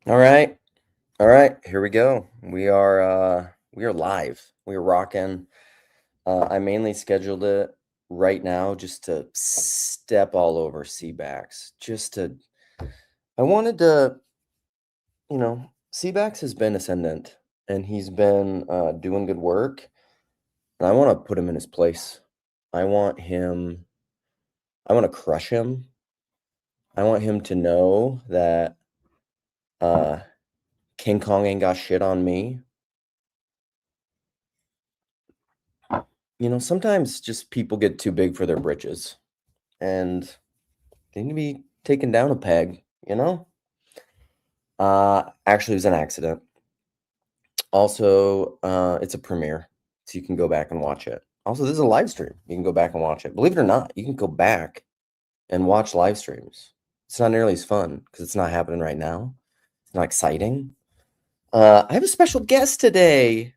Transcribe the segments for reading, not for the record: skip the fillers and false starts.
All right. All right. Here we go. We are live. We are rocking. I mainly scheduled it right now just to step all over Seabax. I wanted to, Seabax has been ascendant and he's been doing good work. And I want to put him in his place. I want him, I want to crush him. I want him to know that uh, King Kong ain't got shit on me. Sometimes just people get too big for their britches and they need to be taken down a peg, you know? Actually, it was an accident. Also, it's a premiere, so you can go back and watch it. Also, this is a live stream. You can go back and watch it. Believe it or not, you can go back and watch live streams. It's not nearly as fun because it's not happening right now. It's not exciting. I have a special guest today,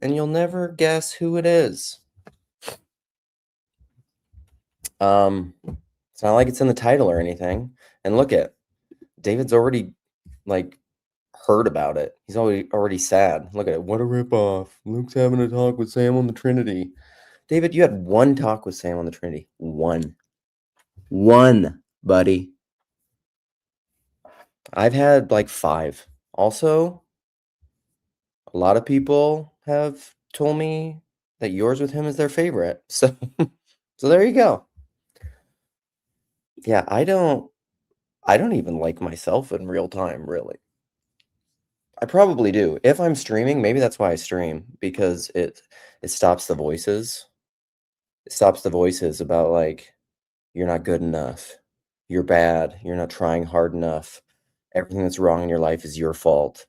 and you'll never guess who it is. It's not like it's in the title or anything. And look at David's already like heard about it. He's already sad. Look at it. What a ripoff. Luke's having a talk with Sam on the Trinity. David, you had one talk with Sam on the Trinity. One, buddy. I've had like 5. Also, a lot of people have told me that yours with him is their favorite. So there you go. Yeah, I don't even like myself in real time, really. I probably do. If I'm streaming, maybe that's why I stream, because it stops the voices. It stops the voices about like, you're not good enough. You're bad. You're not trying hard enough. Everything that's wrong in your life is your fault.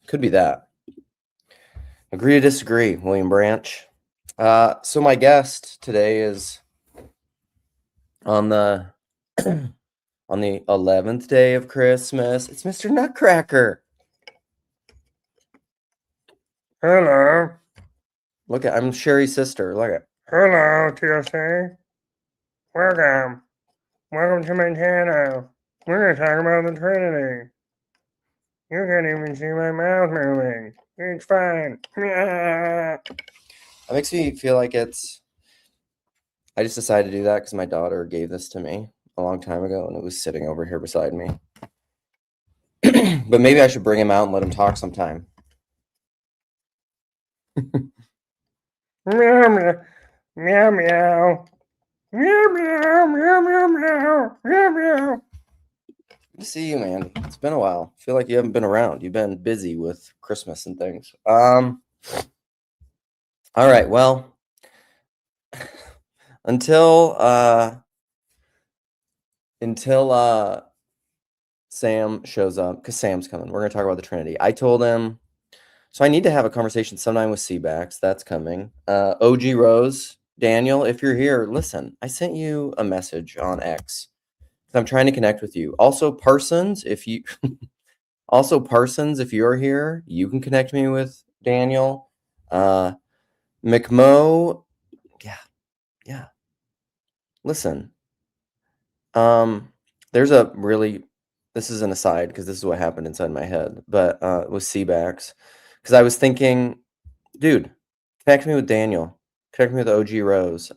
Could be that. Agree to disagree, William Branch. So my guest today is on the on the 11th day of Christmas. It's Mr. Nutcracker. Hello. Look at, I'm Sherry's sister. Look at. Hello, TLC. Welcome. Welcome to my channel. We're going to talk about the Trinity. You can't even see my mouth moving. It's fine. That makes me feel like I just decided to do that because my daughter gave this to me a long time ago and it was sitting over here beside me. But maybe I should bring him out and let him talk sometime. Meow, meow. Meow, meow. Meow, meow, meow, meow, meow, meow, meow. Good to see you, man. It's been a while. I feel like you haven't been around. You've been busy with Christmas and things. All right, well, until Sam shows up, because Sam's coming. We're gonna talk about the Trinity. I told him, so I need to have a conversation sometime with Seabax. That's coming. OG Rose, Daniel, if you're here, listen. I sent you a message on X. I'm trying to connect with you. Also, Parsons, if you you're here, you can connect me with Daniel. McMo, yeah. Listen, there's this is an aside because this is what happened inside my head, but with Seabax, because I was thinking, dude, connect me with Daniel, connect me with OG Rose.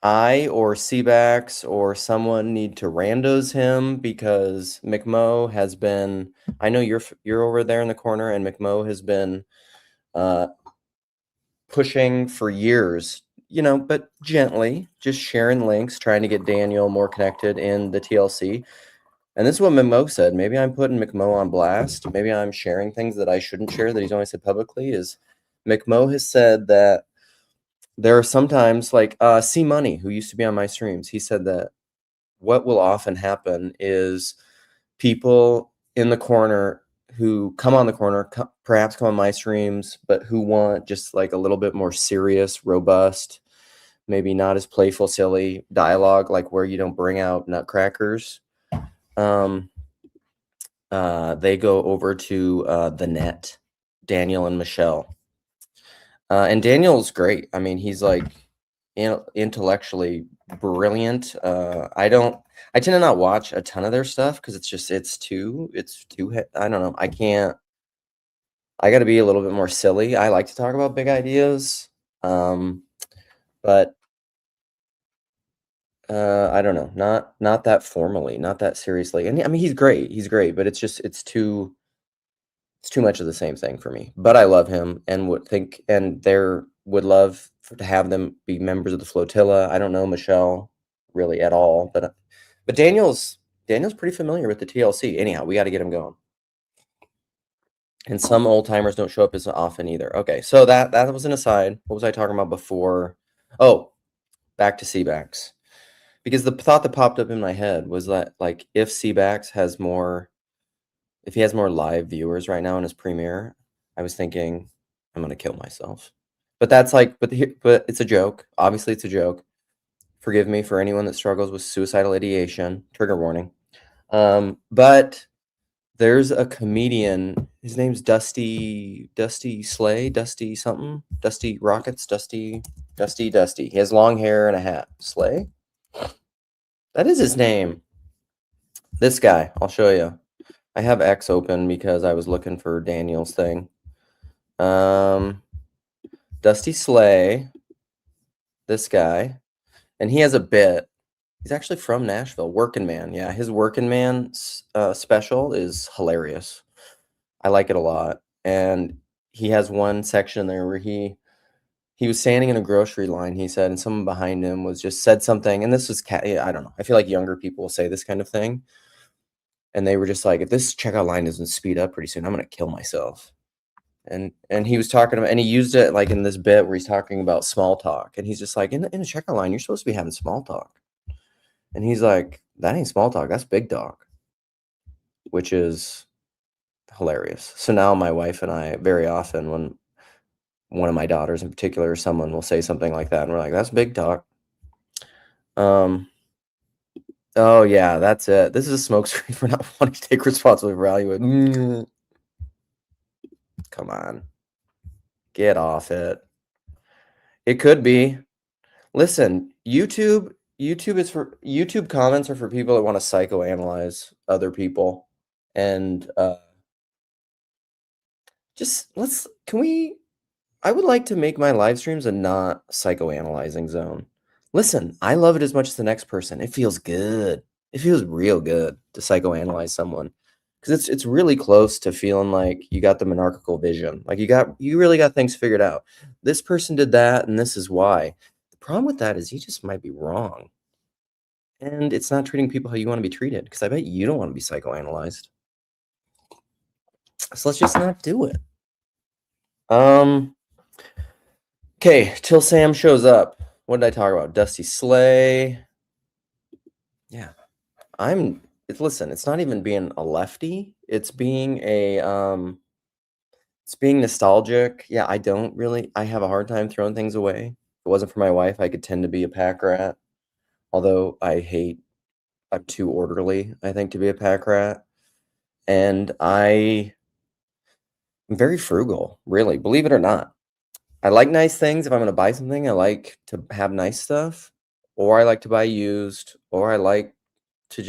I or Seabax or someone need to randos him because McMo has been. I know you're over there in the corner, and McMo has been pushing for years, but gently, just sharing links, trying to get Daniel more connected in the TLC. And this is what McMo said. Maybe I'm putting McMo on blast. Maybe I'm sharing things that I shouldn't share that he's only said publicly. Is McMo has said that there are sometimes like C Money, who used to be on my streams, he said that what will often happen is people in the corner who come on the corner, perhaps come on my streams, but who want just like a little bit more serious, robust, maybe not as playful, silly dialogue, like where you don't bring out nutcrackers. They go over to the net, Daniel and Michelle. And Daniel's great. I mean, he's like intellectually brilliant. I I tend to not watch a ton of their stuff because it's too I don't know. I got to be a little bit more silly. I like to talk about big ideas, um, but I don't know, not that formally, not that seriously. And I mean, he's great, but it's too much of the same thing for me. But I love him and would love to have them be members of the flotilla. I don't know Michelle really at all, but Daniel's pretty familiar with the TLC. Anyhow, we got to get him going. And some old timers don't show up as often either. Okay, so that was an aside. What was I talking about before? Oh, back to CBAX. Because the thought that popped up in my head was that, like, if CBAX has more, if he has more live viewers right now in his premiere, I was thinking I'm gonna kill myself. But that's like, but it's a joke. Obviously, it's a joke. Forgive me for anyone that struggles with suicidal ideation. Trigger warning. But there's a comedian. His name's Dusty Slay, Dusty something, Dusty Rockets, Dusty. He has long hair and a hat. Slay. That is his name. This guy. I'll show you. I have X open because I was looking for Daniel's thing. Dusty Slay. This guy, and he has a bit. He's actually from Nashville. Working Man. Yeah, his Working Man special is hilarious. I like it a lot. And he has one section there where he was standing in a grocery line, he said, and someone behind him was just said something. And this was I don't know. I feel like younger people will say this kind of thing. And they were just like, if this checkout line doesn't speed up pretty soon, I'm gonna kill myself. And he was talking about, and he used it like in this bit where he's talking about small talk. And he's just like, in a checkout line, you're supposed to be having small talk. And he's like, that ain't small talk, that's big talk, which is hilarious. So now my wife and I, very often, when one of my daughters in particular, or someone will say something like that, and we're like, that's big talk. Oh yeah, that's it. This is a smokescreen for not wanting to take responsibility for value. Come on, get off it. It could be. Listen, YouTube comments are for people that want to psychoanalyze other people, and I would like to make my live streams a not psychoanalyzing zone. Listen, I love it as much as the next person. It feels good. It feels real good to psychoanalyze someone because it's really close to feeling like you got the monarchical vision. Like you really got things figured out. This person did that, and this is why. The problem with that is you just might be wrong, and it's not treating people how you want to be treated. Because I bet you don't want to be psychoanalyzed. So let's just not do it. Okay, till Sam shows up. What did I talk about? Dusty Slay. Yeah. Listen, it's not even being a lefty. It's being it's being nostalgic. Yeah, I have a hard time throwing things away. If it wasn't for my wife, I could tend to be a pack rat. Although I'm too orderly, I think, to be a pack rat. And I'm very frugal, really, believe it or not. I like nice things. If I'm gonna buy something, I like to have nice stuff, or I like to buy used, or I like to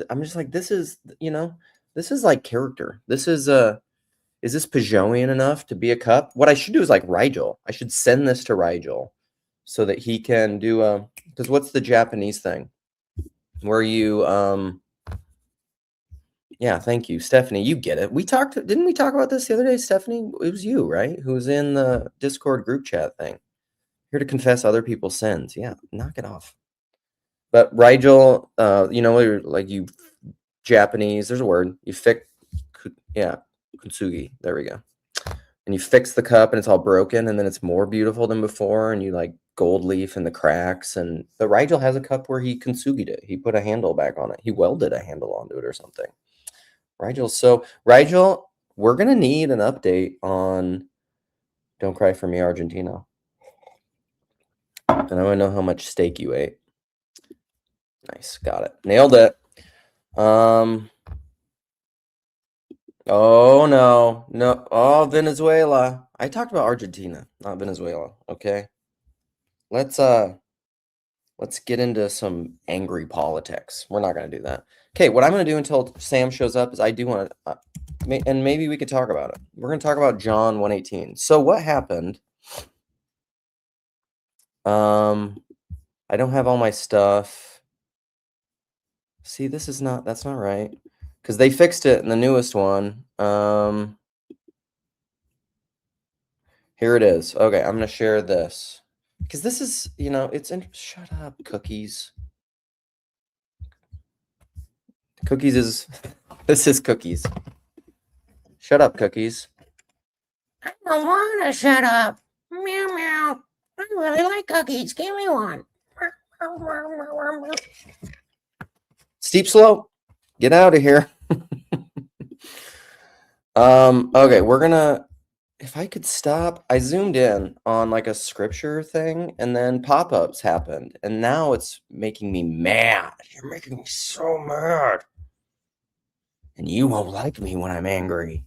I'm just like, this is like character. Is this Peugeotian enough to be a cup? What I should do is like Rigel. I should send this to Rigel so that he can do because what's the Japanese thing? Where you yeah, thank you, Stephanie. You get it. Didn't we talk about this the other day, Stephanie? It was you, right? Who was in the Discord group chat thing. Here to confess other people's sins. Yeah, knock it off. But Rigel, like you Japanese, there's a word. Yeah, kintsugi. There we go. And you fix the cup and it's all broken and then it's more beautiful than before and you like gold leaf in the cracks. And the Rigel has a cup where he kintsugi'd it. He put a handle back on it. He welded a handle onto it or something. Rigel, we're gonna need an update on Don't Cry for Me, Argentina. And I want to know how much steak you ate. Nice, got it. Nailed it. Oh no. Oh, Venezuela. I talked about Argentina, not Venezuela. Okay. Let's Let's get into some angry politics. We're not going to do that. Okay, what I'm going to do until Sam shows up is I do want to, and maybe we could talk about it. We're going to talk about John 1:18. So what happened? I don't have all my stuff. See, that's not right. Because they fixed it in the newest one. Here it is. Okay, I'm going to share this. Because this is, shut up, cookies. Cookies is, this is cookies. Shut up, cookies. I don't want to shut up. Meow meow. I really like cookies. Give me one. Steep slope. Get out of here. Okay, we're gonna, if I could stop, I zoomed in on like a scripture thing and then pop-ups happened and now it's making me mad. You're making me so mad. And you won't like me when I'm angry.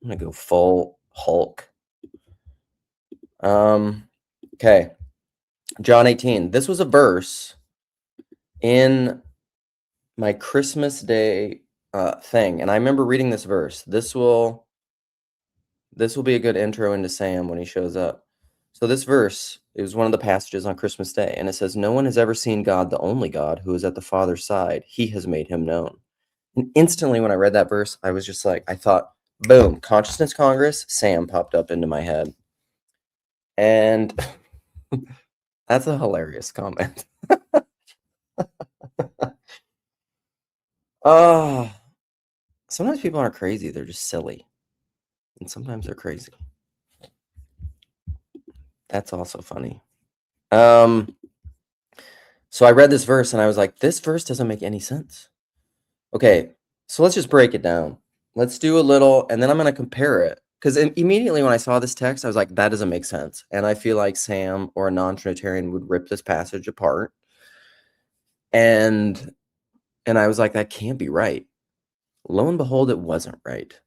I'm gonna go full Hulk. Okay. John 18. This was a verse in my Christmas Day thing, and I remember reading this verse. This will be a good intro into Sam when he shows up. So this verse is one of the passages on Christmas Day, and it says, "No one has ever seen God, the only God, who is at the Father's side. He has made him known." And instantly when I read that verse, I was just like, I thought, boom, Consciousness Congress, Sam popped up into my head. And that's a hilarious comment. Sometimes people aren't crazy, they're just silly. And sometimes they're crazy. That's also funny. So I read this verse and I was like, this verse doesn't make any sense. Okay, so let's just break it down. Let's do a little, and then I'm going to compare it. Because immediately when I saw this text, I was like, that doesn't make sense. And I feel like Sam or a non-Trinitarian would rip this passage apart. And I was like, that can't be right. Lo and behold, it wasn't right.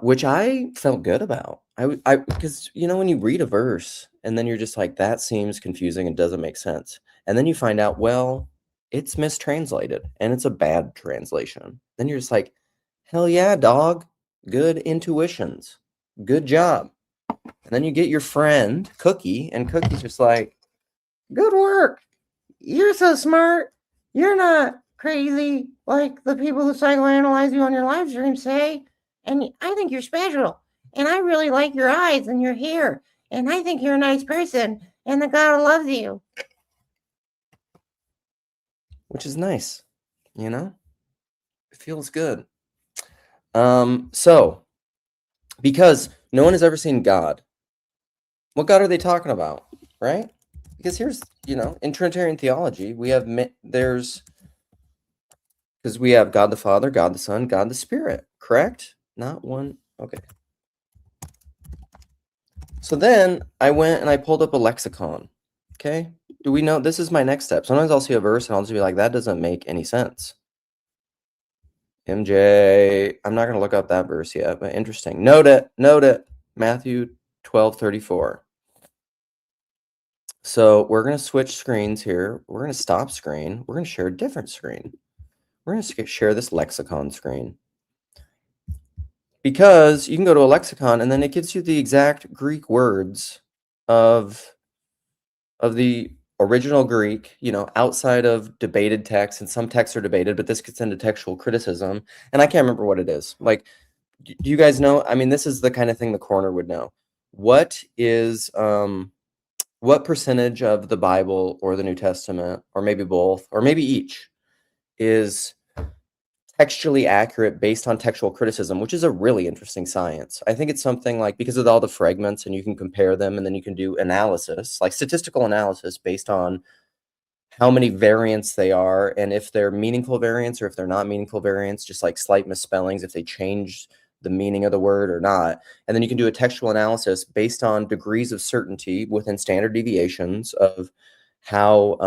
Which I felt good about. Because, when you read a verse and then you're just like, that seems confusing and doesn't make sense. And then you find out, well, it's mistranslated and it's a bad translation. Then you're just like, hell yeah, dog. Good intuitions. Good job. And then you get your friend, Cookie, and Cookie's just like, good work. You're so smart. You're not crazy like the people who psychoanalyze you on your live stream say. And I think you're special. And I really like your eyes and your hair. And I think you're a nice person. And that God loves you. Which is nice. It feels good. So, because no one has ever seen God. What God are they talking about? Right? Because here's, in Trinitarian theology, we have, because we have God the Father, God the Son, God the Spirit, correct? Not one. Okay. So then I went and I pulled up a lexicon. Okay. Do we know this is my next step? Sometimes I'll see a verse and I'll just be like, that doesn't make any sense. MJ, I'm not going to look up that verse yet, but interesting. Note it. Matthew 12:34. So we're going to switch screens here. We're going to stop screen. We're going to share a different screen. We're going to share this lexicon screen. Because you can go to a lexicon and then it gives you the exact Greek words of the original Greek, outside of debated texts, and some texts are debated, but this gets into textual criticism. And I can't remember what it is. Like, do you guys know? I mean, this is the kind of thing the corner would know. What is, what percentage of the Bible or the New Testament, or maybe both, or maybe each, is textually accurate based on textual criticism, which is a really interesting science. I think it's something like, because of all the fragments and you can compare them and then you can do analysis, like statistical analysis based on how many variants they are and if they're meaningful variants or if they're not meaningful variants, just like slight misspellings, if they change the meaning of the word or not. And then you can do a textual analysis based on degrees of certainty within standard deviations of how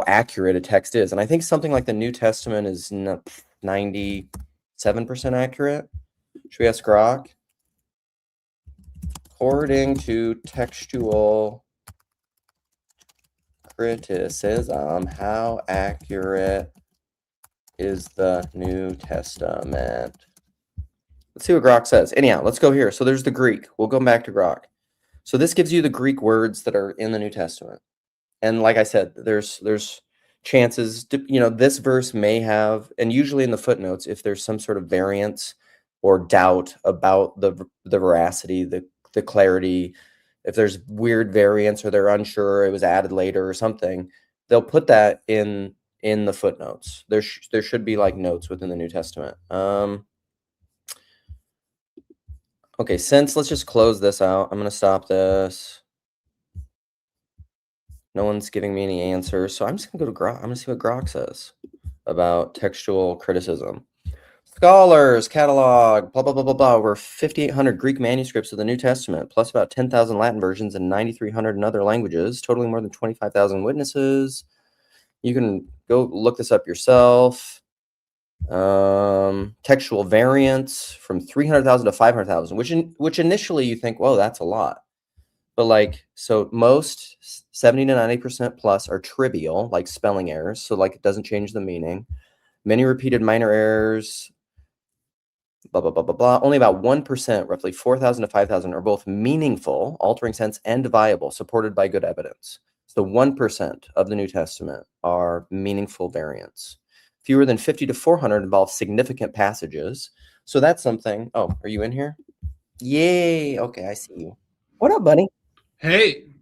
accurate a text is. And I think something like the New Testament is 97% accurate. Should we ask Grok? According to textual criticism. How accurate is the New Testament? Let's see what Grok says. Anyhow, let's go here. So there's the Greek. We'll go back to Grok. So this gives you the Greek words that are in the New Testament. And like I said, there's chances, this verse may have, and usually in the footnotes, if there's some sort of variance or doubt about the veracity, the clarity, if there's weird variance or they're unsure, it was added later or something, they'll put that in the footnotes. There should be like notes within the New Testament. Okay, let's just close this out. I'm going to stop this. No one's giving me any answers, so I'm just going to go to Grok. I'm going to see what Grok says about textual criticism. Scholars, catalog, blah, blah, blah, blah, blah. Over 5,800 Greek manuscripts of the New Testament, plus about 10,000 Latin versions and 9,300 in other languages, totaling more than 25,000 witnesses. You can go look this up yourself. Textual variants from 300,000 to 500,000, which initially you think, whoa, that's a lot. But so most 70 to 90% plus are trivial, like spelling errors. So it doesn't change the meaning. Many repeated minor errors, blah, blah, blah, blah, blah. Only about 1%, roughly 4,000 to 5,000, are both meaningful, altering sense, and viable, supported by good evidence. So 1% of the New Testament are meaningful variants. Fewer than 50 to 400 involve significant passages. So that's something. Oh, are you in here? Yay. Okay, I see you. What up, buddy? Hey.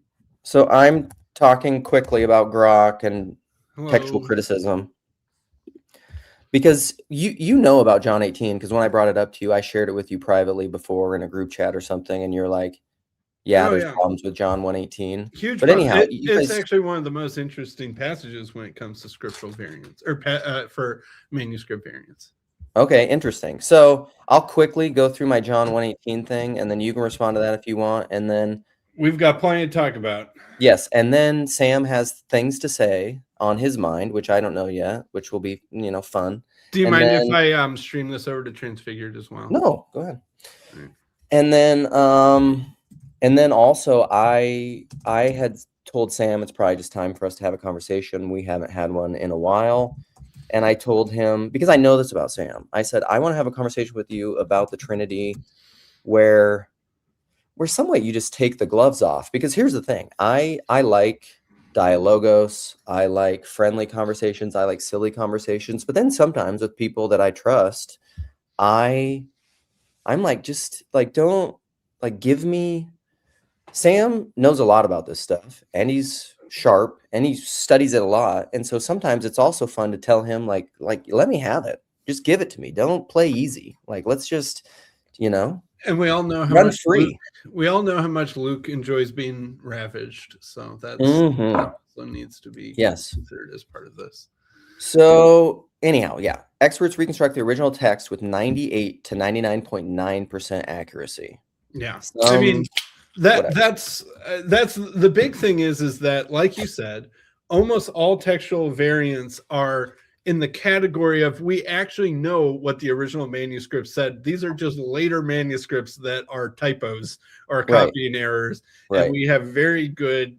So I'm talking quickly about Grok and Hello. textual criticism. Because you know about John 18, because when I brought it up to you, I shared it with you privately before in a group chat or something, and you're like, yeah, there's problems with John 1:18. Huge but problem. Anyhow, it's actually one of the most interesting passages when it comes to scriptural variants, or for manuscript variants. Okay, interesting. So I'll quickly go through my John 1:18 thing, and then you can respond to that if you want, and then we've got plenty to talk about. Yes, and then Sam has things to say on his mind, which I don't know yet, which will be, fun. Do you mind if I stream this over to Transfigured as well? No, go ahead. Right. And then also I had told Sam it's probably just time for us to have a conversation. We haven't had one in a while. And I told him, because I know this about Sam, I said, I want to have a conversation with you about the Trinity where some way you just take the gloves off. Because here's the thing. I like dialogos. I like friendly conversations. I like silly conversations. But then sometimes with people that I trust, I'm like, just don't give me. Sam knows a lot about this stuff, and he's sharp, and he studies it a lot. And so sometimes it's also fun to tell him like let me have it. Just give it to me. Don't play easy. Let's just, And we all know how run much free. We all know how much Luke enjoys being ravaged. So that also needs to be considered as part of this. So anyhow, yeah, experts reconstruct the original text with 98 to 99.9% accuracy. Yeah, I mean that's the big thing is that, like you said, almost all textual variants are in the category of we actually know what the original manuscript said. These are just later manuscripts that are typos or copying errors, and we have very good,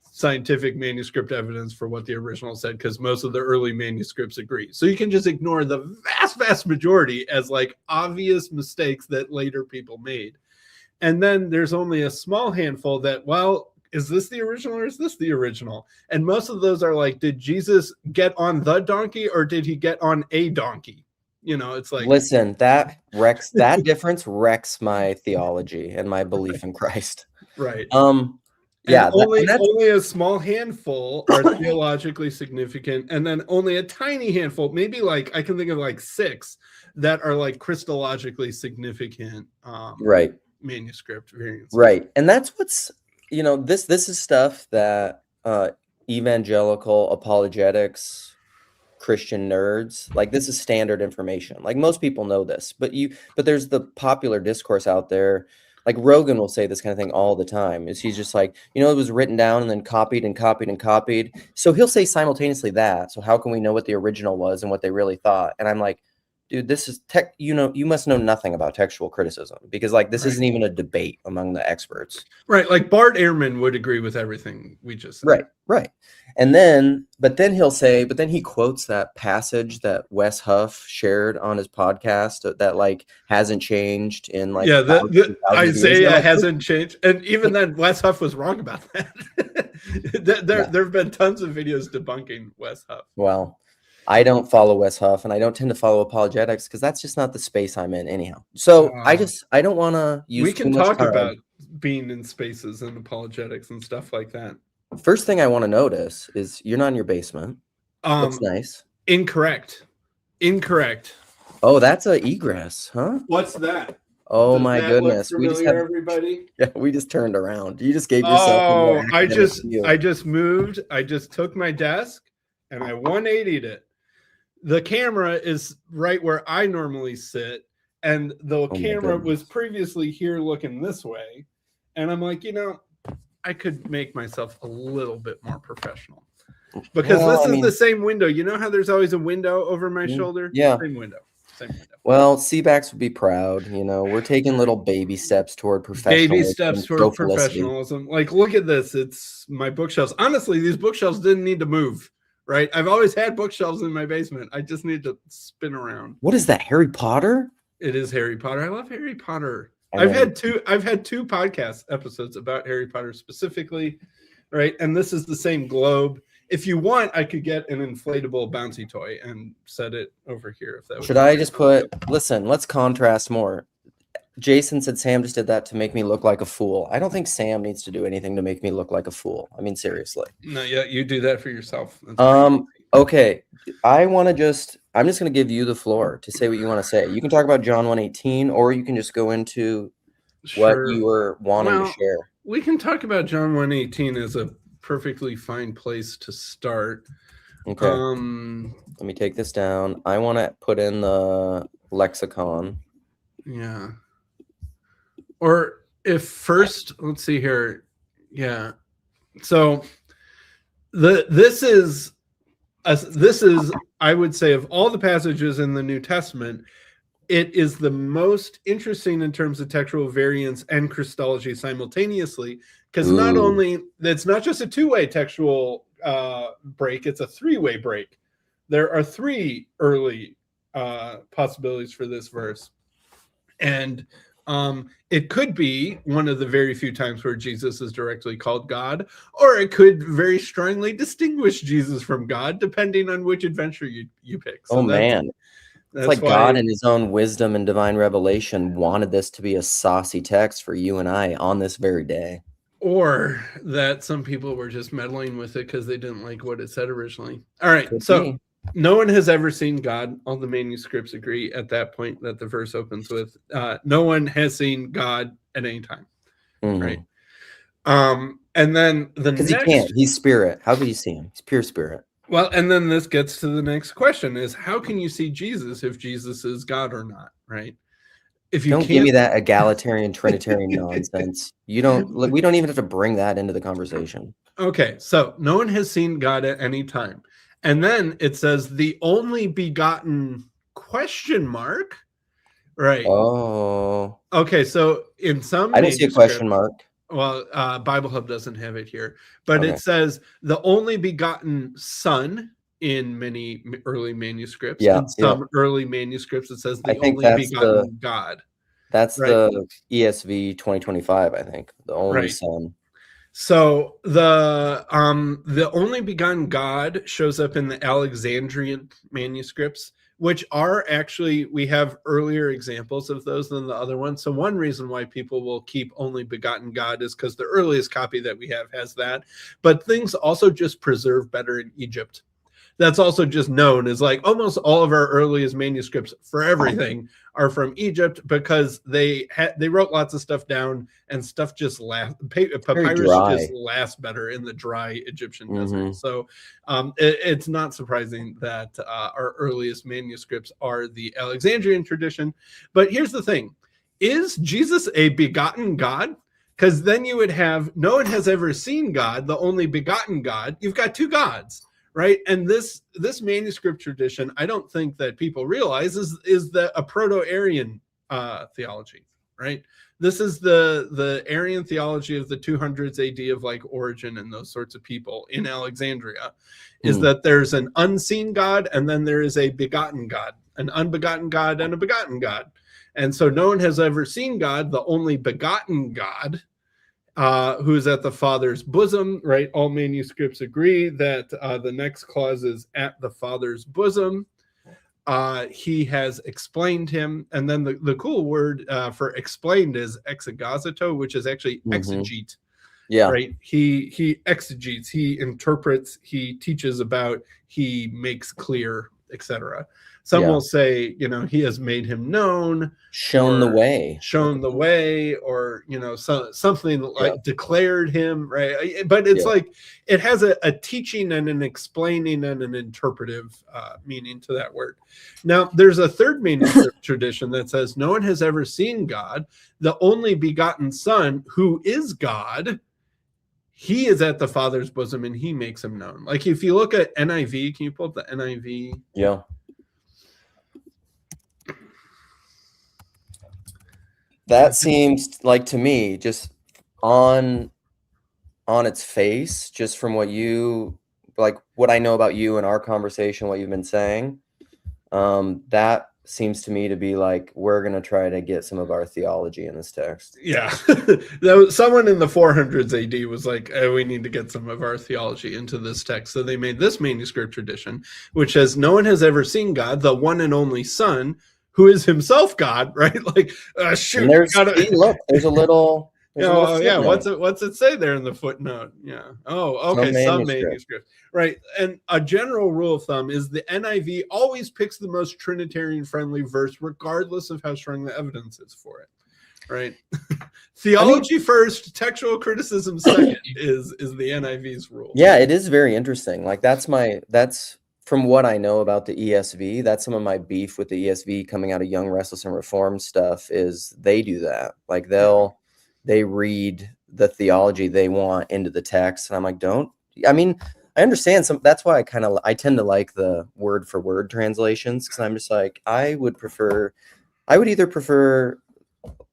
scientific manuscript evidence for what the original said, because most of the early manuscripts agree. So you can just ignore the vast majority as obvious mistakes that later people made. And then there's only a small handful that, well, is this the original or is this the original? And most of those are did Jesus get on the donkey or did he get on a donkey? It's listen, that difference wrecks my theology and my belief in Christ. Right. Yeah, only a small handful are theologically significant, and then only a tiny handful, maybe I can think of 6 that are Christologically significant manuscript variants. Right. And that's what's, this is stuff that evangelical apologetics Christian nerds, this is standard information. Most people know this, but there's the popular discourse out there. Rogan will say this kind of thing all the time. He's just it was written down and then copied and copied and copied. So he'll say simultaneously that. So how can we know what the original was and what they really thought? And I'm like, dude, this is tech. You must know nothing about textual criticism because like this isn't even a debate among the experts. Right. Like Bart Ehrman would agree with everything we just said. Right. And then, but then he quotes that passage that Wes Huff shared on his podcast that like hasn't changed in like the Isaiah like, hasn't changed, and even then, Wes Huff was wrong about that. There have been tons of videos debunking Wes Huff. Well, I don't follow Wes Huff, and I don't tend to follow apologetics because that's just not the space I'm in, anyhow. So I don't want to use. We can talk about being in spaces and apologetics and stuff like that. First thing I want to notice is you're not in your basement. That's nice. Incorrect. Oh, that's a egress, huh? What's that? Oh my goodness! Everybody. Yeah, we just turned around. You just gave yourself. Oh, I just moved. I just took my desk and I 180'd it. The camera is right where I normally sit, and the camera was previously here looking this way, and I'm like, I could make myself a little bit more professional because this is the same window. You know how there's always a window over my shoulder? Yeah. Same window. Well, Seabacks would be proud. We're taking little baby steps toward professionalism. Like, look at this. It's my bookshelves. Honestly, these bookshelves didn't need to move, right? I've always had bookshelves in my basement. I just need to spin around. What is that, Harry Potter? It is Harry Potter. I love Harry Potter. I've had two podcast episodes about Harry Potter specifically, right? And this is the same globe. If you want, I could get an inflatable bouncy toy and set it over here. If that should I just listen, let's contrast more. Jason said Sam just did that to make me look like a fool. I don't think Sam needs to do anything to make me look like a fool. I mean, seriously. No, yeah, you do that for yourself. Okay. I'm just going to give you the floor to say what you want to say. You can talk about John 1:18, or you can just go into what you were wanting to share. We can talk about John 1:18 as a perfectly fine place to start. Okay. Let me take this down. I want to put in the lexicon. Yeah. Or if first, let's see here. Yeah. So this is, I would say, of all the passages in the New Testament, it is the most interesting in terms of textual variance and Christology simultaneously, because not only it's not just a two-way textual break, it's a three-way break. There are three early possibilities for this verse, and it could be one of the very few times where Jesus is directly called God, or it could very strongly distinguish Jesus from God, depending on which adventure you pick. So man. It's like God in his own wisdom and divine revelation wanted this to be a saucy text for you and I on this very day. Or that some people were just meddling with it because they didn't like what it said originally. All right. No one has ever seen God. All the manuscripts agree at that point that the verse opens with, no one has seen God at any time. Mm-hmm. Right. And then because he can't. He's spirit. How could you see him? He's pure spirit. Well, and then this gets to the next question: is how can you see Jesus if Jesus is God or not? Right? If you don't give me that egalitarian Trinitarian nonsense, we don't even have to bring that into the conversation. Okay, so no one has seen God at any time, and then it says the only begotten ? Right? Oh, okay. So in some, I don't see a question mark. Well, Bible Hub doesn't have it here, but it says the only begotten Son in many early manuscripts. Yeah, in some early manuscripts, it says the only begotten God. That's the ESV 2025, I think. The only Son. So the only begotten God shows up in the Alexandrian manuscripts, which are actually, we have earlier examples of those than the other ones. So one reason why people will keep only begotten God is because the earliest copy that we have has that. But things also just preserve better in Egypt. That's also just known as like almost all of our earliest manuscripts for everything are from Egypt because they wrote lots of stuff down and stuff just lasts. Papyrus just lasts better in the dry Egyptian desert. So it's not surprising that our earliest manuscripts are the Alexandrian tradition. But here's the thing. Is Jesus a begotten God? Because then you would have no one has ever seen God, the only begotten God. You've got two gods. right? And this manuscript tradition, I don't think that people realize is that a Proto-Aryan theology, right? This is the Aryan theology of the 200s AD of like Origen and those sorts of people in Alexandria, is that there's an unseen God and then there is a begotten God, an unbegotten God and a begotten God. And so no one has ever seen God, the only begotten God, who is at the Father's bosom, right? All manuscripts agree that the next clause is at the Father's bosom. He has explained him. And then the cool word for explained is exegosato, which is actually exegete. Yeah. Right. He exegetes, he interprets, he teaches about, he makes clear, etc. Some will say, you know, he has made him known, shown the way, or, you know, something like declared him, right? But it's like it has a teaching and an explaining and an interpretive meaning to that word. Now, there's a third manuscript tradition that says no one has ever seen God, the only begotten Son, who is God. He is at the Father's bosom and he makes him known. Like if you look at NIV, can you pull up the NIV? Yeah. That seems like to me, just on its face, just from what you like, what I know about you and our conversation, what you've been saying, that seems to me to be like we're going to try to get some of our theology in this text. Yeah. Someone in the 400s AD was like, we need to get some of our theology into this text. So they made this manuscript tradition, which says no one has ever seen God, the one and only Son, who is himself God, right? Like, shoot. Look, there's a little... yeah, what's it say there in the footnote? Yeah. Oh, okay. Some manuscript. Right. And a general rule of thumb is the NIV always picks the most Trinitarian friendly verse, regardless of how strong the evidence is for it. Right. Theology first, textual criticism second is the NIV's rule. Yeah, it is very interesting. Like that's from what I know about the ESV, that's some of my beef with the ESV coming out of Young, Restless, and Reformed stuff is they do that. Like they read the theology they want into the text. And I'm like, I understand that's why I tend to like the word for word translations. Cause I'm just like, I would either prefer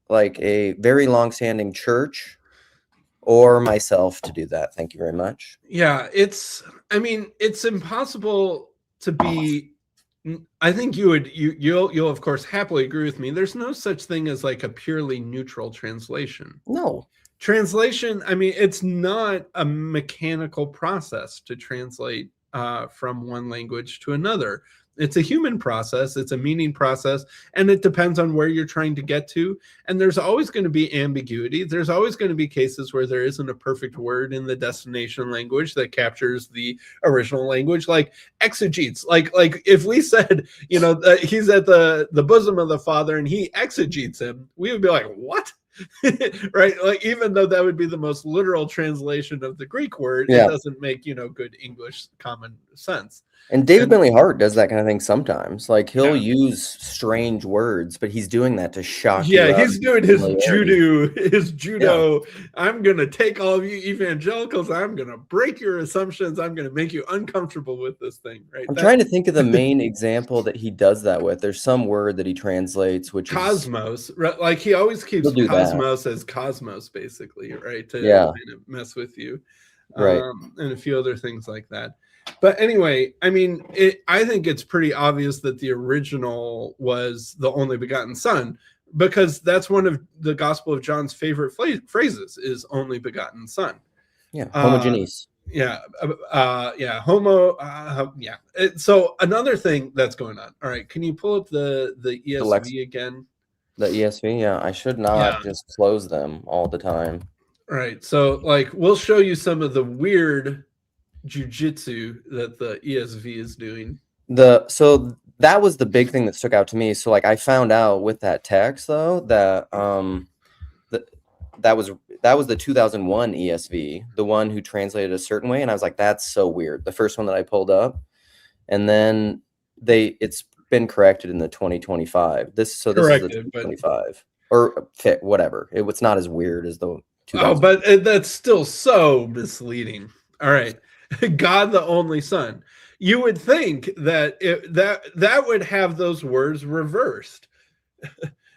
like a very long-standing church or myself to do that. Thank you very much. Yeah. It's impossible to be, I think you'll of course happily agree with me. There's no such thing as like a purely neutral translation. No. Translation, it's not a mechanical process to translate from one language to another. It's a human process. It's a meaning process. And it depends on where you're trying to get to. And there's always going to be ambiguity. There's always going to be cases where there isn't a perfect word in the destination language that captures the original language, like exegetes. Like if we said, he's at the bosom of the Father and he exegetes him, we would be like, what? Right? Like, even though that would be the most literal translation of the Greek word, it doesn't make, good English common sense. And David Bentley Hart does that kind of thing sometimes. Like he'll use strange words, but he's doing that to shock you. Yeah, he's doing his judo. Yeah. I'm going to take all of you evangelicals. I'm going to break your assumptions. I'm going to make you uncomfortable with this thing. Right? I'm trying to think of the main example that he does that with. There's some word that he translates, which cosmos. Right? Like he always keeps cosmos as cosmos, basically, right? To kind of mess with you. Right. And a few other things like that. But anyway, I think it's pretty obvious that the original was the only begotten Son, because that's one of the Gospel of John's favorite phrases is only begotten Son. Yeah, homogeneous. So another thing that's going on. All right, can you pull up the ESV again? The ESV, yeah. I should not just close them all the time. All right, so we'll show you some of the weird jujitsu that the ESV is doing. So that was the big thing that stuck out to me. So I found out with that text though that that was the 2001 ESV, the one who translated a certain way, and I was like, that's so weird. The first one that I pulled up, and then it's been corrected in the 2025. This is the 2025 or fit whatever. It's not as weird as the 2000. Oh, but that's still so misleading. All right. God the only Son. You would think that that would have those words reversed.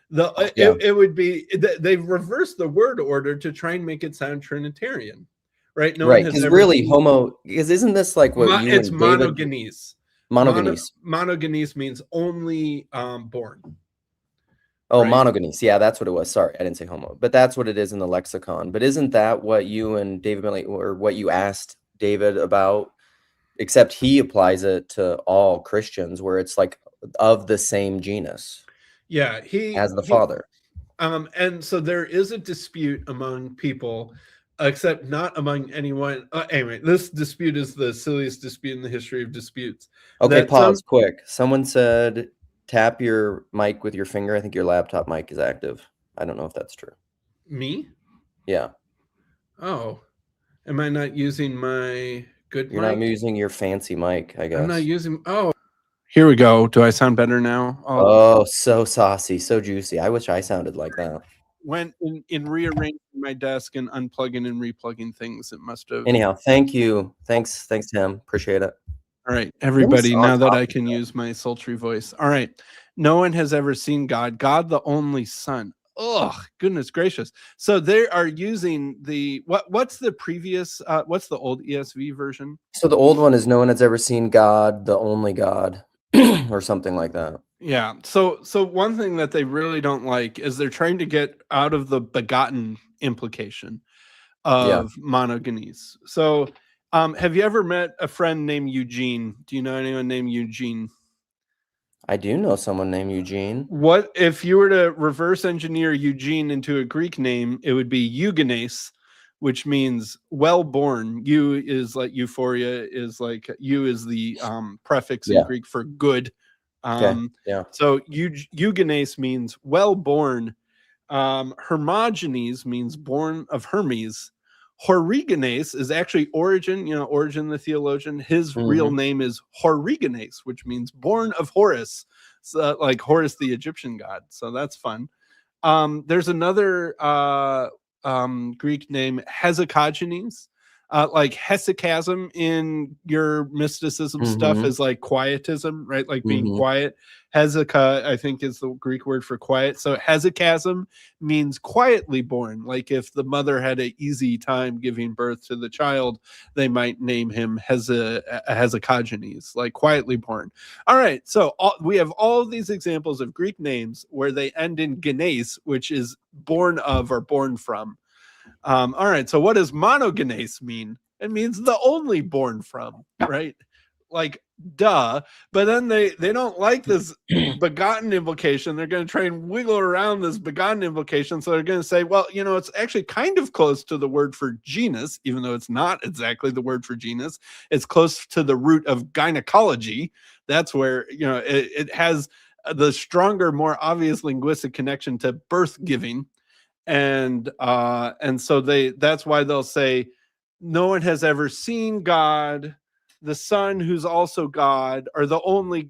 It would be they've reversed the word order to try and make it sound Trinitarian, right? No one Right, has because ever really seen because isn't this like what you it's and David monogenes. monogenes? Monogenes means only born. Oh, right? monogenes. Yeah, that's what it was. Sorry, I didn't say homo, but that's what it is in the lexicon. But isn't that what you and David Bentley, or what you asked David about? Except he applies it to all Christians, where it's like of the same genus Yeah, as the Father. And so there is a dispute among people, except not among anyone. Anyway, this dispute is the silliest dispute in the history of disputes. Okay, That pause quick. Someone said tap your mic with your finger. I think your laptop mic is active. I don't know if that's true. Me? Yeah. Oh, am I not using my good You're mic? not using your fancy mic, I guess. I'm not using. Oh, here we go. Do I sound better now? Oh, so saucy, so juicy. I wish I sounded like that. When in rearranging my desk and unplugging and replugging things, it must have. Anyhow, thank you. Thanks, Tim. Appreciate it. All right, everybody, on now that top I of can that. use my sultry voice. All right. No one has ever seen God, God the only Son. Oh, goodness gracious. So they are using the what's the previous what's the old ESV version? So the old one is no one has ever seen God, the only God, or something like that. Yeah. So one thing that they really don't like is they're trying to get out of the begotten implication of monogenes. So have you ever met a friend named Eugene? Do you know anyone named Eugene? I do know someone named Eugene. What if you were to reverse engineer Eugene into a Greek name? It would be eugenes, which means well born. Eu is like euphoria, is like you is the prefix in Greek for good. So eugenes means well born. Hermogenes means born of Hermes. Origenes is actually Origen, Origen the theologian. His real name is Origenes, which means born of Horus, so, like Horus the Egyptian god. So that's fun. There's another Greek name, Hesychogenes. Like hesychasm in your mysticism stuff is like quietism, right? Like being quiet. Hesycha, I think, is the Greek word for quiet. So hesychasm means quietly born. Like if the mother had an easy time giving birth to the child, they might name him Hesychogenes, like quietly born. All right, so we have all of these examples of Greek names where they end in genes, which is born of or born from. All right, so what does monogenes mean? It means the only born from, right? Like, duh. But then they don't like this begotten implication. They're going to try and wiggle around this begotten implication. So they're going to say, well, it's actually kind of close to the word for genus, even though it's not exactly the word for genus. It's close to the root of gynecology. That's where, it has the stronger, more obvious linguistic connection to birth giving. And so that's why they'll say no one has ever seen God, the Son who's also God, or the only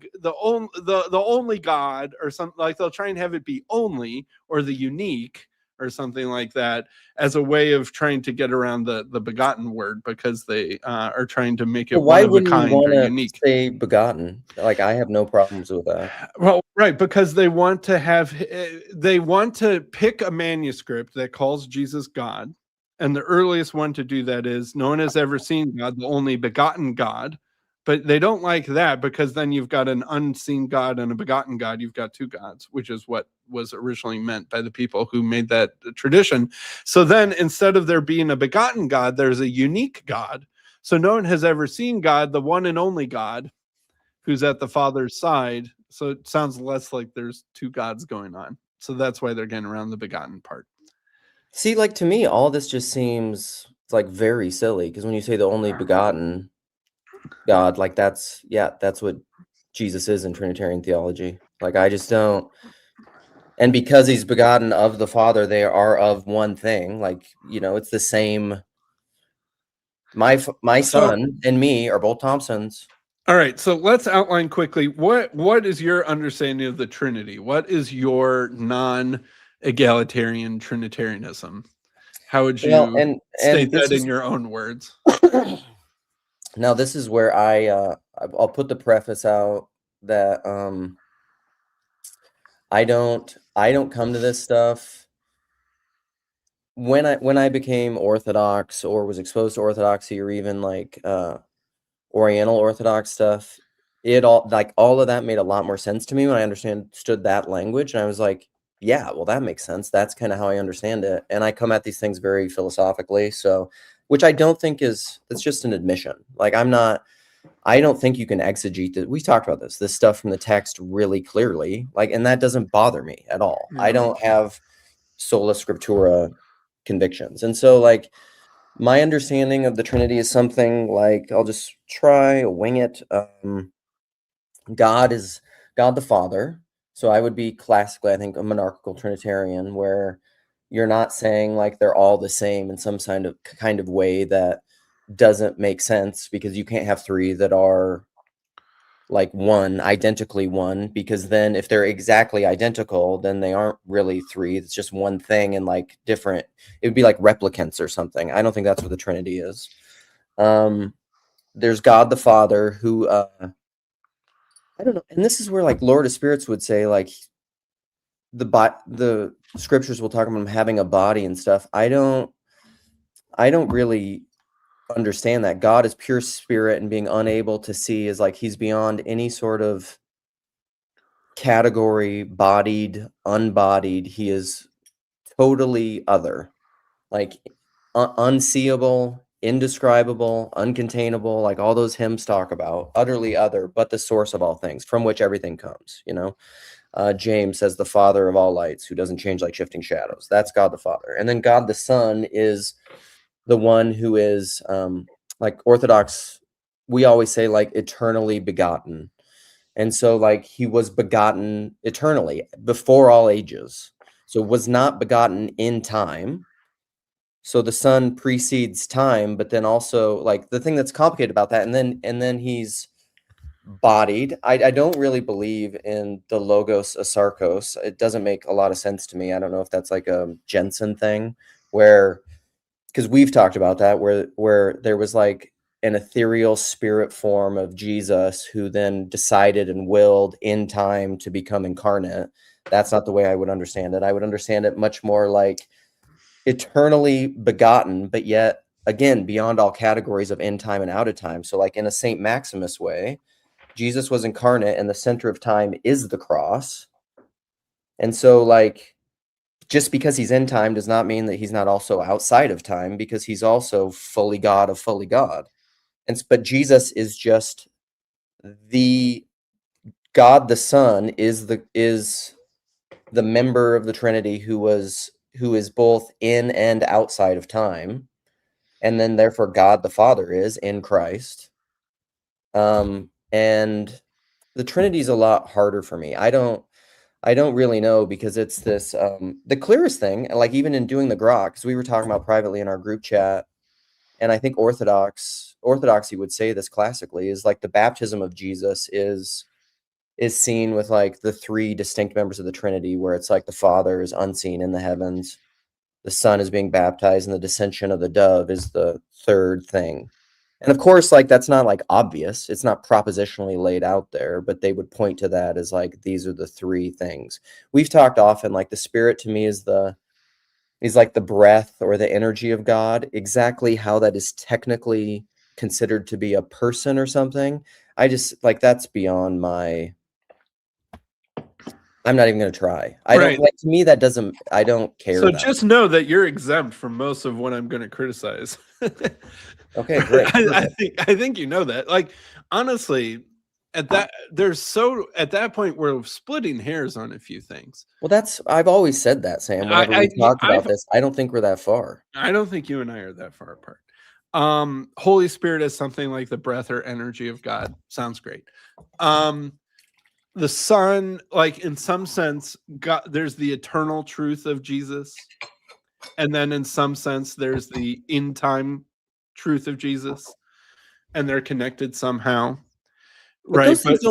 God, or something. Like they'll try and have it be only or the unique or something like that as a way of trying to get around the begotten word, because they are trying to make it why one of a kind or unique. Say begotten? Like I have no problems with that. Well, right, because they want to pick a manuscript that calls Jesus God, and the earliest one to do that is no one has ever seen God, the only begotten God. But they don't like that, because then you've got an unseen God and a begotten God. You've got two gods, which is what was originally meant by the people who made that tradition. So then instead of there being a begotten God, there's a unique God. So no one has ever seen God, the one and only God, who's at the Father's side. So it sounds less like there's two gods going on. So that's why they're getting around the begotten part. See, like to me, all this just seems like very silly, because when you say the only begotten God, like that's what Jesus is in Trinitarian theology. Like I just don't. And because he's begotten of the Father, they are of one thing. Like, it's the same. My son and me are both Thompsons. All right, so let's outline quickly what is your understanding of the Trinity? What is your non-egalitarian Trinitarianism? How would you state that in your own words? Now this is where I'll put the preface out that I don't come to this stuff when I became Orthodox or was exposed to Orthodoxy or even like Oriental Orthodox stuff. It all of that made a lot more sense to me when I understood that language, and I was like, yeah, well, that makes sense. That's kind of how I understand it, and I come at these things very philosophically. So, which I don't think that's just an admission. Like I don't think you can exegete that. We talked about this stuff from the text really clearly, like, and that doesn't bother me at all. I don't have sola scriptura convictions, and so like my understanding of the Trinity is something like I'll just try wing it. God is God the Father. So I would be classically, I think, a monarchical Trinitarian, where you're not saying like they're all the same in some kind of way that doesn't make sense, because you can't have three that are like identically one, because then if they're exactly identical, then they aren't really three. It's just one thing and like different. It would be like replicants or something. I don't think that's what the Trinity is. There's God the Father who I don't know, and this is where like Lord of Spirits would say like the scriptures will talk about him having a body and stuff. I don't really understand that. God is pure spirit, and being unable to see is like he's beyond any sort of category, bodied, unbodied. He is totally other, like unseeable, indescribable, uncontainable, like all those hymns talk about, utterly other, but the source of all things, from which everything comes, you know. James says the Father of all lights, who doesn't change like shifting shadows. That's God the Father. And then God the Son is the one who is like Orthodox, we always say like eternally begotten. And so like he was begotten eternally before all ages. So was not begotten in time. So the Son precedes time, but then also like the thing that's complicated about that, and then he's bodied. I don't really believe in the logos asarkos. It doesn't make a lot of sense to me. I don't know if that's like a Jensen thing, where because we've talked about that, where there was like an ethereal spirit form of Jesus who then decided and willed in time to become incarnate. That's not the way I would understand it. I would understand it much more like eternally begotten, but yet again beyond all categories of in time and out of time. So like in a Saint Maximus way, Jesus was incarnate and the center of time is the cross. And so like just because he's in time does not mean that he's not also outside of time, because he's also fully God of fully God. But Jesus is just the God the Son is the member of the Trinity who is both in and outside of time. And then therefore God the Father is in Christ. And the Trinity is a lot harder for me. I don't really know, because it's this the clearest thing, like even in doing the grok, because we were talking about privately in our group chat, and I think Orthodoxy would say this classically, is like the baptism of Jesus is seen with like the three distinct members of the Trinity, where it's like the Father is unseen in the heavens, the Son is being baptized, and the descension of the dove is the third thing. And of course, like that's not like obvious. It's not propositionally laid out there, but they would point to that as like these are the three things. We've talked often like the Spirit to me is like the breath or the energy of God. Exactly how that is technically considered to be a person or something, I just like that's beyond my. I'm not even going to try. I don't like, to me that doesn't. I don't care. So just know that you're exempt from most of what I'm going to criticize. Okay, great. I think you know that. Like honestly, at that point we're splitting hairs on a few things. Well, I've always said that, Sam. Whenever we talked about this, I don't think we're that far. I don't think you and I are that far apart. Holy Spirit is something like the breath or energy of God. Sounds great. The Son, like in some sense, there's the eternal truth of Jesus, and then in some sense there's the in time truth of Jesus, and they're connected somehow. But those things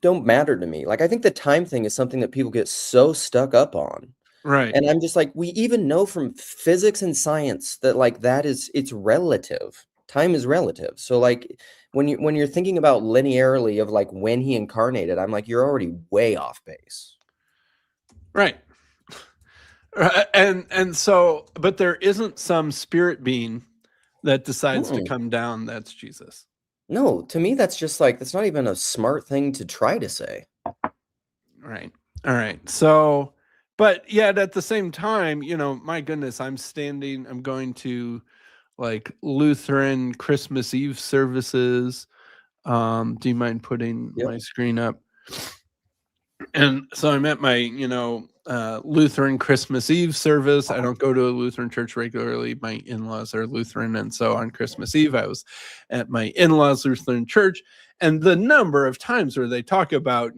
don't matter to me. Like I think the time thing is something that people get so stuck up on. Right. And I'm just like, we even know from physics and science that like it's relative. Time is relative. So like when you're thinking about linearly of like when he incarnated, I'm like, you're already way off base. Right. And so, but there isn't some spirit being that decides to come down. That's Jesus. No, to me, that's just like, that's not even a smart thing to try to say. Right. All right. So, but yet at the same time, you know, my goodness, I'm going to like Lutheran Christmas Eve services. Do you mind putting Yep. my screen up? And so I'm at my, Lutheran Christmas Eve service. I don't go to a Lutheran church regularly. My in-laws are Lutheran. And so on Christmas Eve, I was at my in-laws Lutheran church. And the number of times where they talk about,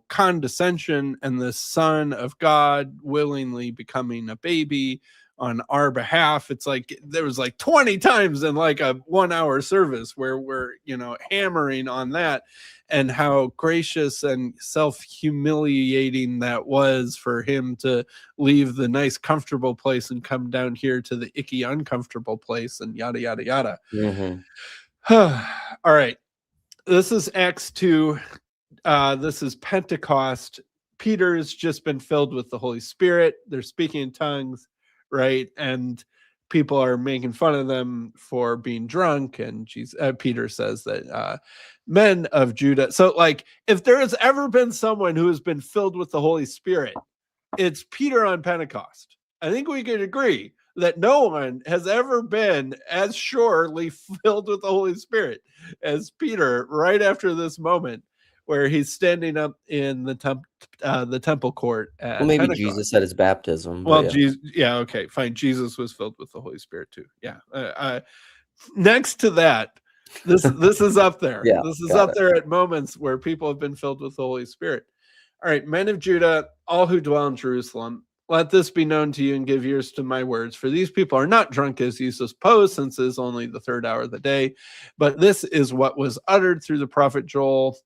condescension and the Son of God willingly becoming a baby on our behalf, it's like there was like 20 times in like a 1 hour service where we're, hammering on that and how gracious and self-humiliating that was for him to leave the nice comfortable place and come down here to the icky uncomfortable place and yada yada yada. All right, this is Acts 2. This is Pentecost. Peter's just been filled with the Holy Spirit. They're speaking in tongues, right? And people are making fun of them for being drunk. And Peter says that men of Judah. So, like, if there has ever been someone who has been filled with the Holy Spirit, it's Peter on Pentecost. I think we could agree that no one has ever been as surely filled with the Holy Spirit as Peter right after this moment where he's standing up in the temple court at Well, maybe Pentecost. Jesus at his baptism. Well, yeah. Jesus, yeah, okay, fine. Jesus was filled with the Holy Spirit too. Yeah. Next to that, this is up there. Yeah, this is up there at moments where people have been filled with the Holy Spirit. All right, men of Judah, all who dwell in Jerusalem, let this be known to you and give ears to my words. For these people are not drunk as you suppose, since it is only the third hour of the day. But this is what was uttered through the prophet Joel,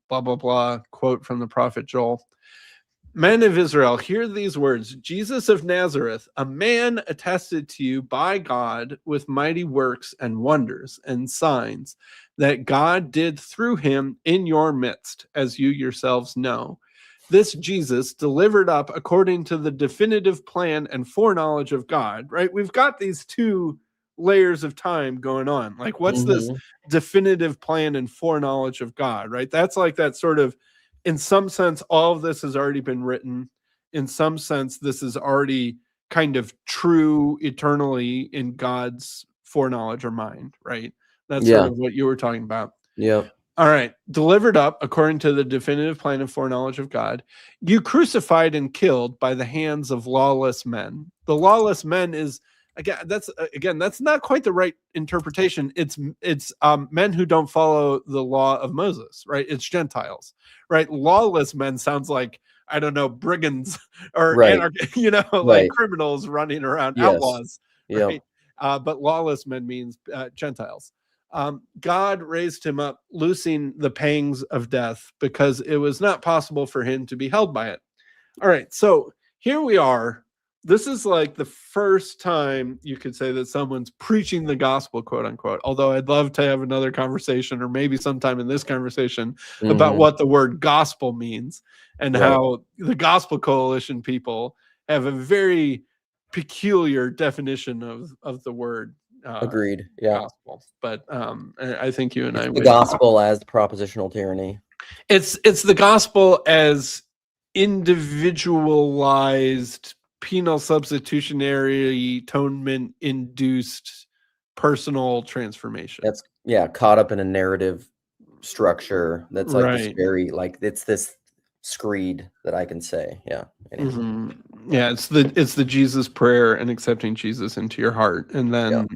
blah, blah, blah, quote from the prophet Joel. Men of Israel, hear these words. Jesus of Nazareth, a man attested to you by God with mighty works and wonders and signs that God did through him in your midst, as you yourselves know. This Jesus delivered up according to the definitive plan and foreknowledge of God, right? We've got these two layers of time going on. Like, what's this definitive plan and foreknowledge of God, right? That's like that sort of, in some sense, all of this has already been written. In some sense, this is already kind of true eternally in God's foreknowledge or mind, right? That's sort of what you were talking about. Yeah. All right. Delivered up according to the definitive plan and foreknowledge of God. You crucified and killed by the hands of lawless men. The lawless men is, that's not quite the right interpretation. It's men who don't follow the law of Moses, right? It's Gentiles, right? Lawless men sounds like, I don't know, brigands or like criminals running around, outlaws, right? But lawless men means Gentiles. God raised him up, loosing the pangs of death, because it was not possible for him to be held by it. All right, so here we are. This is like the first time you could say that someone's preaching the gospel, quote unquote. Although I'd love to have another conversation, or maybe sometime in this conversation, about what the word gospel means and how the Gospel Coalition people have a very peculiar definition of the word. Agreed. Yeah. Gospel. But I think you and I the would. Gospel as propositional tyranny. It's the gospel as individualized, penal substitutionary atonement induced personal transformation. That's caught up in a narrative structure that's like this very, like, it's this screed that I can say. Yeah. Anyway. Yeah, it's the Jesus prayer and accepting Jesus into your heart, and then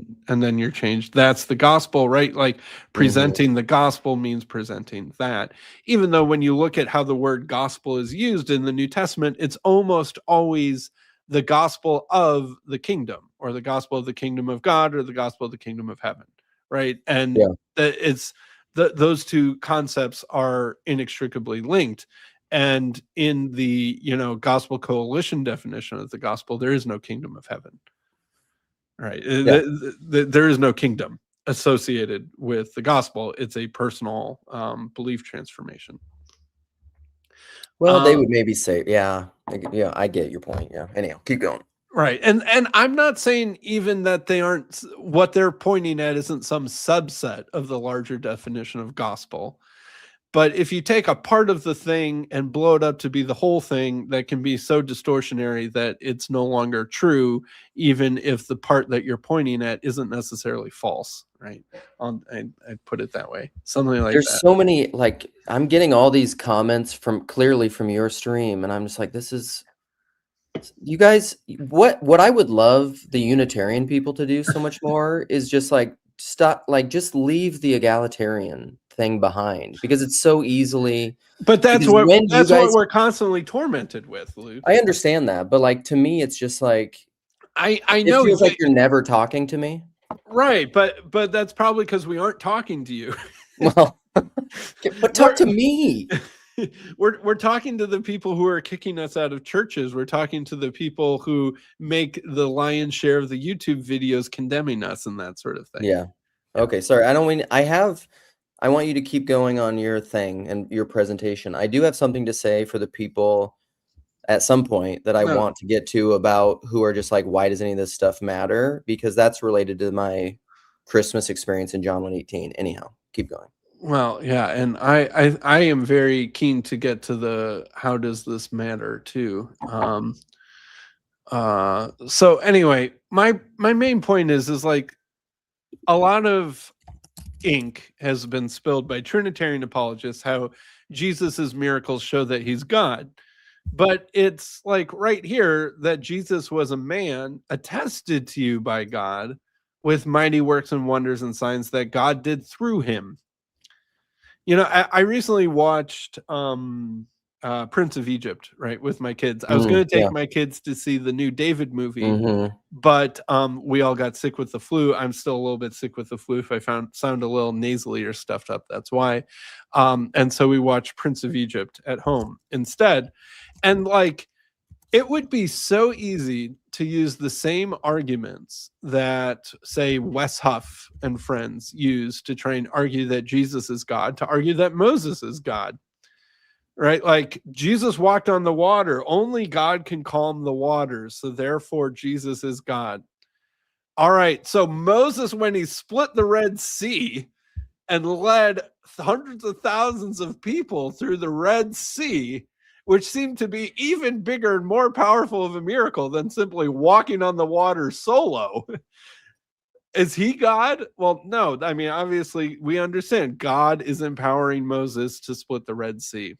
you're changed. That's the gospel, right? Like, presenting the gospel means presenting that. Even though when you look at how the word gospel is used in the New Testament, it's almost always the gospel of the kingdom, or the gospel of the kingdom of God, or the gospel of the kingdom of heaven, right? And those two concepts are inextricably linked. And in the Gospel Coalition definition of the gospel, there is no kingdom of heaven, right? There is no kingdom. associated with the gospel. It's a personal belief transformation. Well, they would maybe say, yeah, I get your point. Yeah. Anyhow, keep going. Right. And I'm not saying even that they aren't, what they're pointing at isn't some subset of the larger definition of gospel. But if you take a part of the thing and blow it up to be the whole thing, that can be so distortionary that it's no longer true, even if the part that you're pointing at isn't necessarily false, right? I'd put it that way. Something like There's that. so many, like, I'm getting all these comments clearly from your stream, and I'm just like, this is, you guys, what I would love the Unitarian people to do so much more is just like stop, like just leave the egalitarian thing behind, because it's so easily. But that's Because what when you that's guys, what we're constantly tormented with, Luke. I understand that, but like to me, it's just like I it know feels like you're never talking to me. right, but that's probably because we aren't talking to you. Well, but talk to me. We're talking to the people who are kicking us out of churches. We're talking to the people who make the lion's share of the YouTube videos condemning us and that sort of thing. Yeah. Okay. Sorry. I don't mean, I want you to keep going on your thing and your presentation. I do have something to say for the people at some point that I want to get to about who are just like, why does any of this stuff matter? Because that's related to my Christmas experience in John 1:18. Anyhow, keep going. Well, yeah, and I am very keen to get to the how does this matter too. So anyway, my main point is like a lot of ink has been spilled by Trinitarian apologists how Jesus's miracles show that he's God. But it's like right here that Jesus was a man attested to you by God with mighty works and wonders and signs that God did through him. You know, I recently watched Prince of Egypt, right, with my kids. I was going to take my kids to see the new David movie, but we all got sick with the flu. I'm still a little bit sick with the flu. If I sound a little nasally or stuffed up, that's why. And so we watched Prince of Egypt at home instead. And like, it would be so easy to use the same arguments that, say, Wes Huff and friends use to try and argue that Jesus is God, to argue that Moses is God, right? Like, Jesus walked on the water. Only God can calm the waters, so therefore Jesus is God. All right, so Moses, when he split the Red Sea and led hundreds of thousands of people through the Red Sea, which seemed to be even bigger and more powerful of a miracle than simply walking on the water solo. Is he God? Well, no. I mean, obviously, we understand God is empowering Moses to split the Red Sea.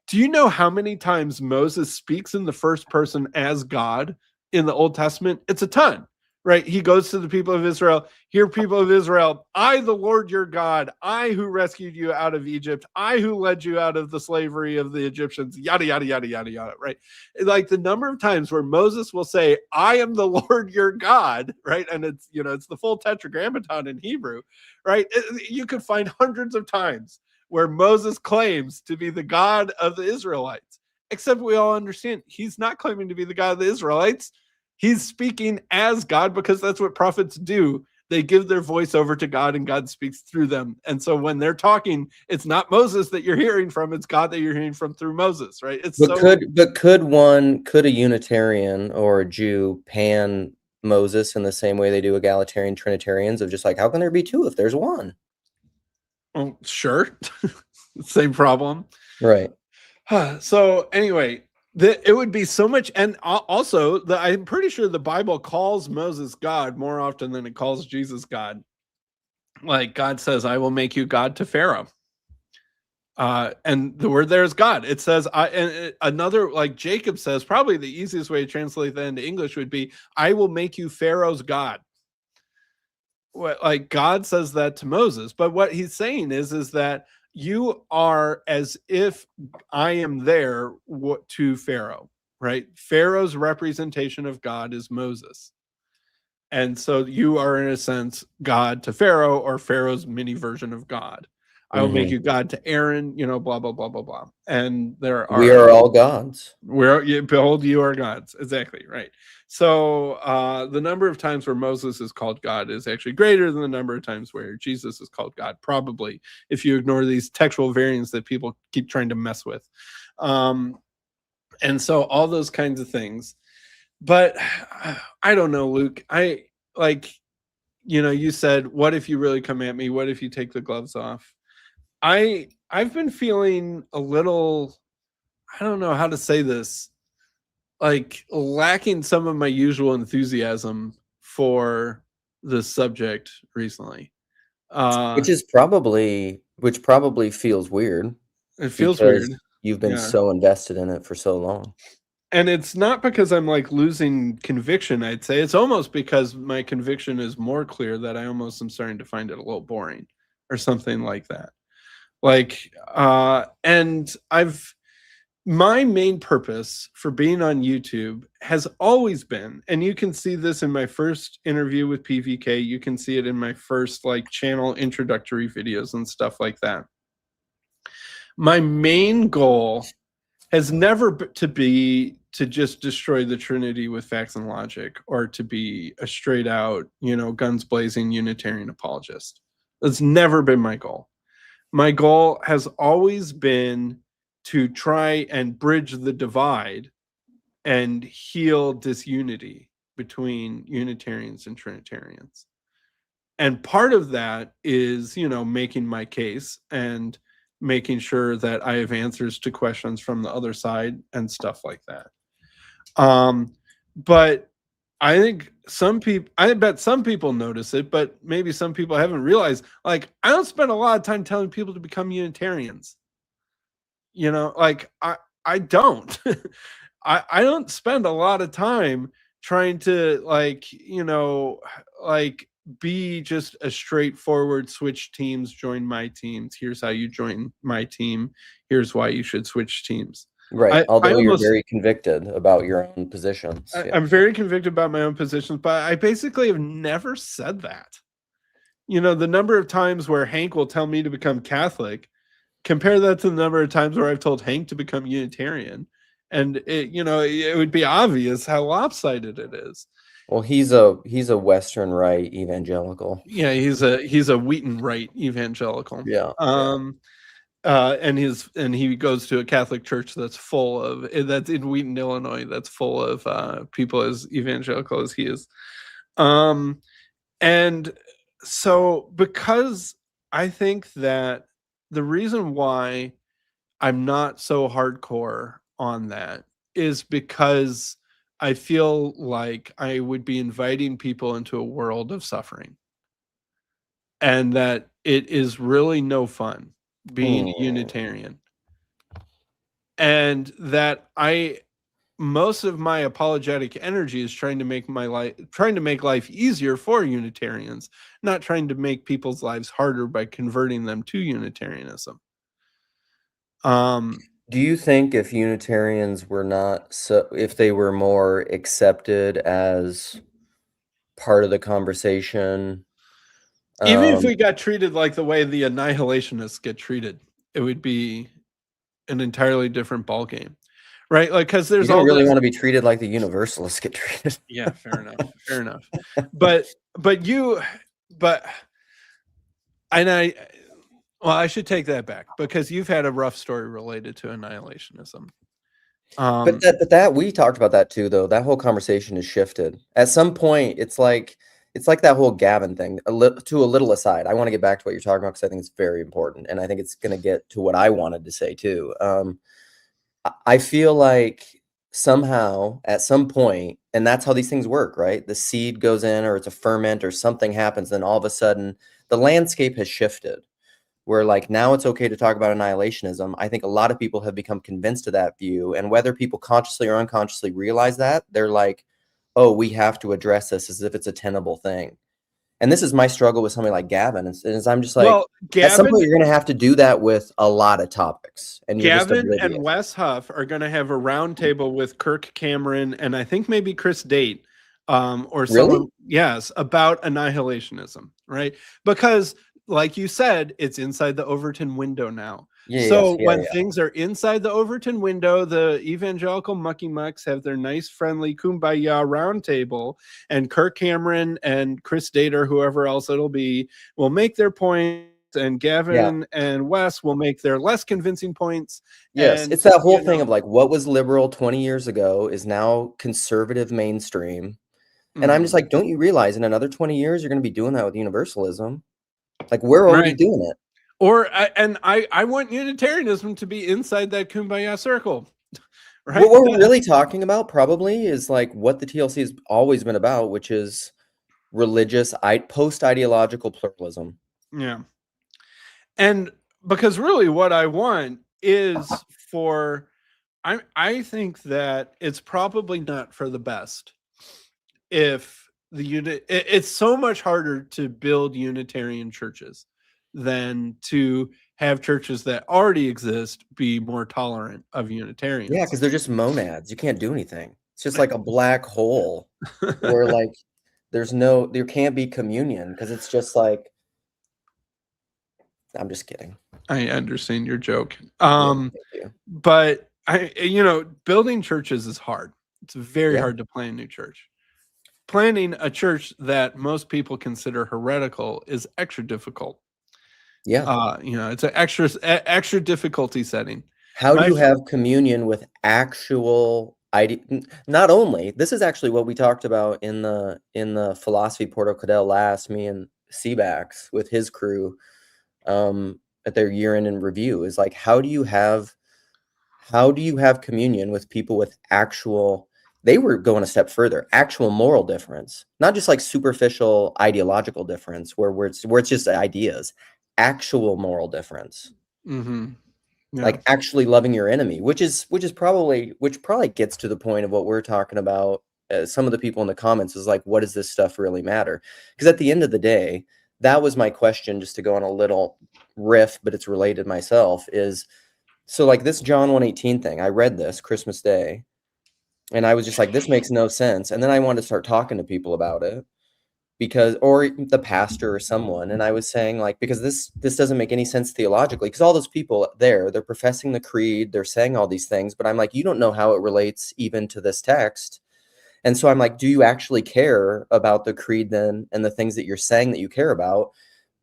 Do you know how many times Moses speaks in the first person as God in the Old Testament? It's a ton. Right? He goes to the people of Israel. Hear, people of Israel, I, the Lord your God, I who rescued you out of Egypt, I who led you out of the slavery of the Egyptians, yada, yada, yada, yada, yada, right? Like the number of times where Moses will say, I am the Lord your God, right? And it's, you know, it's the full tetragrammaton in Hebrew, right? You could find hundreds of times where Moses claims to be the God of the Israelites, except we all understand he's not claiming to be the God of the Israelites. He's speaking as God because that's what prophets do. They give their voice over to God and God speaks through them. And so when they're talking, it's not Moses that you're hearing from, it's God that you're hearing from through Moses, right? Could a Unitarian or a Jew pan Moses in the same way they do egalitarian Trinitarians of just like, how can there be two if there's one? Well, sure. Same problem. Right. So anyway, it would be so much, and also I'm pretty sure the Bible calls Moses God more often than it calls Jesus God. Like God says, I will make you God to Pharaoh. And the word there is God. It says, another, like Jacob says, probably the easiest way to translate that into English would be, I will make you Pharaoh's God. Like God says that to Moses, but what he's saying is that you are as if I am there to Pharaoh, right? Pharaoh's representation of God is Moses. And so you are, in a sense, God to Pharaoh, or Pharaoh's mini version of God. I will make you God to Aaron, blah, blah, blah, blah, blah. And there We are are all gods. behold, you are gods. Exactly. Right. So the number of times where Moses is called God is actually greater than the number of times where Jesus is called God, probably, if you ignore these textual variants that people keep trying to mess with. And so all those kinds of things. But I don't know, Luke. You said, what if you really come at me? What if you take the gloves off? I've been feeling a little, I don't know how to say this, like lacking some of my usual enthusiasm for the subject recently. Which probably feels weird It feels because weird. you've been Yeah. so invested in it for so long. And it's not because I'm like losing conviction, I'd say. It's almost because my conviction is more clear that I almost am starting to find it a little boring or something like that. And my main purpose for being on YouTube has always been, and you can see this in my first interview with PVK, you can see it in my first channel introductory videos and stuff like that. My main goal has never to just destroy the Trinity with facts and logic, or to be a straight out, guns blazing Unitarian apologist. That's never been my goal. My goal has always been to try and bridge the divide and heal disunity between Unitarians and Trinitarians. And part of that is, making my case and making sure that I have answers to questions from the other side and stuff like that. But I think I bet some people notice it, but maybe some people haven't realized, I don't spend a lot of time telling people to become Unitarians. I don't. I don't spend a lot of time trying to be just a straightforward switch teams, join my teams. Here's how you join my team. Here's why you should switch teams. Right. Although you're very convicted about your own positions. I'm very convicted about my own positions, but I basically have never said that. The number of times where Hank will tell me to become Catholic, compare that to the number of times where I've told Hank to become Unitarian. And it would be obvious how lopsided it is. Well, he's a Western right evangelical. Yeah, he's a Wheaton right evangelical. Yeah. And he goes to a Catholic church that's in Wheaton, Illinois, that's full of people as evangelical as he is. And so, because I think that the reason why I'm not so hardcore on that is because I feel like I would be inviting people into a world of suffering, and that it is really no fun being a Unitarian, and that most of my apologetic energy is trying to make life easier for Unitarians, not trying to make people's lives harder by converting them to Unitarianism. Do you think if Unitarians were if they were more accepted as part of the conversation, even if we got treated like the way the annihilationists get treated, it would be an entirely different ballgame, right? Because there's all really want to be treated like the Universalists get treated. Yeah, fair enough. I should take that back, because you've had a rough story related to annihilationism. But that we talked about that too, though. That whole conversation has shifted. At some point, it's like that whole Gavin thing. To a little aside, I want to get back to what you're talking about because I think it's very important, and I think it's going to get to what I wanted to say too. I feel like somehow at some point, and that's how these things work, right? The seed goes in, or it's a ferment, or something happens, then all of a sudden the landscape has shifted. Where now it's okay to talk about annihilationism. I think a lot of people have become convinced of that view, and whether people consciously or unconsciously realize that, they're like, oh, we have to address this as if it's a tenable thing. And this is my struggle with somebody like Gavin. Is I'm just like, at some point you're going to have to do that with a lot of topics. And Gavin and Wes Huff are going to have a roundtable with Kirk Cameron and I think maybe Chris Date, or someone, yes, about annihilationism, right? Because like you said, it's inside the Overton window now. Yeah, So yeah, when yeah. things are inside the Overton window, the evangelical mucky mucks have their nice, friendly kumbaya roundtable, and Kirk Cameron and Chris Dater, whoever else it'll be, will make their points, and Gavin and Wes will make their less convincing points. Yes, And it's that whole thing of like what was liberal 20 years ago is now conservative mainstream. And I'm just like, don't you realize in another 20 years you're going to be doing that with universalism? Like we're already Right. doing it. Or I want Unitarianism to be inside that kumbaya circle. Right? What we're really talking about probably is like what the TLC has always been about, which is religious post-ideological pluralism. Yeah. And because really what I want is for I think that it's probably not for the best if the unit it's so much harder to build Unitarian churches than to have churches that already exist be more tolerant of Unitarians. Yeah, because they're just monads. You can't do anything. It's just like a black hole where like there can't be communion because it's just like, I'm just kidding. I understand your joke. Thank you. But building churches is hard. It's very Yeah. hard to plan a new church. Planning a church that most people consider heretical is extra difficult. Yeah. It's an extra difficulty setting. How do you have communion with actual not only, this is actually what we talked about in the philosophy Porto Cadell last, me and Seabax with his crew at their year-end in review, is like how do you have communion with people with actual, they were going a step further, actual moral difference, not just like superficial ideological difference where it's just ideas, actual moral difference. Mm-hmm. Yeah. Like actually loving your enemy, which probably gets to the point of what we're talking about. Some of the people in the comments is like, what does this stuff really matter? Because at the end of the day, that was my question, just to go on a little riff, but it's related myself, is so like this John 1:18 thing, I read this Christmas Day and I was just like, this makes no sense. And then I wanted to start talking to people about it or the pastor or someone. And I was saying like, because this doesn't make any sense theologically, because all those people they're professing the creed, they're saying all these things, but I'm like, you don't know how it relates even to this text. And so I'm like, do you actually care about the creed then and the things that you're saying that you care about?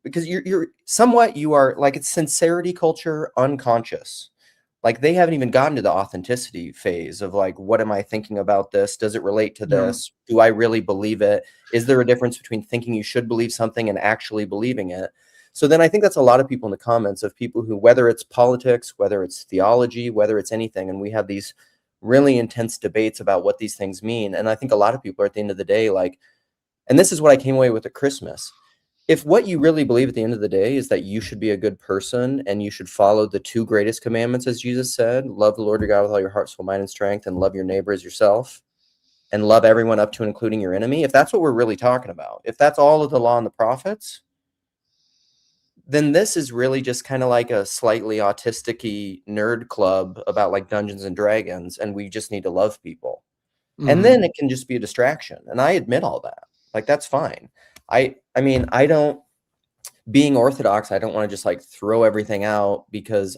Because you are like, it's sincerity culture unconscious. Like they haven't even gotten to the authenticity phase of like, what am I thinking about this? Does it relate to this? Do I really believe it? Is there a difference between thinking you should believe something and actually believing it? So then I think that's a lot of people in the comments of people who, whether it's politics, whether it's theology, whether it's anything, and we have these really intense debates about what these things mean. And I think a lot of people are at the end of the day, like, and this is what I came away with at Christmas. If what you really believe at the end of the day is that you should be a good person and you should follow the two greatest commandments, as Jesus said, love the Lord your God with all your heart, soul, mind, and strength, and love your neighbor as yourself, and love everyone up to and including your enemy. If that's what we're really talking about, if that's all of the law and the prophets, then this is really just kind of like a slightly autistic-y nerd club about like Dungeons and Dragons, and we just need to love people. Mm-hmm. And then it can just be a distraction. And I admit all that. Like, that's fine. I mean, being Orthodox, I don't want to just like throw everything out because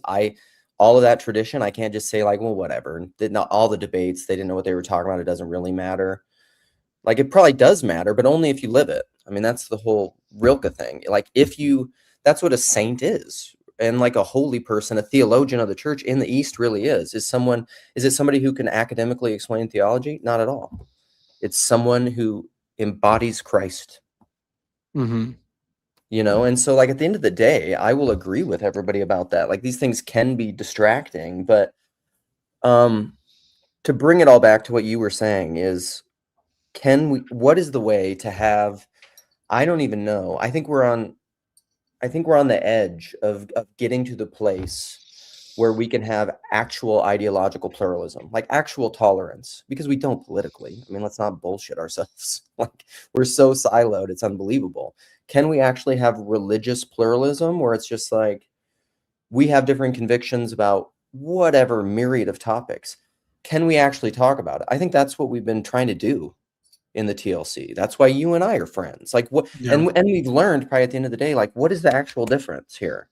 all of that tradition, I can't just say like, well, whatever. Not all the debates, they didn't know what they were talking about. It doesn't really matter. Like, it probably does matter, but only if you live it. I mean, that's the whole Rilke thing. Like, that's what a saint is. And like a holy person, a theologian of the church in the East really is. Is it somebody who can academically explain theology? Not at all. It's someone who embodies Christ. Mm-hmm. And so like at the end of the day, I will agree with everybody about that. Like these things can be distracting, but to bring it all back to what you were saying is, what is the way to have, I don't even know. I think we're on the edge of getting to the place where we can have actual ideological pluralism, like actual tolerance, because we don't politically. I mean, let's not bullshit ourselves. Like we're so siloed, it's unbelievable. Can we actually have religious pluralism where it's just like we have different convictions about whatever myriad of topics? Can we actually talk about it? I think that's what we've been trying to do in the TLC. That's why you and I are friends. Like what? Yeah. And we've learned probably at the end of the day, like what is the actual difference here?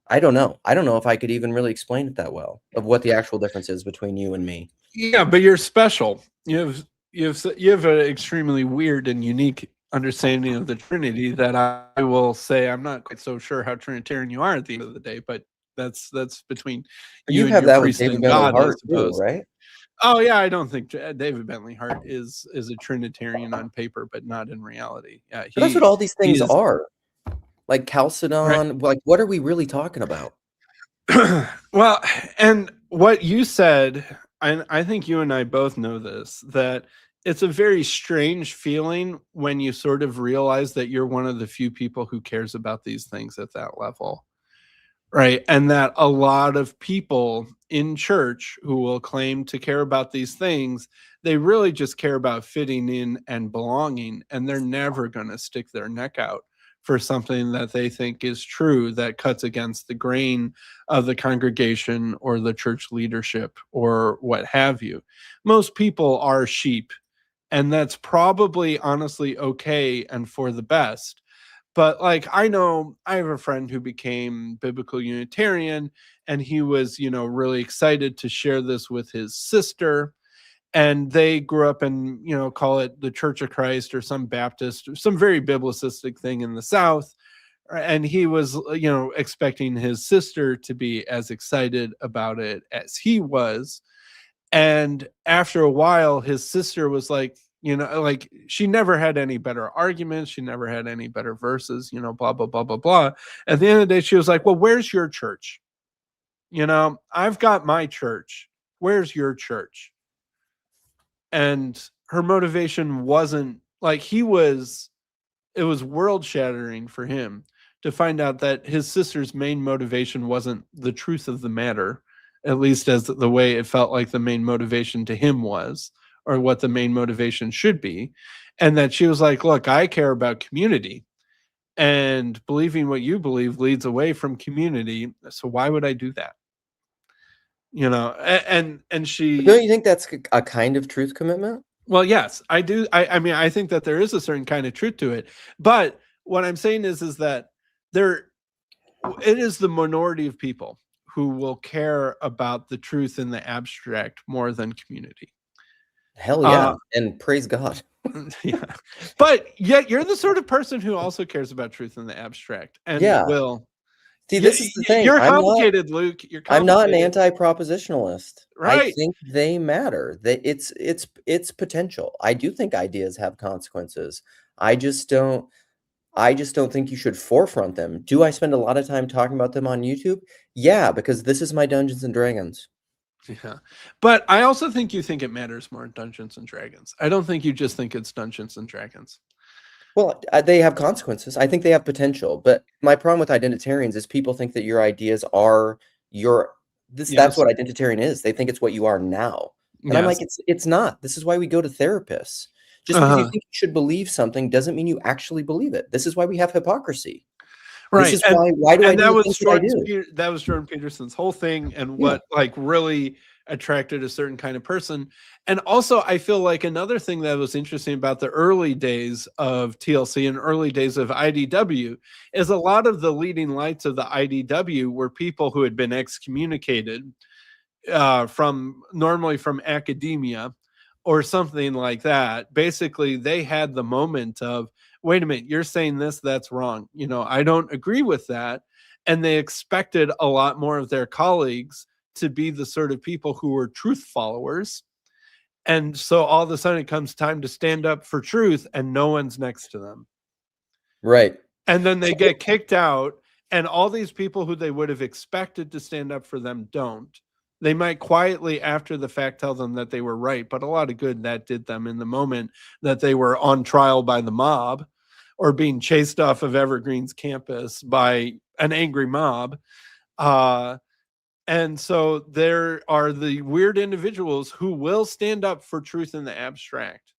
I don't know. I don't know if I could even really explain it that well of what the actual difference is between you and me. Yeah, but you're special. You have an extremely weird and unique understanding of the Trinity that I will say I'm not quite so sure how Trinitarian you are at the end of the day, but that's between But you you and have your that with priest David and Bentley God, I Hart too, suppose. right? Oh yeah, I don't think David Bentley Hart is a Trinitarian on paper, but not in reality. Yeah, But that's what all these he things is are. Like right. Chalcedon, like what are we really talking about? Well, and what you said, I think you and I both know this, that it's a very strange feeling when you sort of realize that you're one of the few people who cares about these things at that level. Right. And that a lot of people in church who will claim to care about these things, they really just care about fitting in and belonging. And they're never going to stick their neck out for something that they think is true that cuts against the grain of the congregation or the church leadership or what have you. Most people are sheep, and that's probably honestly okay and for the best. But like I know I have a friend who became biblical Unitarian, and he was, really excited to share this with his sister. And they grew up in, call it the Church of Christ or some Baptist or some very biblicistic thing in the South. And he was, expecting his sister to be as excited about it as he was. And after a while, his sister was like, like she never had any better arguments. She never had any better verses, blah, blah, blah, blah, blah. At the end of the day, she was like, well, where's your church? I've got my church. Where's your church? And her motivation wasn't like it was world shattering for him to find out that his sister's main motivation wasn't the truth of the matter, at least as the way it felt like the main motivation to him was, or what the main motivation should be. And that she was like, look, I care about community, and believing what you believe leads away from community. So why would I do that? And But she, don't you think that's a kind of truth commitment? well, yes, I do. I mean, I think that there is a certain kind of truth to it. But what I'm saying is that it is the minority of people who will care about the truth in the abstract more than community. Hell yeah. And praise God. Yeah. But yet you're the sort of person who also cares about truth in the abstract and Yeah. will. See, this is the thing. You're complicated, Luke. You're I'm not an complicated. anti-propositionalist. I Right. think they matter. That it's potential. I do think ideas have consequences. I just don't think you should forefront them. Do I spend a lot of time talking about them on YouTube? Yeah, because this is my Dungeons and Dragons. Yeah. But I also think you think it matters more in Dungeons and Dragons. I don't think you just think it's Dungeons and Dragons. Well, they have consequences. I think they have potential. But my problem with identitarians is people think that your ideas are that's Yes. what identitarian is. They think it's what you are now. And I'm like, it's not. This is why we go to therapists. Just because you think you should believe something doesn't mean you actually believe it. This is why we have hypocrisy. Right. This is why do I do the things that I do? That was Jordan Peterson's whole thing, and what like really attracted a certain kind of person. And also I feel like another thing that was interesting about the early days of TLC and early days of IDW is a lot of the leading lights of the IDW were people who had been excommunicated normally from academia or something like that. Basically, they had the moment of, wait a minute, you're saying this, that's wrong. I don't agree with that. And they expected a lot more of their colleagues to be the sort of people who were truth followers. And so all of a sudden it comes time to stand up for truth and no one's next to them. Right. And then they get kicked out, and all these people who they would have expected to stand up for them don't. They might quietly after the fact tell them that they were right, but a lot of good that did them in the moment that they were on trial by the mob or being chased off of Evergreen's campus by an angry mob. And so there are the weird individuals who will stand up for truth in the abstract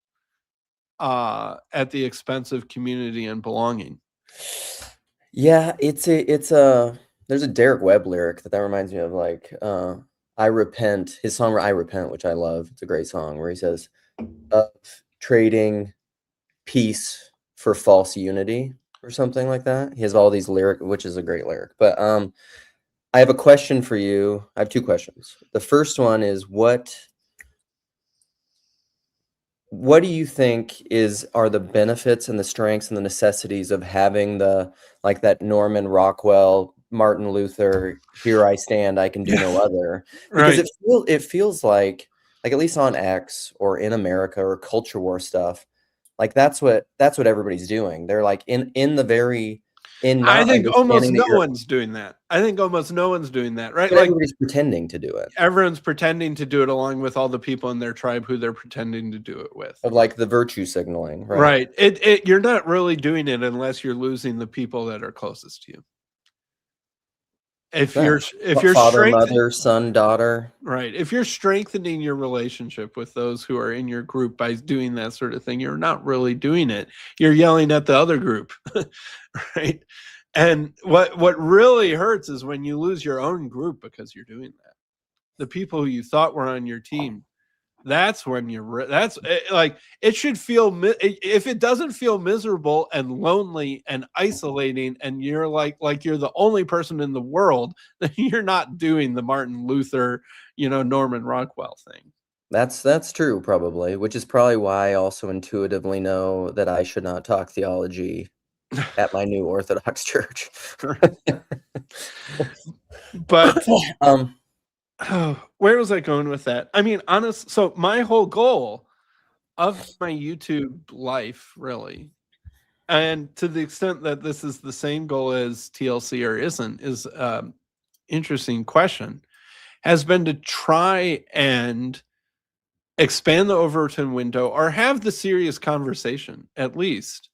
at the expense of community and belonging. Yeah, there's a Derek Webb lyric that reminds me of, like, I repent, his song I Repent, which I love. It's a great song where he says, trading peace for false unity or something like that. He has all these lyric, which is a great lyric. But I have a question for you. I have two questions. The first one is what do you think are the benefits and the strengths and the necessities of having like that Norman Rockwell, Martin Luther, here I stand, I can do no other? Because Right. it feels like at least on X or in America or culture war stuff, like that's what everybody's doing. They're like in I not think almost understanding that no you're, one's doing that. I think almost no one's doing that, right? but Like everybody's pretending to do it. everyone's pretending to do it along with all the people in their tribe who they're pretending to do it with. Of like the virtue signaling, right? Right. It you're not really doing it unless you're losing the people that are closest to you. If you're Father, strengthening, mother, son, daughter. right, if you're strengthening your relationship with those who are in your group by doing that sort of thing, you're not really doing it. You're yelling at the other group, right? And what really hurts is when you lose your own group because you're doing that. The people who you thought were on your team, that's when that's like it should feel if it doesn't feel miserable and lonely and isolating and you're like you're the only person in the world, then you're not doing the Martin Luther, Norman Rockwell thing. That's true, probably, which is probably why I also intuitively know that I should not talk theology at my new Orthodox church. But um where was I going with that? I mean, so my whole goal of my YouTube life, really, and to the extent that this is the same goal as TLC or isn't, is interesting question, has been to try and expand the Overton window or have the serious conversation at least.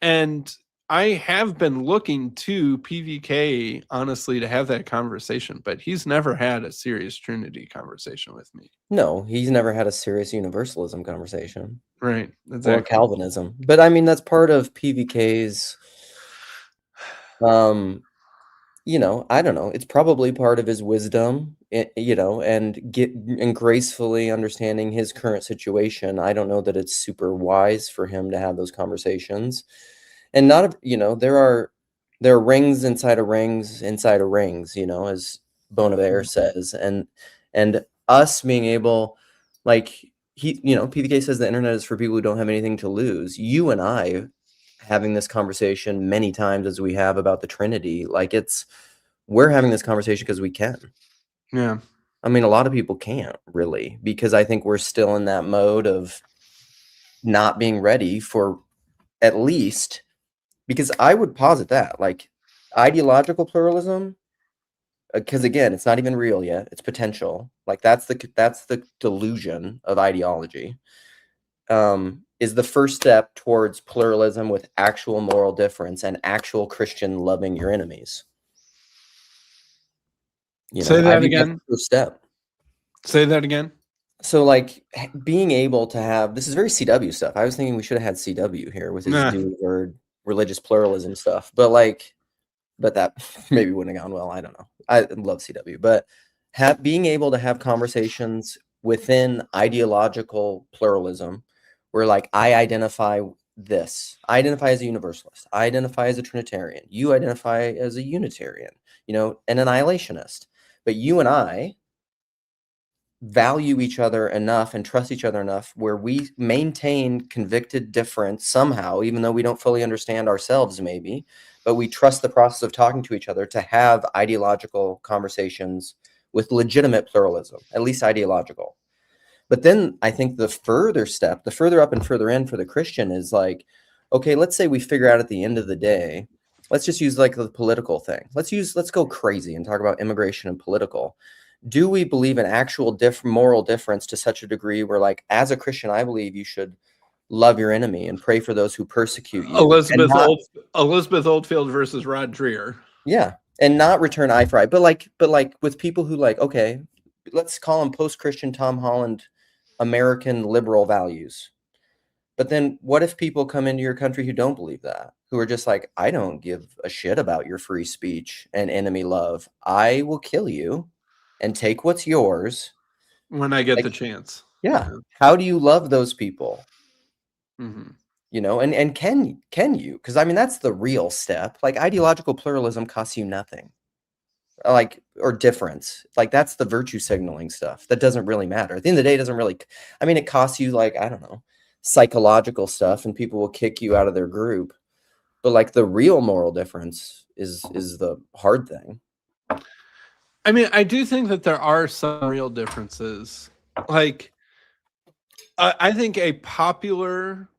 And I have been looking to PVK, honestly, to have that conversation, but he's never had a serious Trinity conversation with me. no, he's never had a serious universalism conversation. Right. Exactly. Or Calvinism. But I mean, that's part of PVK's I don't know. It's probably part of his wisdom, and gracefully understanding his current situation. I don't know that it's super wise for him to have those conversations. And there are rings inside of rings inside of rings, as Bonavere says. And us being able, like PVK says the internet is for people who don't have anything to lose. You and I having this conversation many times as we have about the Trinity, like we're having this conversation because we can. Yeah. I mean, a lot of people can't really, because I think we're still in that mode of not being ready for, at least, because I would posit that like ideological pluralism, because again, it's not even real yet. It's potential. Like that's the delusion of ideology. Is the first step towards pluralism with actual moral difference and actual Christian loving your enemies. Say that again. First step. Say that again. So like being able to have, this is very CW stuff. I was thinking we should have had CW here with his dude word religious pluralism stuff, but that maybe wouldn't have gone well. I don't know. I love CW, but being able to have conversations within ideological pluralism where like I identify as a universalist, I identify as a Trinitarian, you identify as a Unitarian, and an annihilationist, but you and I value each other enough and trust each other enough where we maintain convicted difference somehow, even though we don't fully understand ourselves maybe, but we trust the process of talking to each other to have ideological conversations with legitimate pluralism, at least ideological. But then I think the further up and further in for the Christian is like, okay, let's say we figure out at the end of the day, let's just use like the political thing. Let's go crazy and talk about immigration and political. Do we believe in actual moral difference to such a degree where, like, as a Christian, I believe you should love your enemy and pray for those who persecute you? Elizabeth Oldfield versus Rod Dreher. Yeah, and not return eye for eye, but like with people who like, okay, let's call them post-Christian Tom Holland American liberal values. But then what if people come into your country who don't believe that, who are just like, I don't give a shit about your free speech and enemy love. I will kill you and take what's yours when I get the chance. Yeah. How do you love those people? You know, and can you? Because I mean, that's the real step. Like ideological pluralism costs you nothing. Like or difference. Like that's the virtue signaling stuff. That doesn't really matter. At the end of the day, it doesn't really. I mean, it costs you like I don't know, psychological stuff, and people will kick you out of their group. But like the real moral difference is the hard thing. I mean, I do think that there are some real differences. Like, I think a popular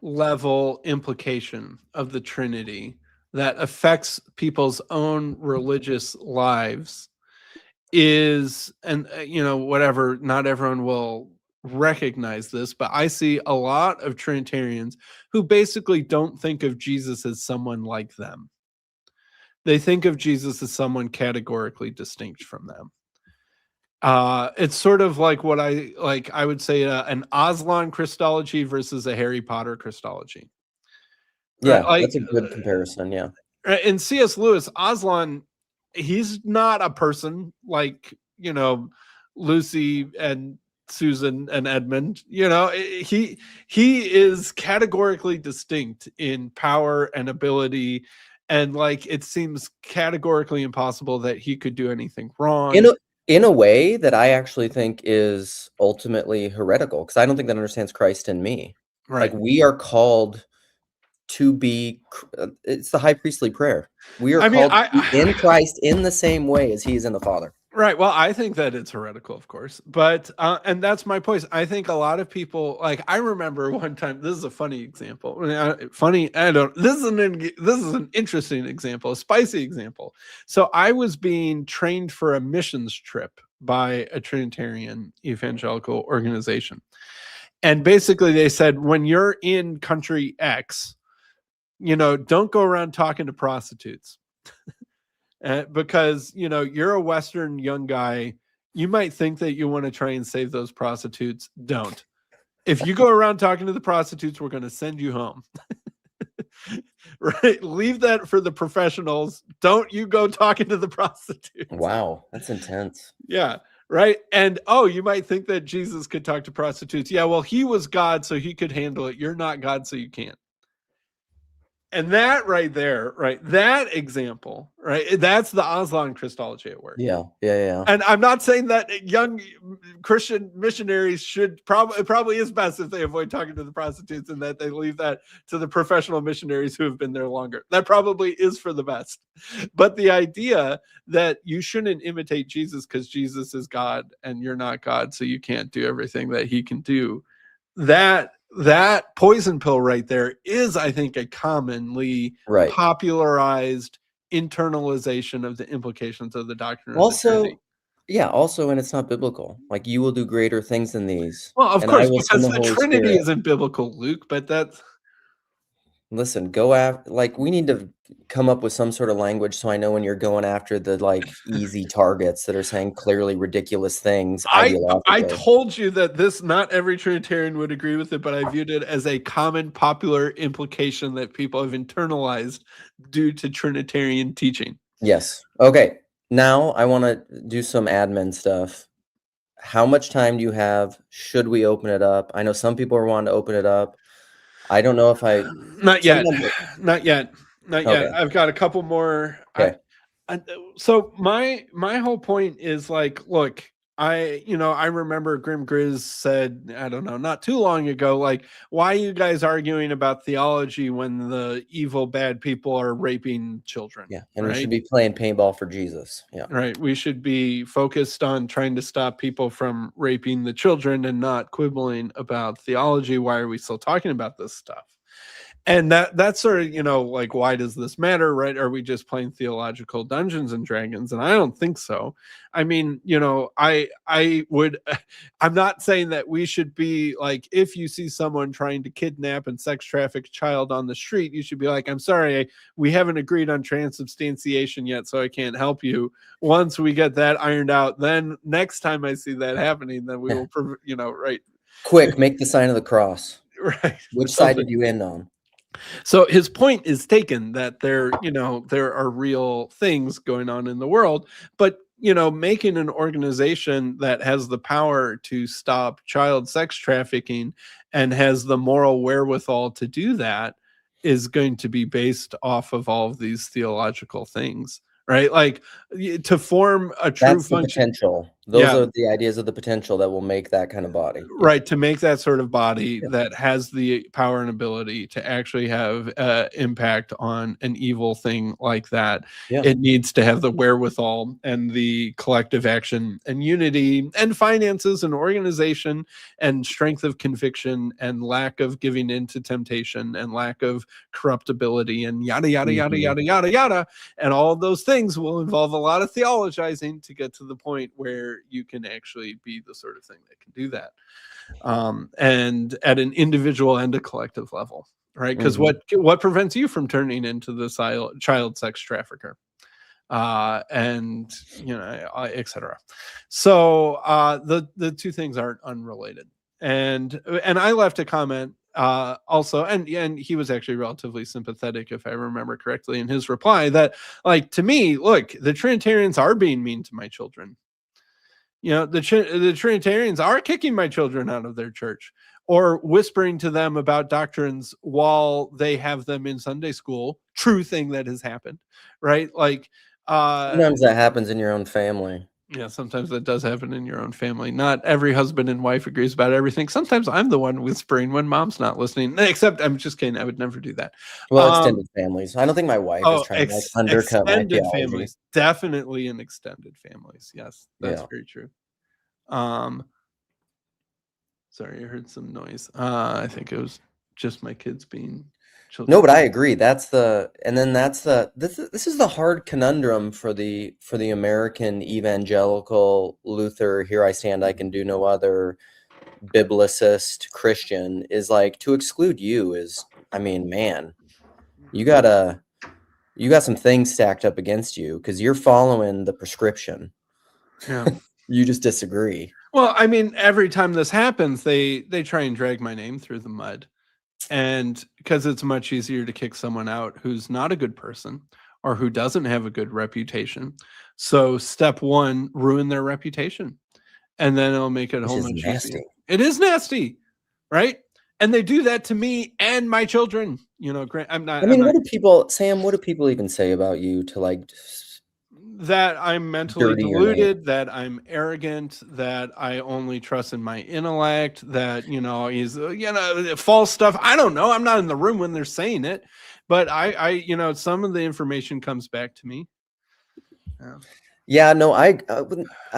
level implication of the Trinity that affects people's own religious lives is, and you know, whatever, not everyone will recognize this, but I see a lot of Trinitarians who basically don't think of Jesus as someone like them. They think of Jesus as someone categorically distinct from them. It's sort of like what I would say an Aslan Christology versus a Harry Potter Christology. Yeah, Right? Like, that's a good comparison. Yeah. In C.S. Lewis, Aslan, he's not a person like, you know, Lucy and Susan and Edmund. You know, he is categorically distinct in power and ability, and like it seems categorically impossible that he could do anything wrong. In a way that I actually think is ultimately heretical, because I don't think that understands Christ in me. Right. Like we are called to be, it's the high priestly prayer. We are called to be in Christ in the same way as he is in the Father. Right. Well, I think that it's heretical, of course, but and that's my point. I think a lot of people, like, I remember one time. This is a funny example. Funny. I don't. This is an interesting example, a spicy example. So I was being trained for a missions trip by a Trinitarian evangelical organization, and basically they said, when you're in country X, you know, don't go around talking to prostitutes. Because, you know, you're a Western young guy. You might think that you want to try and save those prostitutes. Don't. If you go around talking to the prostitutes, we're going to send you home. Right? Leave that for the professionals. Don't you go talking to the prostitutes. Wow, that's intense. Yeah. Right. And oh, you might think that Jesus could talk to prostitutes. Yeah, well, he was God, so he could handle it. You're not God, so you can't. And that right there, right, that example, right, that's the Aslan Christology at work. Yeah. And I'm not saying that young Christian missionaries should probably is best if they avoid talking to the prostitutes and that they leave that to the professional missionaries who have been there longer. That probably is for the best. But the idea that you shouldn't imitate Jesus because Jesus is God and you're not God, so you can't do everything that he can do, that poison pill right there is, I think, a commonly popularized internalization of the implications of the doctrine of the Trinity. Yeah, also, and it's not biblical. Like, you will do greater things than these. Well, of course, because the Trinity isn't biblical, Luke, but that's... Listen, go after, like, we need to come up with some sort of language so I know when you're going after the, like, easy targets that are saying clearly ridiculous things. I told you that not every Trinitarian would agree with it, but I viewed it as a common popular implication that people have internalized due to Trinitarian teaching. Yes. Okay. Now I want to do some admin stuff. How much time do you have? Should we open it up? I know some people are wanting to open it up. I don't know if not yet. I've got a couple more. Okay. So my whole point is like, look, I remember Grim Grizz said, I don't know, not too long ago, like, why are you guys arguing about theology when the evil, bad people are raping children? Yeah. And we should be playing paintball for Jesus. Yeah. Right. We should be focused on trying to stop people from raping the children and not quibbling about theology. Why are we still talking about this stuff? And that's sort of, like, why does this matter, right? Are we just playing theological Dungeons and Dragons? And I don't think so. I mean, I'm not saying that we should be like, if you see someone trying to kidnap and sex traffic a child on the street, you should be like, I'm sorry, we haven't agreed on transubstantiation yet, so I can't help you. Once we get that ironed out, then next time I see that happening, then we will, right. Quick, make the sign of the cross. Right. Which side did you end on? So his point is taken that there are real things going on in the world, but making an organization that has the power to stop child sex trafficking and has the moral wherewithal to do that is going to be based off of all of these theological things, right? Like to form a true That's the function. potential. Those Yeah. are the ideas of the potential that will make that kind of body. Yeah. Right, to make that sort of body Yeah. that has the power and ability to actually have impact on an evil thing like that, Yeah. it needs to have the wherewithal and the collective action and unity and finances and organization and strength of conviction and lack of giving into temptation and lack of corruptibility and yada yada yada Mhm. yada yada yada. And all of those things will involve a lot of theologizing to get to the point where you can actually be the sort of thing that can do that. And at an individual and a collective level, right? Because Mhm. what prevents you from turning into the child sex trafficker, and etc. So the two things aren't unrelated. And I left a comment also, and he was actually relatively sympathetic, if I remember correctly, in his reply that, like, to me, look, the Trinitarians are being mean to my children. The Trinitarians are kicking my children out of their church or whispering to them about doctrines while they have them in Sunday school. True thing that has happened, right? Like, Sometimes that happens in your own family. yeah, sometimes that does happen in your own family. Not every husband and wife agrees about everything. Sometimes I'm the one whispering when mom's not listening. Except I'm just kidding. I would never do that. Well, extended families. I don't think my wife is Oh, trying to like undercut my extended theology. families, definitely in extended families. Yes, that's Yeah. very true. Sorry, I heard some noise. I think it was just my kids being children. No, but I agree. This is the hard conundrum for the American evangelical Luther, here I stand, I can do no other, biblicist Christian, is like, to exclude you is, I mean, man, you got some things stacked up against you because you're following the prescription. Yeah. You just disagree. Well, I mean, every time this happens, they try and drag my name through the mud. And because it's much easier to kick someone out who's not a good person or who doesn't have a good reputation. So step one, ruin their reputation. And then it'll make it a This whole is much easier. nasty. It is nasty, right? And they do that to me and my children. I'm not. I mean, what do people even say about you to like that I'm mentally dirty your name? deluded, that I'm arrogant, that I only trust in my intellect, that, he's, false stuff. I don't know. I'm not in the room when they're saying it, but I some of the information comes back to me. Yeah, no, I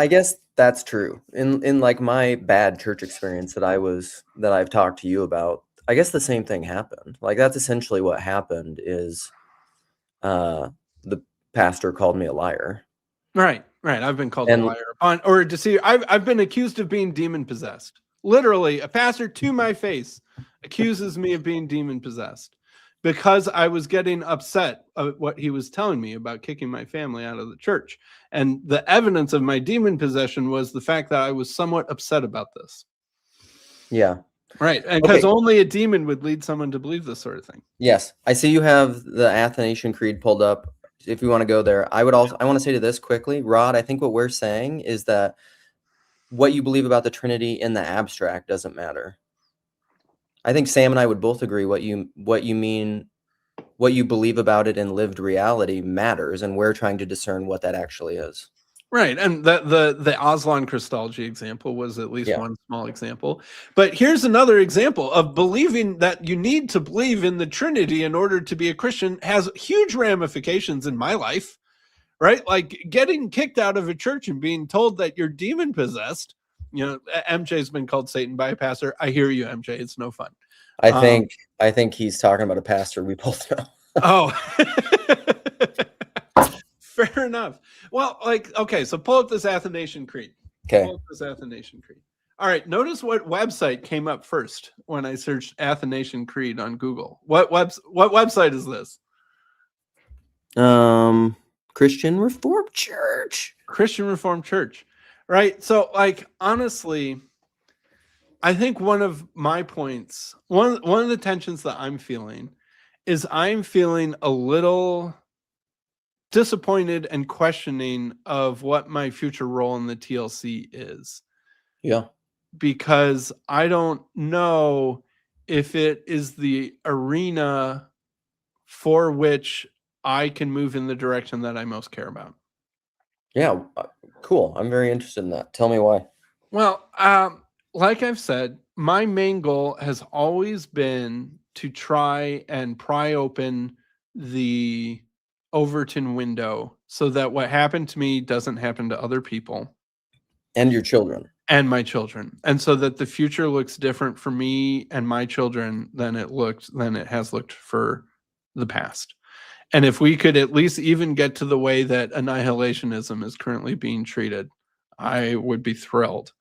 guess that's true. In like my bad church experience that I've talked to you about, I guess the same thing happened. Like, that's essentially what happened is the pastor called me a liar. Right. I've been called a liar or deceiver. I've been accused of being demon possessed. Literally, a pastor to my face accuses me of being demon possessed because I was getting upset at what he was telling me about kicking my family out of the church. And the evidence of my demon possession was the fact that I was somewhat upset about this. Yeah. Right. And because only a demon would lead someone to believe this sort of thing. Yes. I see you have the Athanasian Creed pulled up. If you want to go there, I want to say to this quickly, Rod, I think what we're saying is that what you believe about the Trinity in the abstract doesn't matter. I think Sam and I would both agree what you mean, what you believe about it in lived reality matters, and we're trying to discern what that actually is. Right. And the Aslan Christology example was at least one small example. But here's another example of believing that you need to believe in the Trinity in order to be a Christian has huge ramifications in my life, right? Like getting kicked out of a church and being told that you're demon possessed. MJ's been called Satan by a pastor. I hear you, MJ. It's no fun. I think he's talking about a pastor we both know. Oh, fair enough. Well, okay, so pull up this Athanasian Creed. Okay. Pull up this Athanasian Creed. All right, notice what website came up first when I searched Athanasian Creed on Google. What website is this? Christian Reformed Church. Christian Reformed Church. Right? So, honestly, I think one of my points, one of the tensions that I'm feeling is I'm feeling a little disappointed and questioning of what my future role in the TLC is, Yeah. because I don't know if it is the arena for which I can move in the direction that I most care about. Yeah. Cool. I'm very interested in that. Tell me why. Well, like I've said, my main goal has always been to try and pry open the Overton window so that what happened to me doesn't happen to other people And your children. and my children, and so that the future looks different for me and my children than it has looked for the past. And if we could at least even get to the way that annihilationism is currently being treated, I would be thrilled,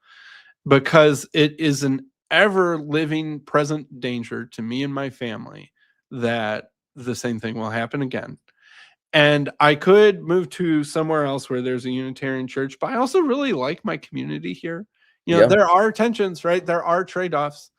because it is an ever living present danger to me and my family that the same thing will happen again. And I could move to somewhere else where there's a Unitarian church, but I also really like my community here. Yeah. There are tensions, right? There are trade-offs.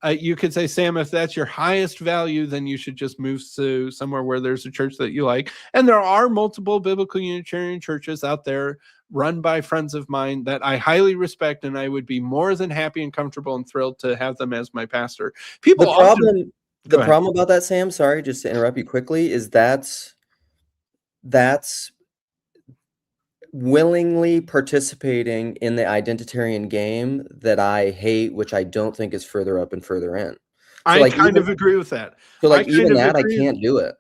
You could say, Sam, if that's your highest value, then you should just move to somewhere where there's a church that you like. And there are multiple biblical Unitarian churches out there run by friends of mine that I highly respect, and I would be more than happy and comfortable and thrilled to have them as my pastor. People The often problem about that, Sam, sorry, just to interrupt you quickly, is that's willingly participating in the identitarian game that I hate, which I don't think is further up and further in. I like, kind even of agree with that. so I like kind even of that I agree. can't do it.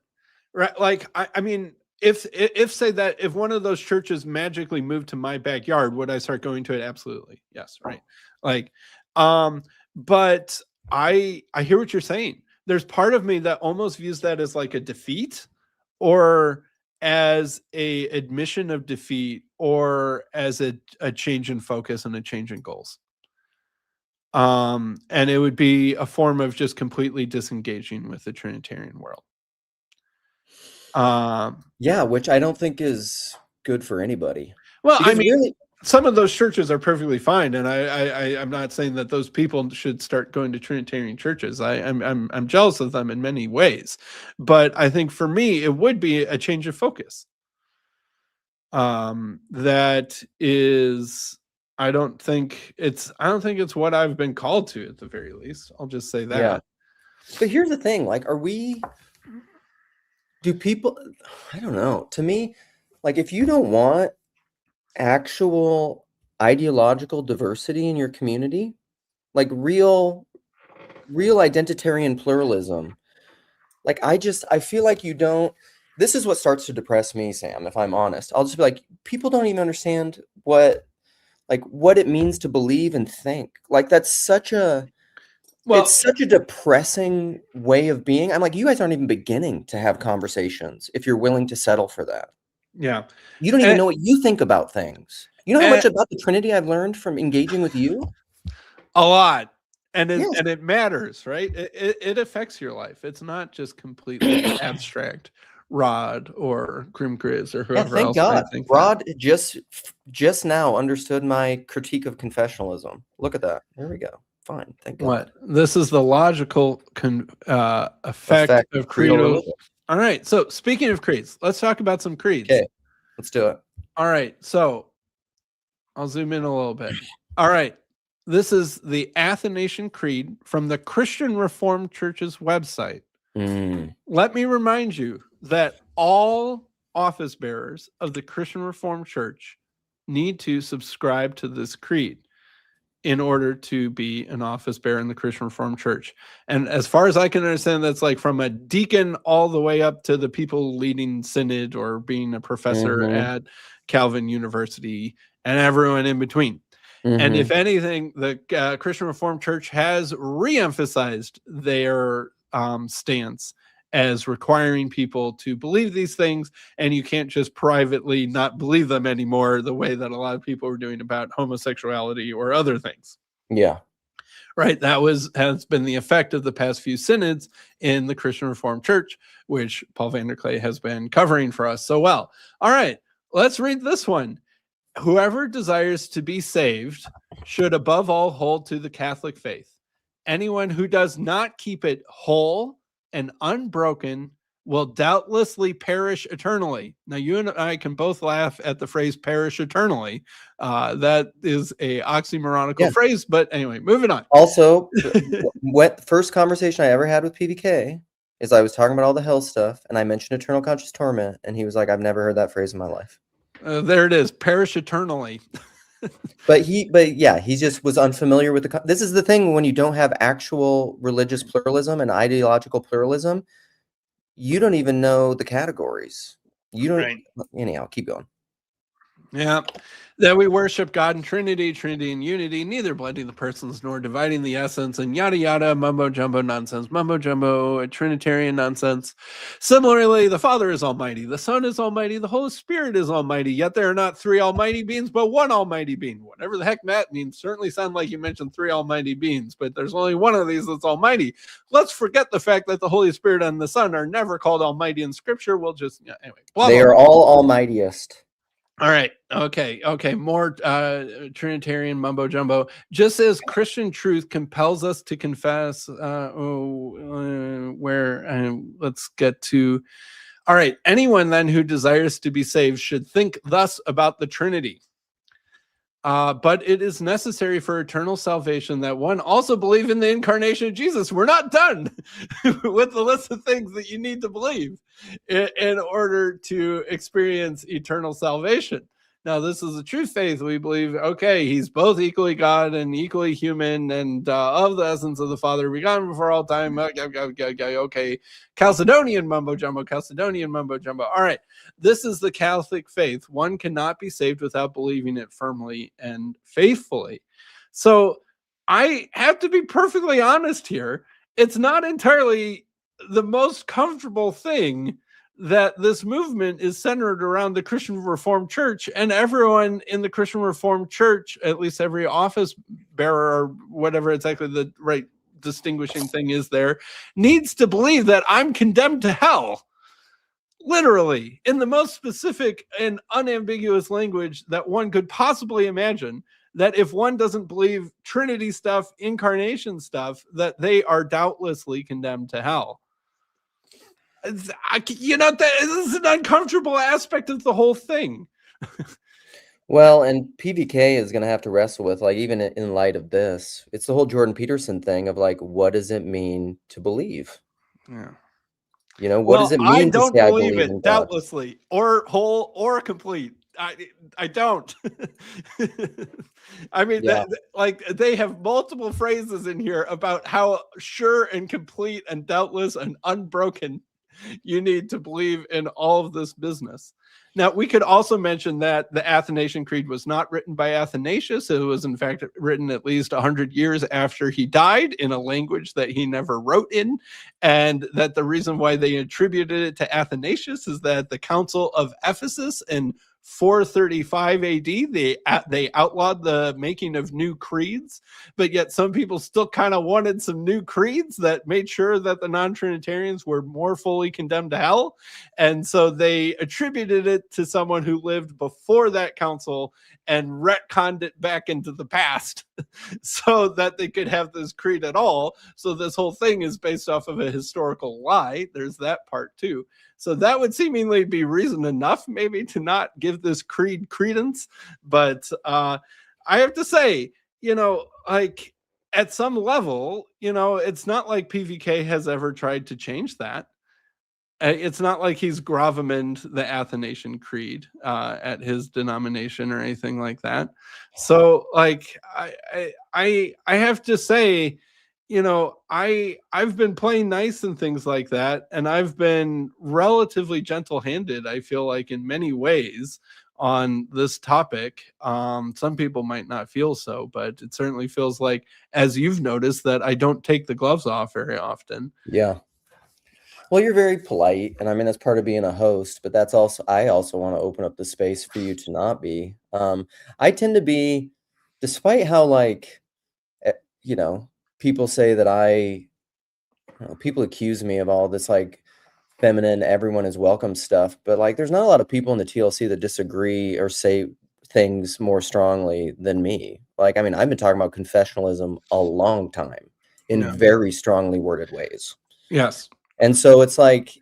Right. Like, I mean, if say that if one of those churches magically moved to my backyard, would I start going to it? Absolutely. Yes. Right. Like, but I hear what you're saying. There's part of me that almost views that as like a defeat, or as a admission of defeat, or as a change in focus and a change in goals. And it would be a form of just completely disengaging with the Trinitarian world. Yeah, which I don't think is good for anybody. Well, Because I mean, really, some of those churches are perfectly fine, and I'm not saying that those people should start going to Trinitarian churches. I'm jealous of them in many ways, but I think for me it would be a change of focus. That is, I don't think it's what I've been called to, at the very least. I'll just say that. yeah. But here's the thing, like, do people, I don't know. To me, like, if you don't want actual ideological diversity in your community, like real identitarian pluralism, like I feel like you don't. This is what starts to depress me, Sam, if I'm honest. I'll just be like, people don't even understand what it means to believe and think. Like, that's such a it's such a depressing way of being. I'm like, you guys aren't even beginning to have conversations if you're willing to settle for that. Yeah. You don't even know what you think about things. You know how much about the Trinity I've learned from engaging with you? A lot. And Yes. it matters, right? It affects your life. It's not just completely abstract. Rod or Grim Grizz or whoever thank else. God. Think Rod just now understood my critique of confessionalism. Look at that. There we go. Fine. Thank God. What? This is the logical effect of creedal. All right. So speaking of creeds, let's talk about some creeds. Okay. Let's do it. All right. So I'll zoom in a little bit. All right. This is the Athanasian Creed from the Christian Reformed Church's website. Let me remind you that all office bearers of the Christian Reformed Church need to subscribe to this creed in order to be an office bearer in the Christian Reformed Church. And as far as I can understand, that's like from a deacon all the way up to the people leading synod or being a professor at Calvin University and everyone in between. And if anything, the Christian Reformed Church has re-emphasized their stance as requiring people to believe these things, and you can't just privately not believe them anymore the way that a lot of people are doing about homosexuality or other things. Yeah. Right. That has been the effect of the past few synods in the Christian Reformed Church, which Paul Vanderklay has been covering for us so well. All right, let's read this one. Whoever desires to be saved should above all hold to the Catholic faith. Anyone who does not keep it whole and unbroken will doubtlessly perish eternally. Now, you and I can both laugh at the phrase perish eternally. That is a oxymoronical Yeah. phrase, but anyway, moving on. Also, what first conversation I ever had with PBK is I was talking about all the hell stuff, and I mentioned eternal conscious torment, and he was like, "I've never heard that phrase in my life." There it is, perish eternally. But yeah, he just was unfamiliar with this is the thing when you don't have actual religious pluralism and ideological pluralism, you don't even know the categories. You don't. Right. Anyhow, keep going. Yeah, that we worship God in Trinity, Trinity in unity, neither blending the persons nor dividing the essence, and yada yada, mumbo jumbo nonsense, mumbo jumbo, Trinitarian nonsense. Similarly, the Father is Almighty, the Son is Almighty, the Holy Spirit is Almighty, yet there are not three Almighty beings, but one Almighty being. Whatever the heck that means, certainly sound like you mentioned three Almighty beings, but there's only one of these that's Almighty. Let's forget the fact that the Holy Spirit and the Son are never called Almighty in Scripture. We'll just, anyway. They are all almightiest. All right. Okay. More Trinitarian mumbo jumbo. Just as Christian truth compels us to confess, let's get to. All right. Anyone then who desires to be saved should think thus about the Trinity. But it is necessary for eternal salvation that one also believe in the incarnation of Jesus. We're not done with the list of things that you need to believe in order to experience eternal salvation. Now, this is a true faith. We believe, okay, he's both equally God and equally human and of the essence of the Father, begotten before all time. Okay. Chalcedonian mumbo jumbo, Chalcedonian mumbo jumbo. All right. This is the Catholic faith. One cannot be saved without believing it firmly and faithfully. So I have to be perfectly honest here. It's not entirely the most comfortable thing that this movement is centered around the Christian Reformed Church, and everyone in the Christian Reformed Church, at least every office bearer or whatever exactly the right distinguishing thing is there, needs to believe that I'm condemned to hell. Literally, in the most specific and unambiguous language that one could possibly imagine, that if one doesn't believe Trinity stuff, incarnation stuff, that they are doubtlessly condemned to hell. That is an uncomfortable aspect of the whole thing. Well, and PVK is going to have to wrestle with, like, even in light of this, it's the whole Jordan Peterson thing of, like, what does it mean to believe? Yeah. What does it mean I to don't say I believe believe it, in God? doubtlessly, or whole or complete. I don't. I mean, Yeah. they have multiple phrases in here about how sure and complete and doubtless and unbroken you need to believe in all of this business. Now, we could also mention that the Athanasian Creed was not written by Athanasius. It was, in fact, written at least 100 years after he died in a language that he never wrote in. And that the reason why they attributed it to Athanasius is that the Council of Ephesus in 435 AD, they outlawed the making of new creeds, but yet some people still kind of wanted some new creeds that made sure that the non-Trinitarians were more fully condemned to hell. And so they attributed it to someone who lived before that council and retconned it back into the past so that they could have this creed at all. So this whole thing is based off of a historical lie. There's that part too. So that would seemingly be reason enough maybe to not give this creed credence. But I have to say, like at some level, it's not like PVK has ever tried to change that. It's not like he's gravamined the Athanasian Creed at his denomination or anything like that. So, like, I have to say, I've been playing nice and things like that, and I've been relatively gentle-handed, I feel like, in many ways on this topic. Some people might not feel so, but it certainly feels like, as you've noticed, that I don't take the gloves off very often. Yeah. Well, you're very polite, and I mean that's part of being a host, but I also want to open up the space for you to not be. I tend to be, despite how, like, people say that people accuse me of all this, like, feminine, everyone is welcome stuff, but, like, there's not a lot of people in the TLC that disagree or say things more strongly than me. Like, I mean, I've been talking about confessionalism a long time in very strongly worded ways. Yes. And so it's like,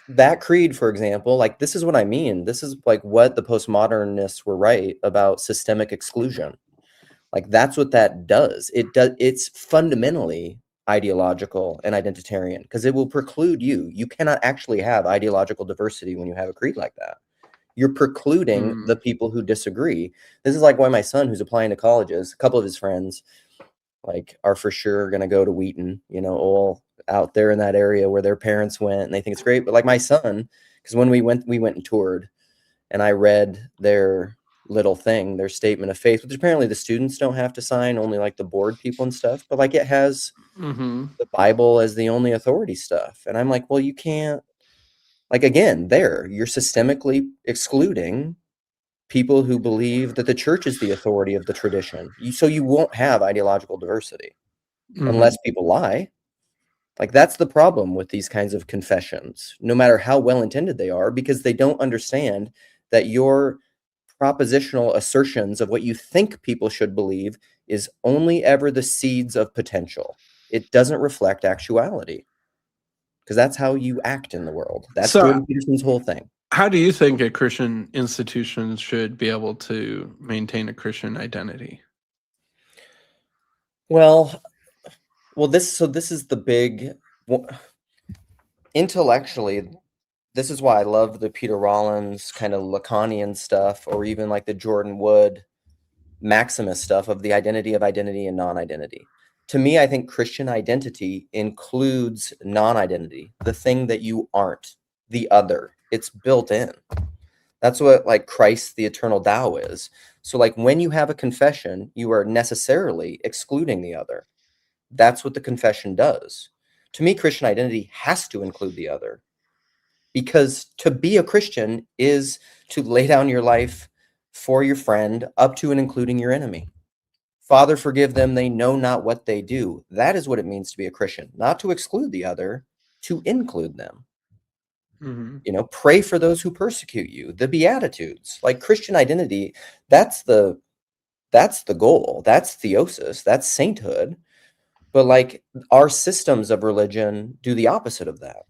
that creed, for example, like this is what I mean. This is like what the postmodernists were right about systemic exclusion. Like that's what that does. It's fundamentally ideological and identitarian because it will preclude you. You cannot actually have ideological diversity when you have a creed like that. You're precluding the people who disagree. This is like why my son, who's applying to colleges, a couple of his friends, like are for sure going to go to Wheaton, all out there in that area where their parents went and they think it's great. But like my son, because when we went and toured and I read their little thing, their statement of faith, which apparently the students don't have to sign, only like the board people and stuff. But like it has the Bible as the only authority stuff. And I'm like, well, you can't, like, again, you're systemically excluding people who believe that the church is the authority of the tradition. So you won't have ideological diversity unless people lie. Like that's the problem with these kinds of confessions, no matter how well intended they are, because they don't understand that your propositional assertions of what you think people should believe is only ever the seeds of potential. It doesn't reflect actuality because that's how you act in the world. That's So Jordan Peterson's whole thing. how do you think a Christian institution should be able to maintain a Christian identity? Well, this is the big intellectually. This is why I love the Peter Rollins kind of Lacanian stuff, or even like the Jordan Wood Maximus stuff of the identity of identity and non-identity. To me, I think Christian identity includes non-identity, the thing that you aren't, the other. It's built in. That's what like Christ, the eternal Tao is. So like when you have a confession, you are necessarily excluding the other. That's what the confession does. To me, Christian identity has to include the other. Because to be a Christian is to lay down your life for your friend up to and including your enemy. Father, forgive them. They know not what they do. That is what it means to be a Christian, not to exclude the other, to include them. Pray for those who persecute you, the Beatitudes. Like Christian identity, that's the goal. That's theosis. That's sainthood. But like our systems of religion do the opposite of that.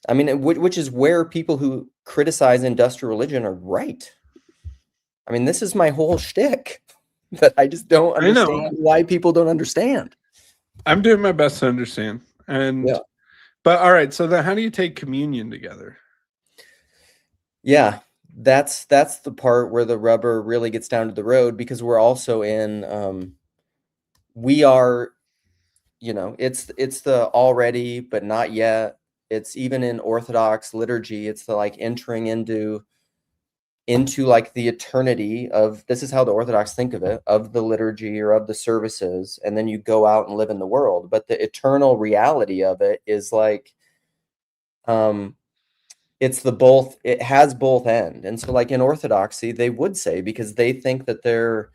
I mean, which is where people who criticize industrial religion are right. I mean, this is my whole shtick, but I just don't understand why people don't understand. I'm doing my best to understand. But all right, so then how do you take communion together? Yeah, that's the part where the rubber really gets down to the road, because we're also in we are, it's the already but not yet. It's even in Orthodox liturgy, it's the like entering into like the eternity of, this is how the Orthodox think of it, of the liturgy or of the services, and then you go out and live in the world. But the eternal reality of it is like it's it has both end. And so like in Orthodoxy, they would say, because they think that the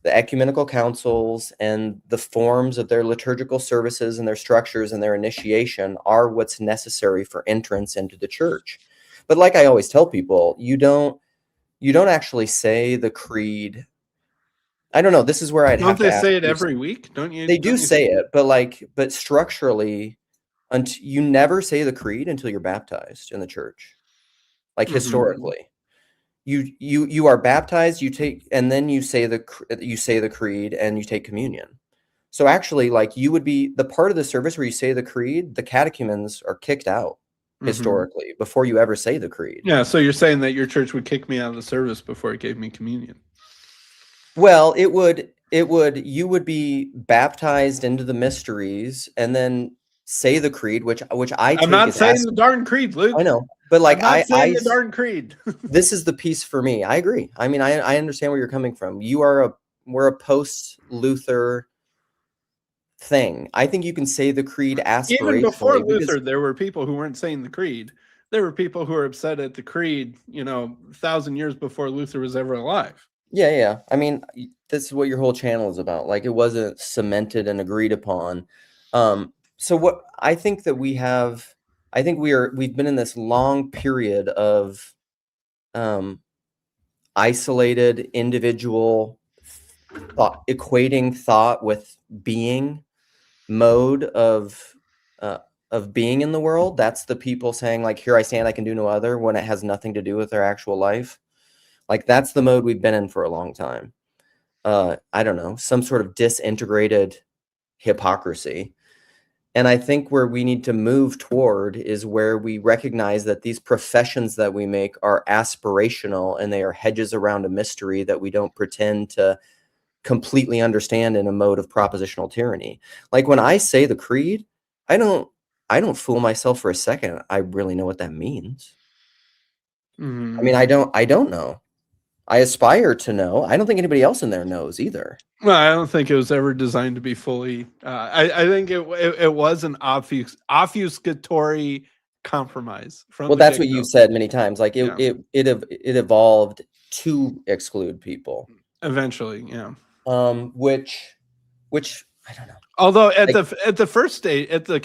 ecumenical councils and the forms of their liturgical services and their structures and their initiation are what's necessary for entrance into the church. But like I always tell people, you don't actually say the creed. I don't know. This is where I'd have to ask. Don't they say it every week? Don't you? They do say it, but structurally, you never say the creed until you're baptized in the church. Like historically, you are baptized, and then you say the creed and you take communion. So actually, like you would be the part of the service where you say the creed, the catechumens are kicked out historically before you ever say the creed. Yeah, so you're saying that your church would kick me out of the service before it gave me communion? Well, you would be baptized into the mysteries and then say the creed, which I'm not saying the darn creed, Luke. I know, but like I'm not saying the darn creed. This is the piece for me. I agree. I mean, I understand where you're coming from. We're a post-Luther thing. I think you can say the creed aspirationally. Even before Luther, there were people who weren't saying the creed. There were people who were upset at the creed, 1,000 years before Luther was ever alive. Yeah. I mean, this is what your whole channel is about. Like, it wasn't cemented and agreed upon. So what I think that we've been in this long period of isolated individual equating thought with being mode of of being in the world. That's the people saying like, here I stand, I can do no other, when it has nothing to do with their actual life. Like that's the mode we've been in for a long time. I don't know, some sort of disintegrated hypocrisy. And I think where we need to move toward is where we recognize that these professions that we make are aspirational and they are hedges around a mystery that we don't pretend to completely understand in a mode of propositional tyranny. Like when I say the creed, I don't fool myself for a second. I really know what that means. I mean, I don't know. I aspire to know. I don't think anybody else in there knows either. Well, I don't think it was ever designed to be fully. I think it was an obfuscatory compromise from Well, the that's what get-go. you've said many times. Like Yeah. it evolved to exclude people. Eventually, yeah. Which I don't know. Although at Like, the first stage, at the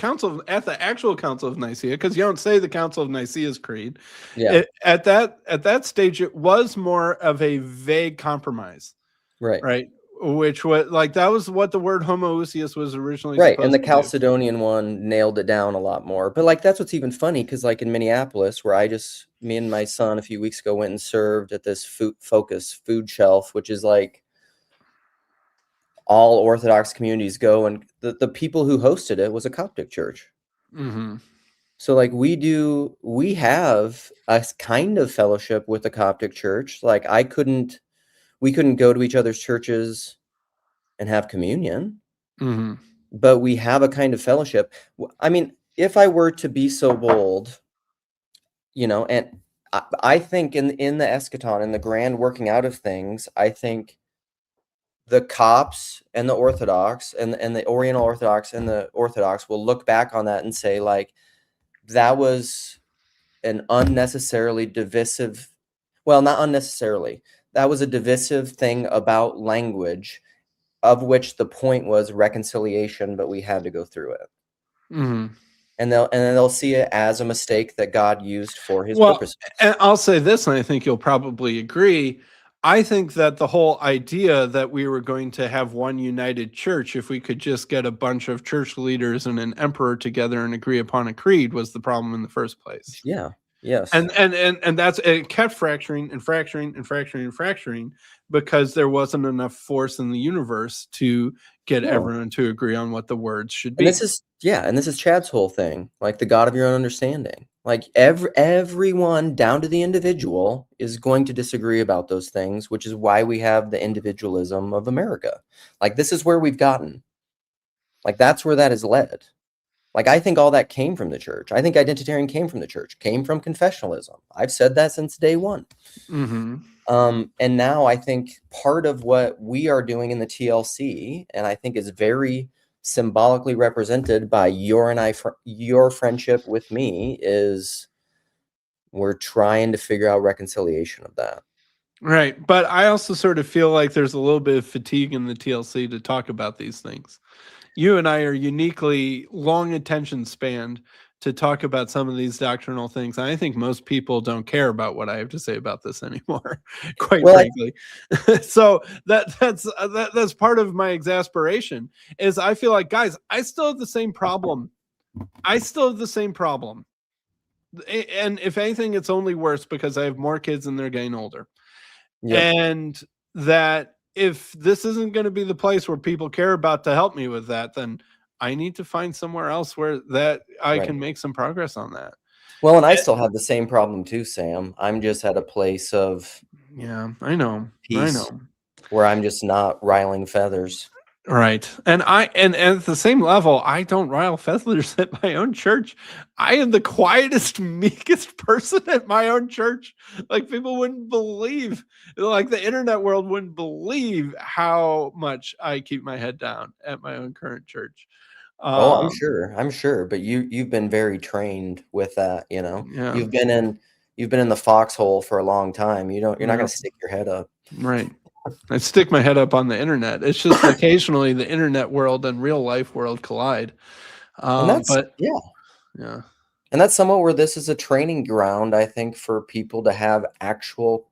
actual Council of Nicaea, because you don't say the Council of Nicaea's creed, yeah, at that stage it was more of a vague compromise, right. right? Which was like that was what the word homoousios was originally Right, and supposed the to do. Chalcedonian one nailed it down a lot more. But like that's what's even funny because like in Minneapolis, where me and my son a few weeks ago went and served at this Focus food shelf, which is like all Orthodox communities go, and the people who hosted it was a Coptic church. Mm-hmm. So like we have a kind of fellowship with the Coptic church. Like we couldn't go to each other's churches and have communion. Mm-hmm. But we have a kind of fellowship. I mean, if I were to be so bold, and I think in the eschaton, in the grand working out of things, I think the Copts and the Orthodox and the Oriental Orthodox and the Orthodox will look back on that and say, like, that was an unnecessarily divisive, well, not unnecessarily, that was a divisive thing about language, of which the point was reconciliation, but we had to go through it. Mm-hmm. And then they'll see it as a mistake that God used for his Well, purposes. and I'll say this, and I think you'll probably agree. I think that the whole idea that we were going to have one united church, if we could just get a bunch of church leaders and an emperor together and agree upon a creed, was the problem in the first place. Yeah. Yes. And that's it kept fracturing and fracturing and fracturing and fracturing because there wasn't enough force in the universe to get everyone to agree on what the words should be. And this is Chad's whole thing, like the God of your own understanding. Like everyone down to the individual is going to disagree about those things, which is why we have the individualism of America. Like this is where we've gotten. Like that's where that is led. Like I think all that came from the church. I think identitarian came from the church, came from confessionalism. I've said that since day one. Mm-hmm. And now I think part of what we are doing in the TLC, and I think is very symbolically represented by your friendship with me, is we're trying to figure out reconciliation of that. Right. But I also sort of feel like there's a little bit of fatigue in the TLC to talk about these things. You and I are uniquely long attention spanned to talk about some of these doctrinal things. And I think most people don't care about what I have to say about this anymore, quite frankly. So that's part of my exasperation is I feel like, guys, I still have the same problem. And if anything, it's only worse because I have more kids and they're getting older. Yep. And that if this isn't going to be the place where people care about to help me with that, then I need to find somewhere else where that I can make some progress on that. Well, and I still have the same problem too, Sam. I'm just at a place of I know, peace where I'm just not riling feathers. Right. And at the same level, I don't rile feathers at my own church. I am the quietest, meekest person at my own church. Like people wouldn't believe, like the internet world wouldn't believe how much I keep my head down at my own current church. I'm sure. But you've been very trained with that, Yeah. You've been in the foxhole for a long time. You're not going to stick your head up. Right. I stick my head up on the internet. It's just occasionally the internet world and real life world collide. And that's, yeah. And that's somewhat where this is a training ground, I think, for people to have actual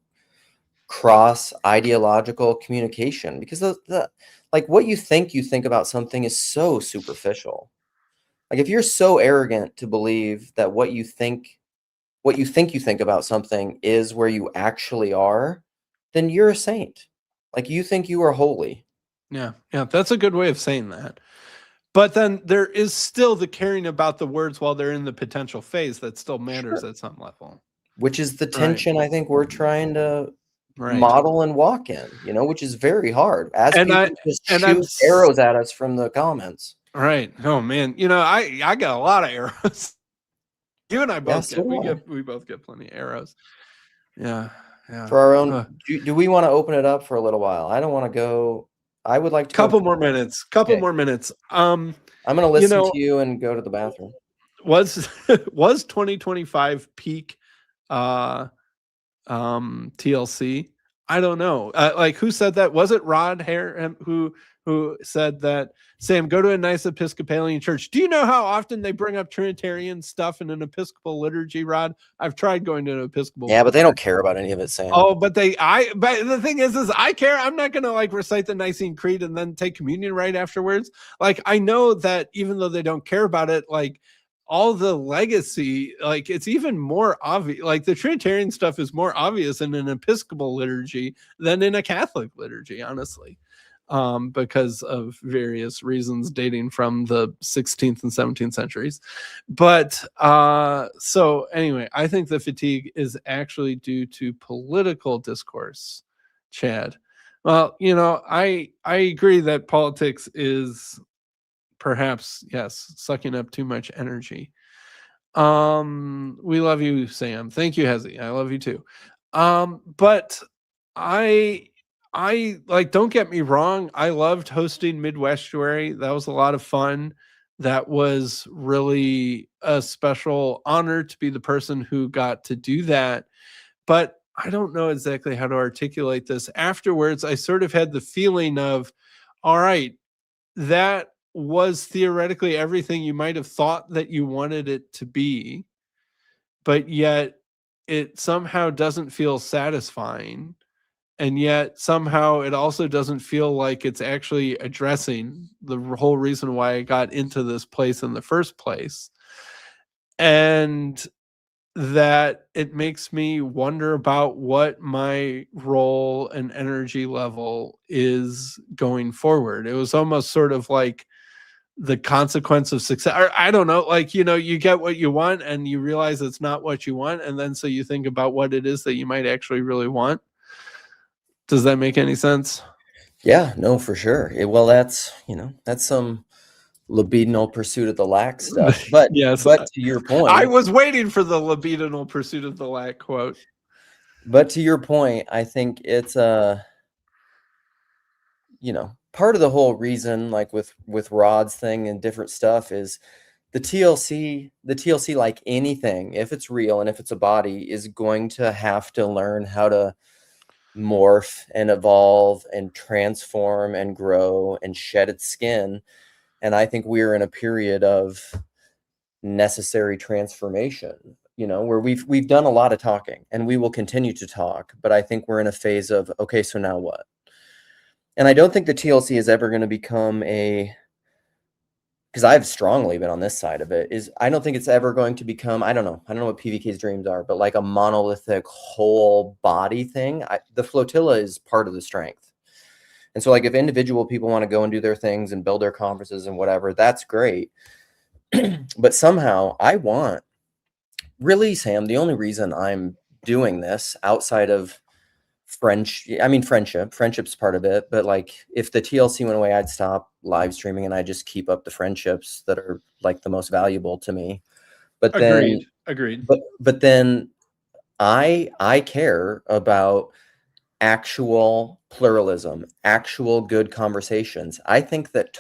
cross ideological communication, because the like what you think about something is so superficial. Like if you're so arrogant to believe that what you think you think about something is where you actually are, then you're a saint. Like you think you are holy. Yeah, that's a good way of saying that. But then there is still the caring about the words while they're in the potential phase that still matters Sure. at some level. Which is the Right. tension I think we're trying to Right. model and walk in, which is very hard as And people just shoot I'm arrows at us from the comments. right. Oh man, I got a lot of arrows. You and I both so do I. we both get plenty of arrows. Yeah. For our own, do we want to open it up for a little while? I don't want to go. I would like to go. Couple more minutes. I'm going to listen to you and go to the bathroom. Was 2025 peak TLC? I don't know. Like who said that? Was it Rod Hare who said that? Sam, go to a nice Episcopalian church. Do you know how often they bring up Trinitarian stuff in an Episcopal liturgy, Rod? I've tried going to an Episcopal. Yeah, but they don't care about any of it, Sam. Oh, but the thing is I care. I'm not going to like recite the Nicene Creed and then take communion right afterwards. Like I know that even though they don't care about it, like all the legacy, like it's even more obvious. Like the Trinitarian stuff is more obvious in an Episcopal liturgy than in a Catholic liturgy, honestly, because of various reasons dating from the 16th and 17th centuries. But so anyway, I think the fatigue is actually due to political discourse, Chad. Well, I agree that politics is perhaps, yes, sucking up too much energy. We love you, Sam. Thank you, Hezzy. I love you too. But I like, don't get me wrong, I loved hosting Midwestuary. That was a lot of fun. That was really a special honor to be the person who got to do that. But I don't know exactly how to articulate this. Afterwards, I sort of had the feeling of, all right, that was theoretically everything you might have thought that you wanted it to be, but yet it somehow doesn't feel satisfying. And yet somehow it also doesn't feel like it's actually addressing the whole reason why I got into this place in the first place. And that it makes me wonder about what my role and energy level is going forward. It was almost sort of like the consequence of success, or I don't know, like, you get what you want and you realize it's not what you want. And then so you think about what it is that you might actually really want. Does that make any sense? Yeah, no, for sure. Well, that's some libidinal pursuit of the lack stuff. But yes, but to your point, I was waiting for the libidinal pursuit of the lack quote. But to your point, I think it's part of the whole reason, like with Rod's thing and different stuff, is the TLC, like anything, if it's real and if it's a body, is going to have to learn how to morph and evolve and transform and grow and shed its skin. And I think we're in a period of necessary transformation, where we've done a lot of talking and we will continue to talk, but I think we're in a phase of, okay, so now what? And I don't think the TLC is ever going to become because I've strongly been on this side of it, is I don't think it's ever going to become, I don't know what PVK's dreams are, but like a monolithic whole body thing. The flotilla is part of the strength. And so like if individual people want to go and do their things and build their conferences and whatever, that's great. But somehow Sam, the only reason I'm doing this outside of friendship's part of it, but like if the TLC went away, I'd stop live streaming and I just keep up the friendships that are like the most valuable to me. But Agreed. But then I care about actual pluralism, actual good conversations. I think that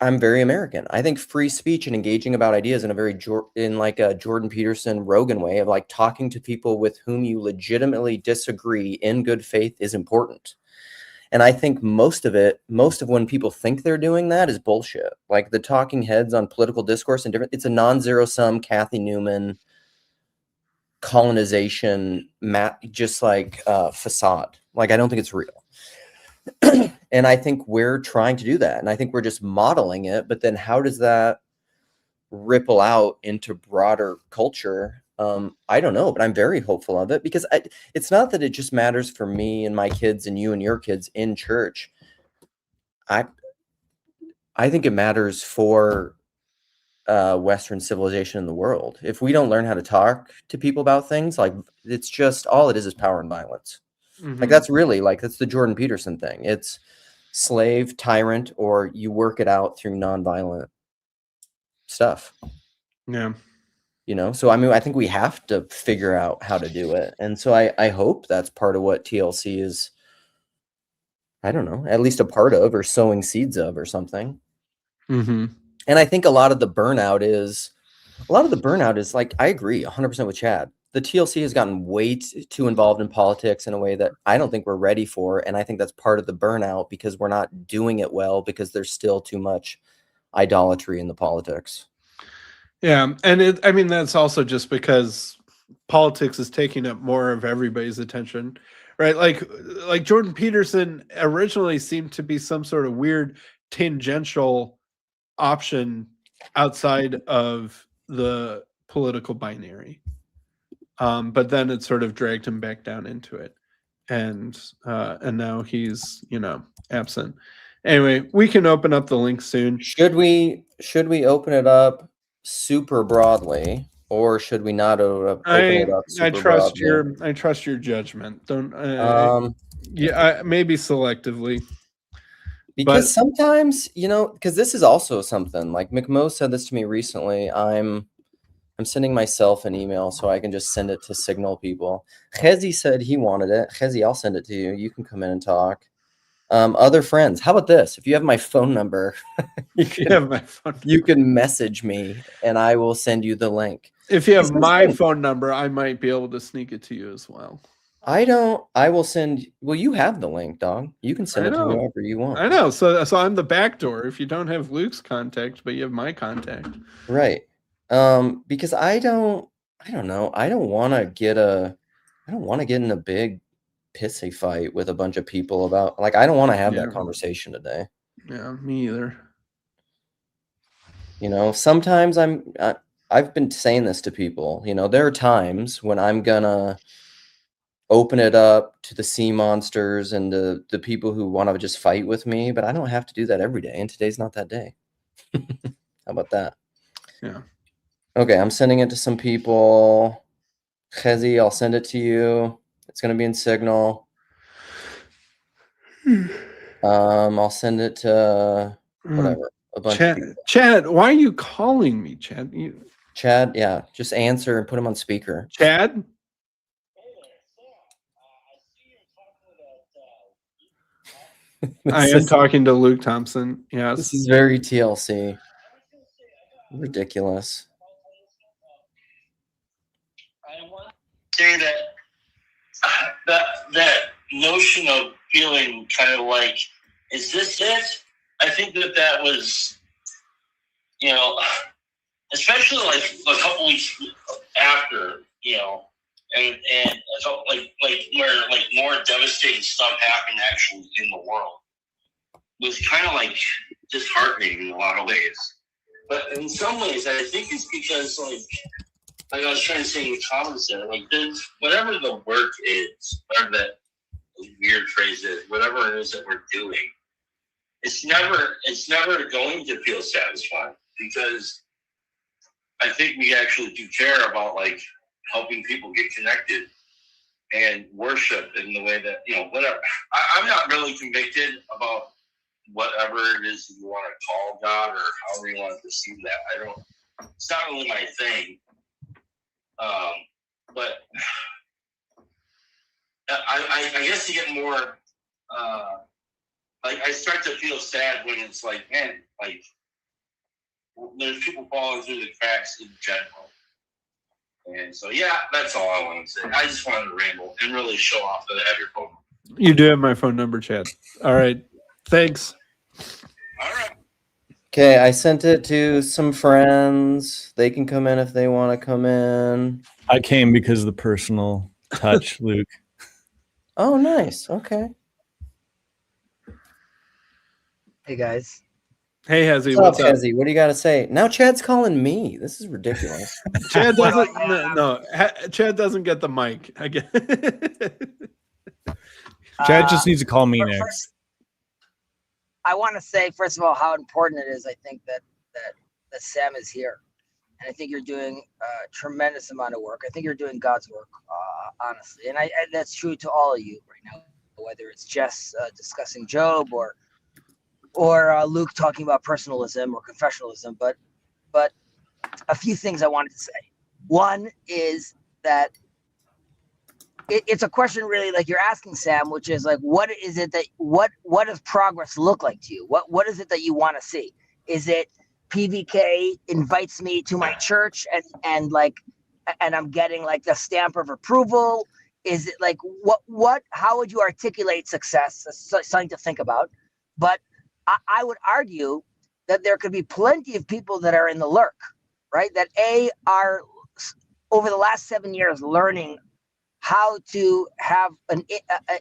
I'm very American. I think free speech and engaging about ideas in a Jordan Peterson Rogan way of like talking to people with whom you legitimately disagree in good faith is important. And I think most of when people think they're doing that is bullshit. Like the talking heads on political discourse and it's a non-zero sum Kathy Newman colonization just like facade. Like I don't think it's real. And I think we're trying to do that. And I think we're just modeling it. But then how does that ripple out into broader culture? I don't know, but I'm very hopeful of it because it's not that it just matters for me and my kids and you and your kids in church. I think it matters for Western civilization in the world. If we don't learn how to talk to people about things, like it's just all it is power and violence. Like that's really that's the Jordan Peterson thing. It's slave, tyrant, or you work it out through nonviolent stuff. Yeah. You know, so I mean, I think we have to figure out how to do it. And so I hope that's part of what TLC is, I don't know, at least a part of or sowing seeds of or something. Mm-hmm. And I think a lot of the burnout is like, I agree 100% with Chad. The TLC has gotten way too involved in politics in a way that I don't think we're ready for. And I think that's part of the burnout because we're not doing it well because there's still too much idolatry in the politics. Yeah. And I mean, that's also just because politics is taking up more of everybody's attention, right? Like Jordan Peterson originally seemed to be some sort of weird tangential option outside of the political binary. But then it sort of dragged him back down into it. And now he's, absent. Anyway, we can open up the link soon. Should we open it up super broadly, or should we not open it up super broadly? I trust your judgment. Don't maybe selectively. Because sometimes, because this is also something like McMo said this to me recently. I'm sending myself an email so I can just send it to signal people. Chezi said he wanted it. Chezi, I'll send it to you. You can come in and talk. Other friends, how about this? If you have my phone number, you can message me and I will send you the link. If you have my phone number, I might be able to sneak it to you as well. I will send. Well, you have the link, dog. You can send it to whoever you want. I know. So I'm the back door. If you don't have Luke's contact, but you have my contact. Right. Because I don't know. I don't want to get in a big pissy fight with a bunch of people about, like, I don't want to have that conversation today. Yeah, me either. Sometimes I've been saying this to people, there are times when I'm gonna open it up to the sea monsters and the people who want to just fight with me, but I don't have to do that every day, and today's not that day. How about that? Yeah. Okay, I'm sending it to some people. Chezi, I'll send it to you. It's gonna be in Signal. I'll send it to whatever, a bunch of people. Chad, why are you calling me, Chad? Chad, yeah, just answer and put him on speaker. Chad? I am talking to Luke Thompson. Yes. This is very TLC. Ridiculous. I want to say that notion of feeling kind of like, is this it? I think that was, especially like a couple weeks after, and I felt like where like more devastating stuff happened actually in the world was kind of like disheartening in a lot of ways. But in some ways, I think it's because like I was trying to say in the comments there, like whatever the work is, whatever that weird phrase is, whatever it is that we're doing, it's never going to feel satisfying because I think we actually do care about like helping people get connected and worship in the way that, whatever. I'm not really convicted about whatever it is you want to call God or however you want to perceive that. It's not really my thing. But I guess you get more, like I start to feel sad when it's like, man, like there's people falling through the cracks in general. And so, yeah, that's all I want to say. I just wanted to ramble and really show off that I have your phone number. You do have my phone number, Chad. All right. Thanks. All right. Okay, I sent it to some friends. They can come in if they want to come in. I came because of the personal touch, Luke. Oh, nice. Okay. Hey guys. Hey, Hezzy, What's what's up, up? Hezzy? What do you got to say? Now Chad's calling me. This is ridiculous. Chad What do I doesn't. Chad doesn't get the mic. I get. Chad just needs to call me But next. first, I want to say first of all how important it is. I think that Sam is here, and I think you're doing a tremendous amount of work. I think you're doing God's work, honestly, and that's true to all of you right now. Whether it's Jess discussing Job or Luke talking about personalism or confessionalism, but a few things I wanted to say. One is that it's a question really like you're asking Sam, which is like, what is it that what does progress look like to you? What is it that you want to see? Is it PVK invites me to my church and I'm getting like the stamp of approval? Is it like what how would you articulate success? That's something to think about. But I would argue that there could be plenty of people that are in the lurk, right? That are over the last 7 years learning how to have an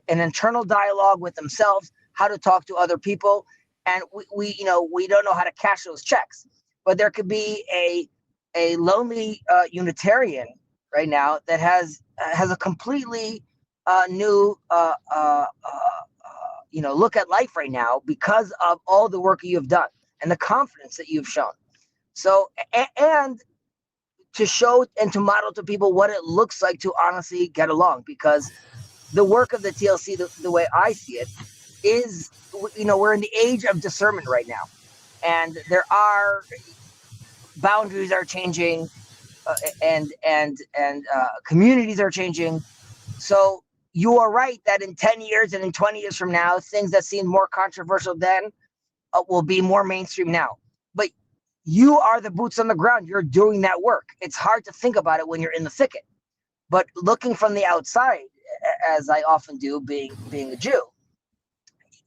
internal dialogue with themselves, how to talk to other people, and we don't know how to cash those checks. But there could be a lonely Unitarian right now that has a completely new look at life right now because of all the work you have done and the confidence that you've shown. So and to show and to model to people what it looks like to honestly get along, because the work of the TLC, the way I see it, is, we're in the age of discernment right now, and there are boundaries are changing, and communities are changing. So you are right that in 10 years and in 20 years from now, things that seem more controversial then will be more mainstream now. But you are the boots on the ground. You're doing that work. It's hard to think about it when you're in the thicket. But looking from the outside, as I often do, being a Jew,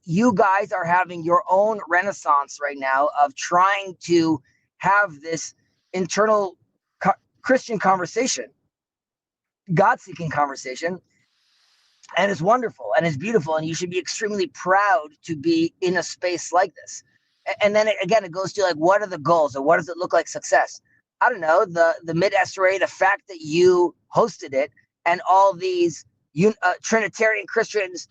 you guys are having your own renaissance right now of trying to have this internal Christian conversation, God-seeking conversation, and it's wonderful and it's beautiful, and you should be extremely proud to be in a space like this. And then again, it goes to like, what are the goals, or what does it look like success? I don't know, the mid-Esrei, the fact that you hosted it and all these Trinitarian Christians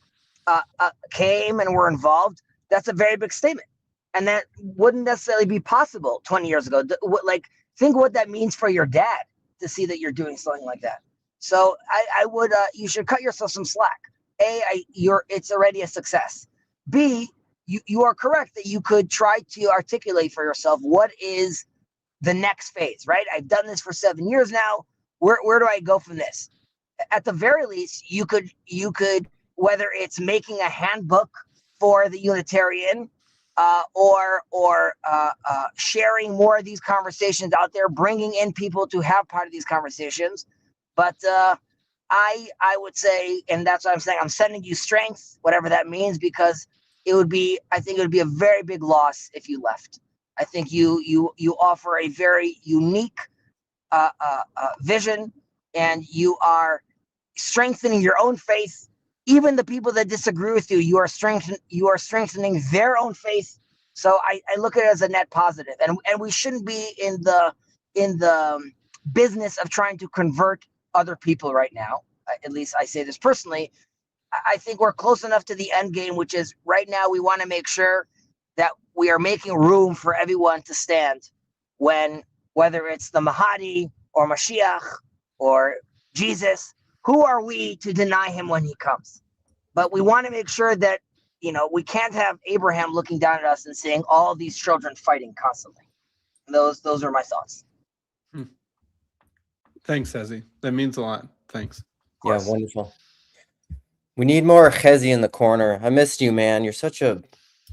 came and were involved, that's a very big statement. And that wouldn't necessarily be possible 20 years ago. Like, think what that means for your dad to see that you're doing something like that. So I would, you should cut yourself some slack. It's already a success. B, you are correct that you could try to articulate for yourself what is the next phase, right? I've done this for 7 years now. Where do I go from this? At the very least, you could, whether it's making a handbook for the Unitarian, or sharing more of these conversations out there, bringing in people to have part of these conversations. But I would say, and that's what I'm saying, I'm sending you strength, whatever that means, because I think it would be a very big loss if you left. I think you offer a very unique vision, and you are strengthening your own faith. Even the people that disagree with you, you are strengthening their own faith. So I look at it as a net positive, and we shouldn't be in the business of trying to convert other people right now. At least I say this personally. I think we're close enough to the end game, which is right now we want to make sure that we are making room for everyone to stand whether it's the Mahdi or Mashiach or Jesus, who are we to deny him when he comes? But we want to make sure that, we can't have Abraham looking down at us and seeing all these children fighting constantly. And those are my thoughts. Thanks, Hezzy. That means a lot. Thanks. Yeah, wonderful. We need more Hezzy in the corner. I missed you, man. You're such a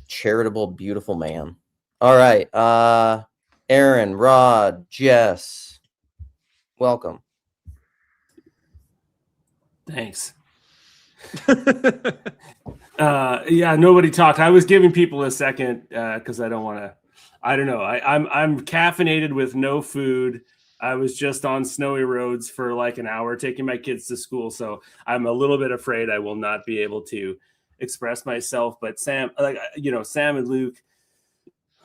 charitable, beautiful man. All right. Aaron, Rod, Jess, welcome. Thanks. Yeah, nobody talked. I was giving people a second because I don't want to. I don't know. I'm caffeinated with no food. I was just on snowy roads for like an hour taking my kids to school, so I'm a little bit afraid I will not be able to express myself. But Sam, Sam and Luke,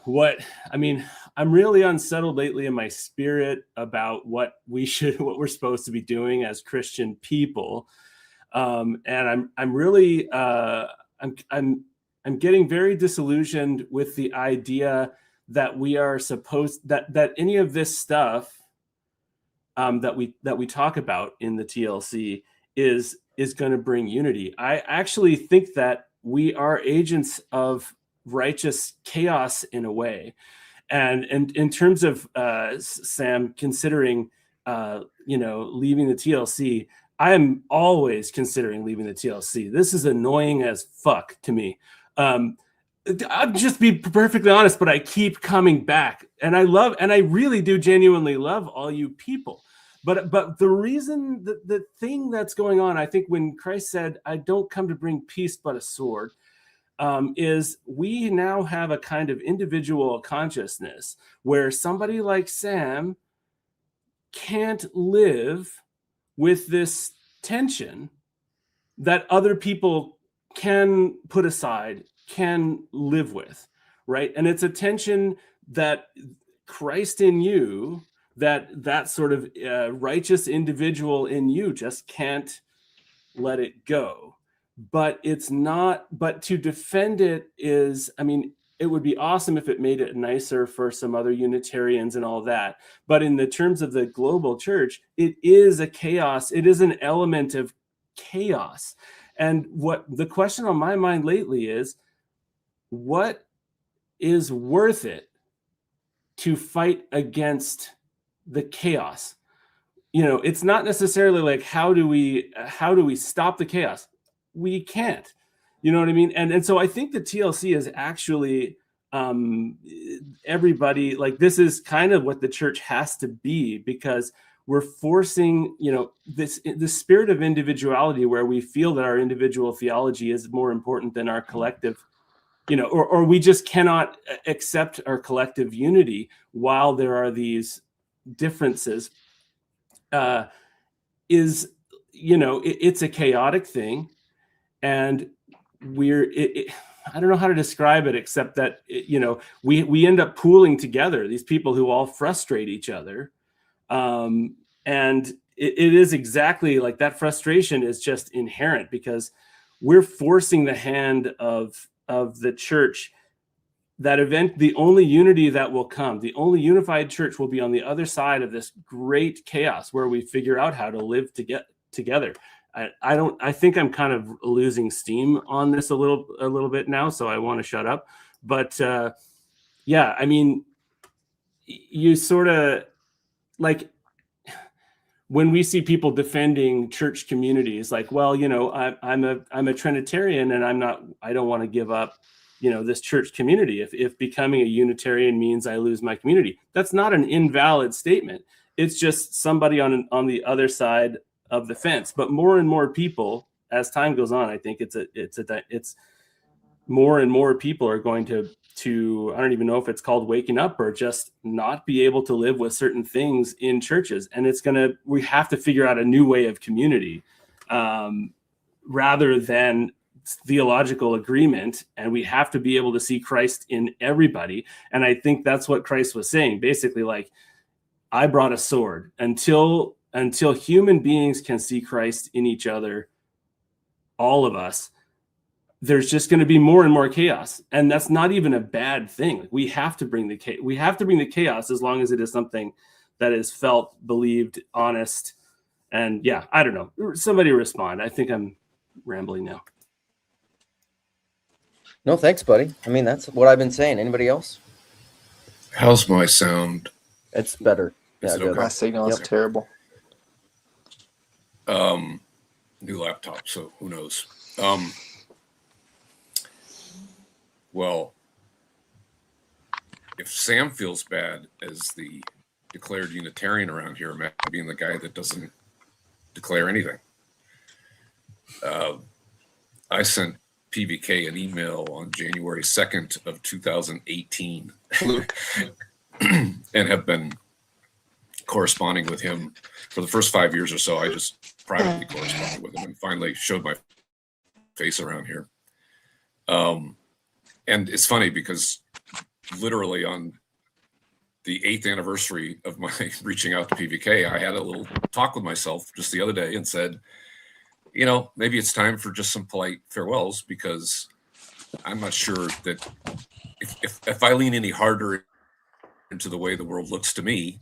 I'm really unsettled lately in my spirit about what we're supposed to be doing as Christian people. And I'm really, I'm getting very disillusioned with the idea that we are supposed, that any of this stuff that we talk about in the TLC is going to bring unity. I actually think that we are agents of righteous chaos in a way. And in terms of Sam, considering leaving the TLC, I am always considering leaving the TLC. This is annoying as fuck to me. I'll just be perfectly honest, but I keep coming back, and I really do genuinely love all you people. But the reason, the thing that's going on, I think when Christ said, "I don't come to bring peace but a sword," is we now have a kind of individual consciousness where somebody like Sam can't live with this tension that other people can put aside, can live with, right? And it's a tension that Christ in you, that sort of righteous individual in you just can't let it go. But it's not, but to defend it is, it would be awesome if it made it nicer for some other Unitarians and all that. But in the terms of the global church, it is a chaos. It is an element of chaos. And what the question on my mind lately is, what is worth it to fight against the chaos? It's not necessarily like, how do we stop the chaos? We can't, you know what I mean? And so I think the TLC is actually everybody, like, this is kind of what the church has to be, because we're forcing, this spirit of individuality, where we feel that our individual theology is more important than our collective, or we just cannot accept our collective unity while there are these differences. It's a chaotic thing. And I don't know how to describe it, except that, we end up pooling together these people who all frustrate each other. And it is exactly like that. Frustration is just inherent, because we're forcing the hand of the church. That event, the only unity that will come, the only unified church, will be on the other side of this great chaos, where we figure out how to live together. I think I'm kind of losing steam on this a little bit now, so I want to shut up. But you sort of, like, when we see people defending church communities, like, well, I'm a Trinitarian, and I don't want to give up, this church community. If becoming a Unitarian means I lose my community, that's not an invalid statement. It's just somebody on the other side of the fence. But more and more people, as time goes on, I think it's more and more people are going to I don't even know if it's called waking up, or just not be able to live with certain things in churches. And we have to figure out a new way of community, rather than theological agreement. And we have to be able to see Christ in everybody. And I think that's what Christ was saying, basically, like, I brought a sword. Until human beings can see Christ in each other, all of us, there's just going to be more and more chaos. And that's not even a bad thing. We have to bring the chaos, as long as it is something that is felt, believed, honest. And yeah, I don't know. Somebody respond. I think I'm rambling now. No, thanks, buddy. That's what I've been saying. Anybody else? How's my sound? It's better. Is it good. okay? My signal is terrible. New laptop, so who knows? Well, if Sam feels bad as the declared Unitarian around here, imagine being the guy that doesn't declare anything. I sent PVK an email on January 2nd of 2018 and have been corresponding with him for the first 5 years or so. I just privately corresponded with him and finally showed my face around here. And it's funny because literally on the 8th anniversary of my reaching out to PVK, I had a little talk with myself just the other day and said, you know, maybe it's time for just some polite farewells, because I'm not sure that if I lean any harder into the way the world looks to me,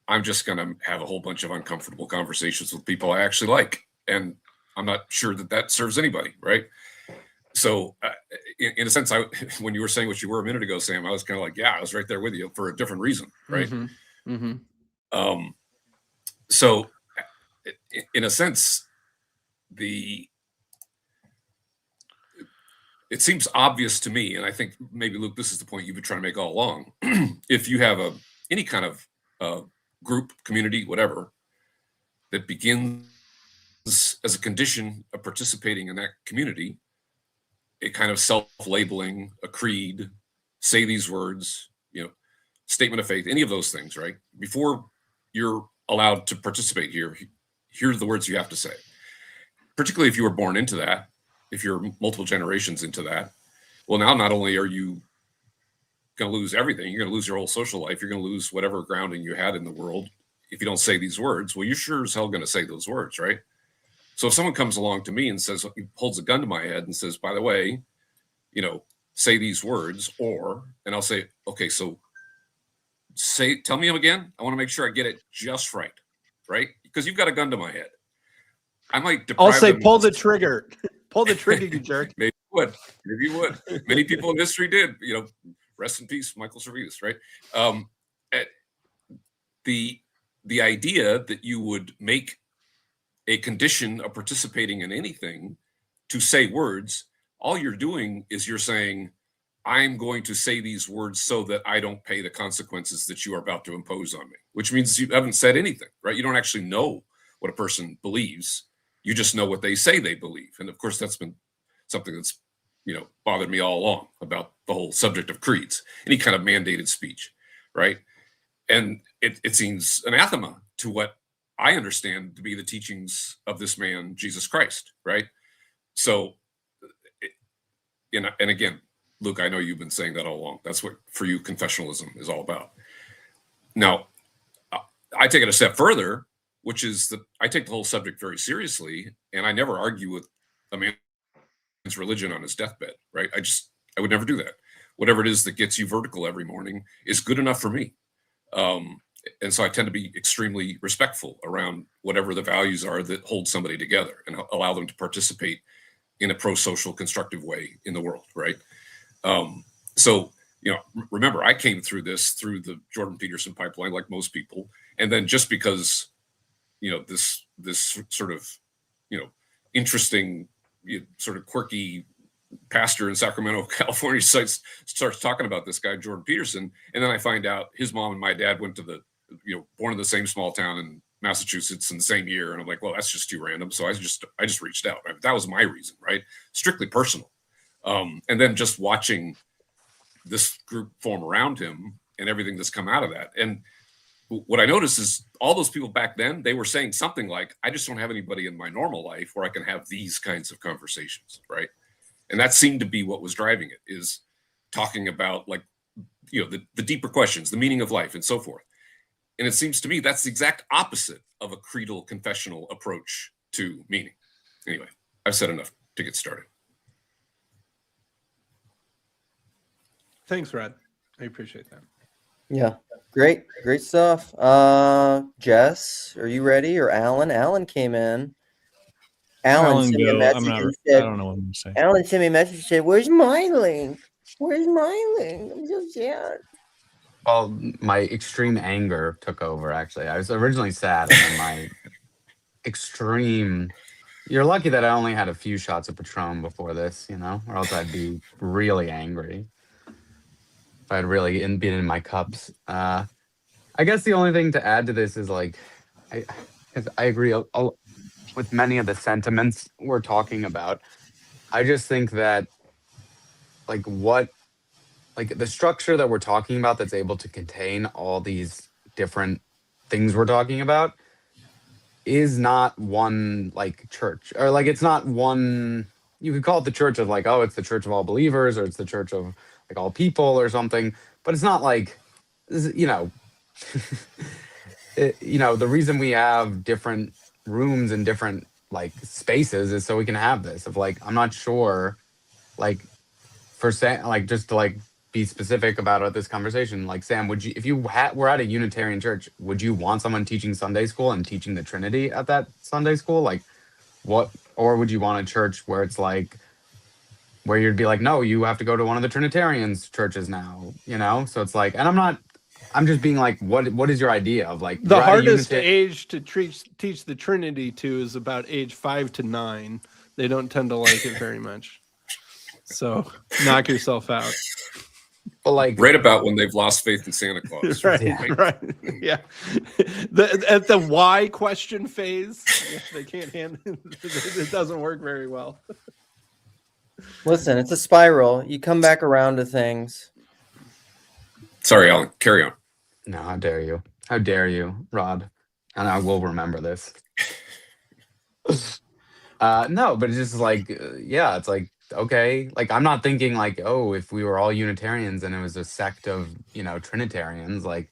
I'm just going to have a whole bunch of uncomfortable conversations with people I actually like. And I'm not sure that that serves anybody, right? So in a sense, when you were saying what you were a minute ago, Sam, I was kind of like, yeah, I was right there with you for a different reason, right? So in a sense, it seems obvious to me, and I think maybe, Luke, this is the point you've been trying to make all along. If you have any kind of group, community, whatever, that begins as a condition of participating in that community, a kind of self-labeling, a creed, say these words, statement of faith, any of those things, right? Before you're allowed to participate here, here's the words you have to say. Particularly if you were born into that, if you're multiple generations into that, well, now not only are you going to lose everything, you're going to lose your whole social life, you're going to lose whatever grounding you had in the world. If you don't say these words, well, you're sure as hell going to say those words, right? So if someone comes along to me and says, he holds a gun to my head and says, by the way, say these words, and I'll say, okay, so tell me them again. I want to make sure I get it just right? Because you've got a gun to my head. I might deprive I'll say, them pull the trigger. Pull the trigger, you jerk. Maybe you would. Many people in history did. Rest in peace, Michael Servetus, right? The idea that you would make a condition of participating in anything to say words, all you're doing is you're saying, I'm going to say these words so that I don't pay the consequences that you are about to impose on me, which means you haven't said anything, right? You don't actually know what a person believes. You just know what they say they believe. And of course, that's been something that's, bothered me all along about the whole subject of creeds, any kind of mandated speech, right? And it seems anathema to what I understand to be the teachings of this man, Jesus Christ, right? So, and again, Luke, I know you've been saying that all along. That's what, for you, confessionalism is all about. Now, I take it a step further, which is that I take the whole subject very seriously, and I never argue with a man's religion on his deathbed, right? I would never do that. Whatever it is that gets you vertical every morning is good enough for me. And so I tend to be extremely respectful around whatever the values are that hold somebody together and allow them to participate in a pro-social, constructive way in the world, right? So, remember, I came through this through the Jordan Peterson pipeline, like most people. And then just because, this sort of, interesting, sort of quirky pastor in Sacramento, California starts talking about this guy, Jordan Peterson. And then I find out his mom and my dad went to born in the same small town in Massachusetts in the same year. And I'm like, well, that's just too random. So I just reached out. That was my reason, right? Strictly personal. And then just watching this group form around him and everything that's come out of that. And what I noticed is all those people back then, they were saying something like, I just don't have anybody in my normal life where I can have these kinds of conversations, right? And that seemed to be what was driving it, is talking about the deeper questions, the meaning of life and so forth. And it seems to me that's the exact opposite of a creedal confessional approach to meaning. Anyway, I've said enough to get started. Thanks, Rod. I appreciate that. Yeah, great stuff. Jess, are you ready? Or Alan? Alan came in. Alan sent me a message and said, I don't know what I'm going to say. Alan sent me a message and said, where's my link? Where's my link? I'm so sad. Well, my extreme anger took over, actually. I was originally sad, and then my extreme... You're lucky that I only had a few shots of Patron before this, or else I'd be really angry if I'd really been in my cups. I guess the only thing to add to this is, I agree with many of the sentiments we're talking about. I just think that, the structure that we're talking about that's able to contain all these different things we're talking about is not one church, or it's not one. You could call it the church of it's the church of all believers, or it's the church of all people or something, but it's not like, you know, the reason we have different rooms and different like spaces is so we can have this of like, I'm not sure, like for Sam, like just to like be specific about this conversation, like Sam, would you, if you were at a Unitarian church, would you want someone teaching Sunday school and teaching the Trinity at that Sunday school? Like what, or would you want a church where it's like, where you'd be like, no, you have to go to one of the Trinitarians churches now, So it's like, and I'm just being like, what is your idea of like the hardest age to teach the Trinity to is about age 5 to 9. They don't tend to like it very much. So knock yourself out. But like right about when they've lost faith in Santa Claus. Right. Yeah. At the why question phase, they can't handle it. Doesn't work very well. Listen, it's a spiral. You come back around to things. Sorry, Alan. Carry on. No, how dare you? How dare you, Rod? And I will remember this. No, but it's just like, yeah, it's like, okay. Like, I'm not thinking like, oh, if we were all Unitarians and it was a sect of, Trinitarians, like,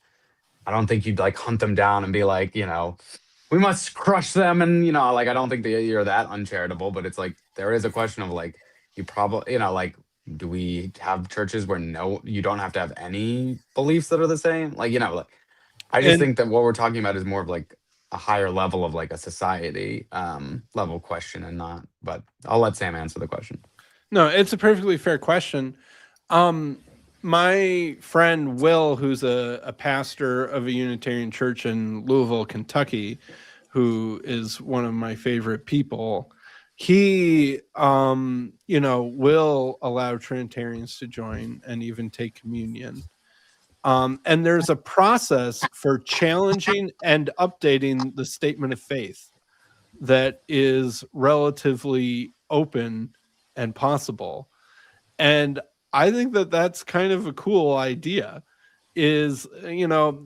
I don't think you'd like hunt them down and be like, we must crush them. And, like, I don't think that you're that uncharitable, but it's like, there is a question of like, you probably, like, do we have churches where you don't have to have any beliefs that are the same? Like, like, I just think that what we're talking about is more of like a higher level of like a society level question and not, but I'll let Sam answer the question. No, it's a perfectly fair question. My friend Will, who's a pastor of a Unitarian church in Louisville, Kentucky, who is one of my favorite people, he, will allow Trinitarians to join and even take communion. And there's a process for challenging and updating the statement of faith that is relatively open and possible. And I think that that's kind of a cool idea. Is,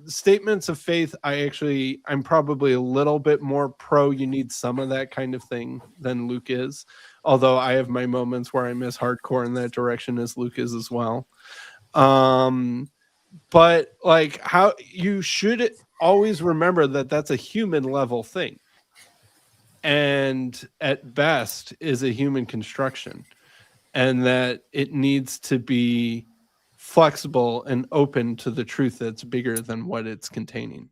statements of faith, I'm probably a little bit more pro you need some of that kind of thing than Luke is, although I have my moments where I miss hardcore in that direction as Luke is as well. But like, how you should always remember that that's a human level thing, and at best is a human construction, and that it needs to be flexible and open to the truth that's bigger than what it's containing.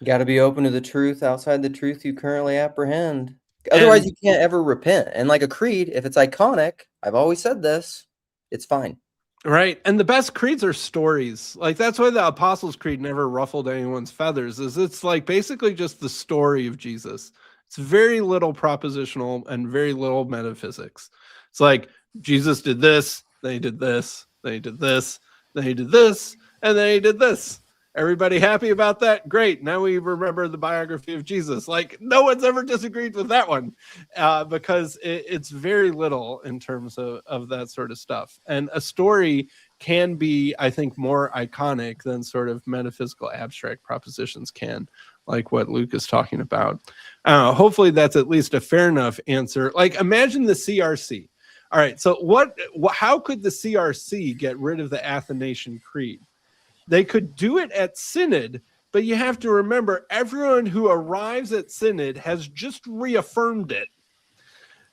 You got to be open to the truth outside the truth you currently apprehend. Otherwise, you can't ever repent. And like a creed, if it's iconic, I've always said this, it's fine. Right. And the best creeds are stories. Like, that's why the Apostles' Creed never ruffled anyone's feathers, is it's like basically just the story of Jesus. It's very little propositional and very little metaphysics. It's like, Jesus did this, they did this, they did this, they did this, and they did this. Everybody happy about that? Great. Now we remember the biography of Jesus. Like, no one's ever disagreed with that one, because it's very little in terms of that sort of stuff. And a story can be, I think, more iconic than sort of metaphysical abstract propositions can, like what Luke is talking about. Hopefully that's at least a fair enough answer. Like, imagine the CRC. All right, so how could the CRC get rid of the Athanasian Creed? They could do it at Synod, but you have to remember, everyone who arrives at Synod has just reaffirmed it.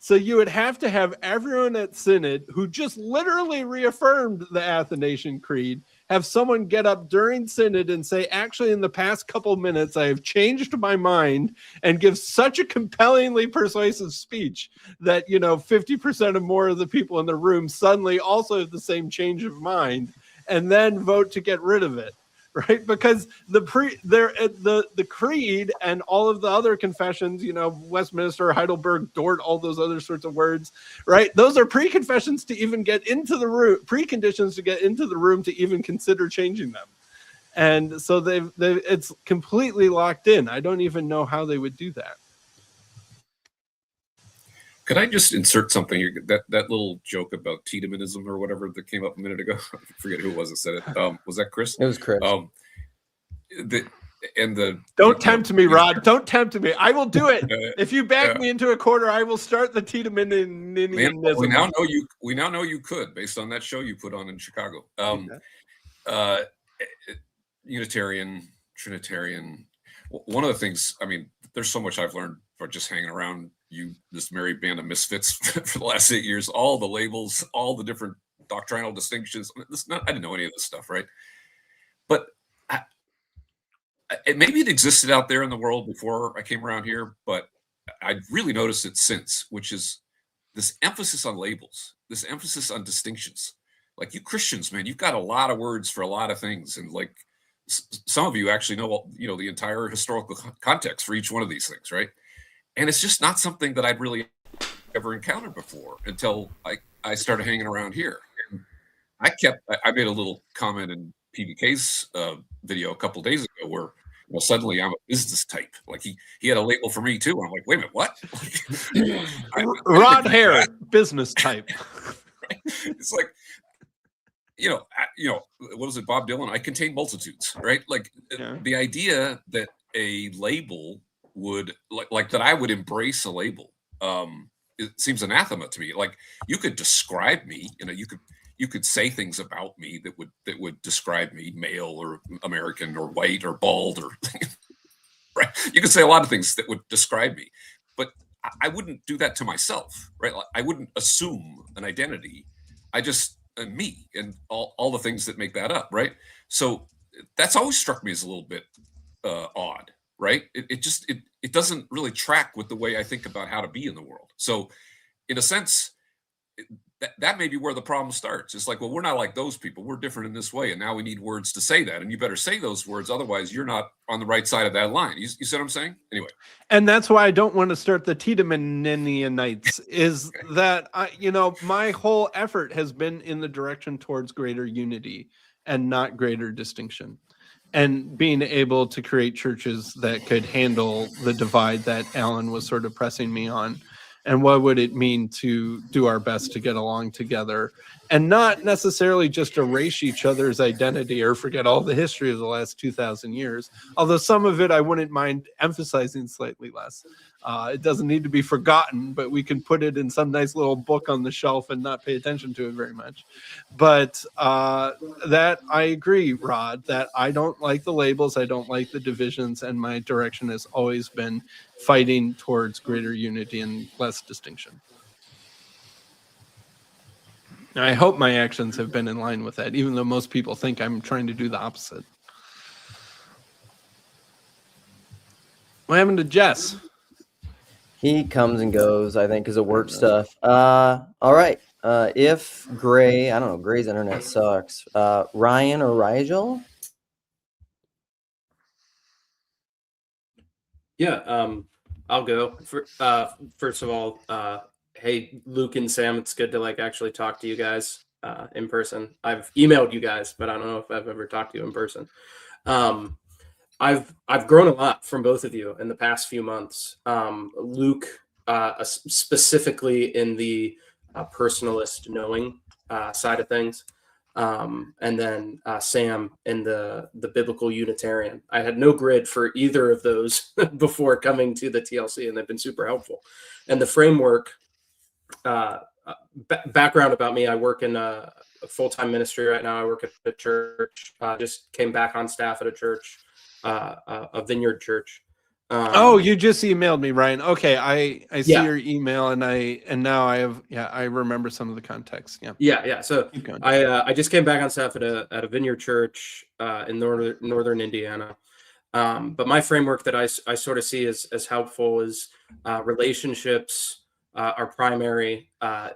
So you would have to have everyone at Synod who just literally reaffirmed the Athanasian Creed, have someone get up during Synod and say, actually, in the past couple minutes, I have changed my mind, and give such a compellingly persuasive speech that, 50% or more of the people in the room suddenly also have the same change of mind, and then vote to get rid of it, right? Because the creed and all of the other confessions, Westminster, Heidelberg, Dort, all those other sorts of words, right? Those are preconfessions to even get into the room, preconditions to get into the room to even consider changing them. And so it's completely locked in. I don't even know how they would do that. Could I just insert something here? That little joke about Tiedemannism or whatever that came up a minute ago. I forget who it was that said it. Was that Chris? It was Chris. Don't tempt me, Rod. Don't tempt me. I will do it. If you back me into a corner, I will start the Tiedemannism. We now know you could, based on that show you put on in Chicago. uh, Unitarian, Trinitarian. One of the things, I mean, there's so much I've learned for just hanging around this merry band of misfits for the last 8 years. All the labels, all the different doctrinal distinctions. I didn't know any of this stuff, right? But maybe it existed out there in the world before I came around here, but I've really noticed it since, which is this emphasis on labels, this emphasis on distinctions. Like you Christians, man, you've got a lot of words for a lot of things, and like some of you actually know, the entire historical context for each one of these things, right? And it's just not something that I'd really ever encountered before until I started hanging around here. And I made a little comment in PBK's video a couple days ago where suddenly I'm a business type. Like he had a label for me too. I'm like, wait a minute, what? Rod Hare, business type. Right? It's like, what was it, Bob Dylan? I contain multitudes, right? Like the idea that a label would like that I would embrace a label. It seems anathema to me. Like you could describe me, you could say things about me that would describe me, male or American or white or bald or right. You could say a lot of things that would describe me, but I wouldn't do that to myself, right? Like, I wouldn't assume an identity. I just me and all the things that make that up, right? So that's always struck me as a little bit odd, right? It doesn't really track with the way I think about how to be in the world. So in a sense, that may be where the problem starts. It's like, well, we're not like those people. We're different in this way. And now we need words to say that. And you better say those words. Otherwise, you're not on the right side of that line. You see what I'm saying? Anyway. And that's why I don't want to start the Tiedemannians is that, my whole effort has been in the direction towards greater unity and not greater distinction. And being able to create churches that could handle the divide that Alan was sort of pressing me on. And what would it mean to do our best to get along together and not necessarily just erase each other's identity or forget all the history of the last 2,000 years, although some of it I wouldn't mind emphasizing slightly less. It doesn't need to be forgotten, but we can put it in some nice little book on the shelf and not pay attention to it very much. But that I agree, Rod, that I don't like the labels, I don't like the divisions, and my direction has always been fighting towards greater unity and less distinction. And I hope my actions have been in line with that, even though most people think I'm trying to do the opposite. What happened to Jess? He comes and goes, I think, because of work stuff. All right. If Gray, I don't know, Gray's internet sucks. Ryan or Rigel? Yeah, I'll go. First of all, hey, Luke and Sam, it's good to actually talk to you guys in person. I've emailed you guys, but I don't know if I've ever talked to you in person. I've grown a lot from both of you in the past few months. Luke, specifically in the personalist knowing side of things. And then Sam in the biblical Unitarian. I had no grid for either of those before coming to the TLC, and they've been super helpful. And the framework, background about me, I work in a full-time ministry right now. I work at a church, just came back on staff at a church, a vineyard church. You just emailed me, Ryan. Okay, I see your email, and now I remember some of the context. Yeah. So I just came back on staff at a vineyard church in northern Indiana. But my framework that I sort of see as helpful is relationships are primary.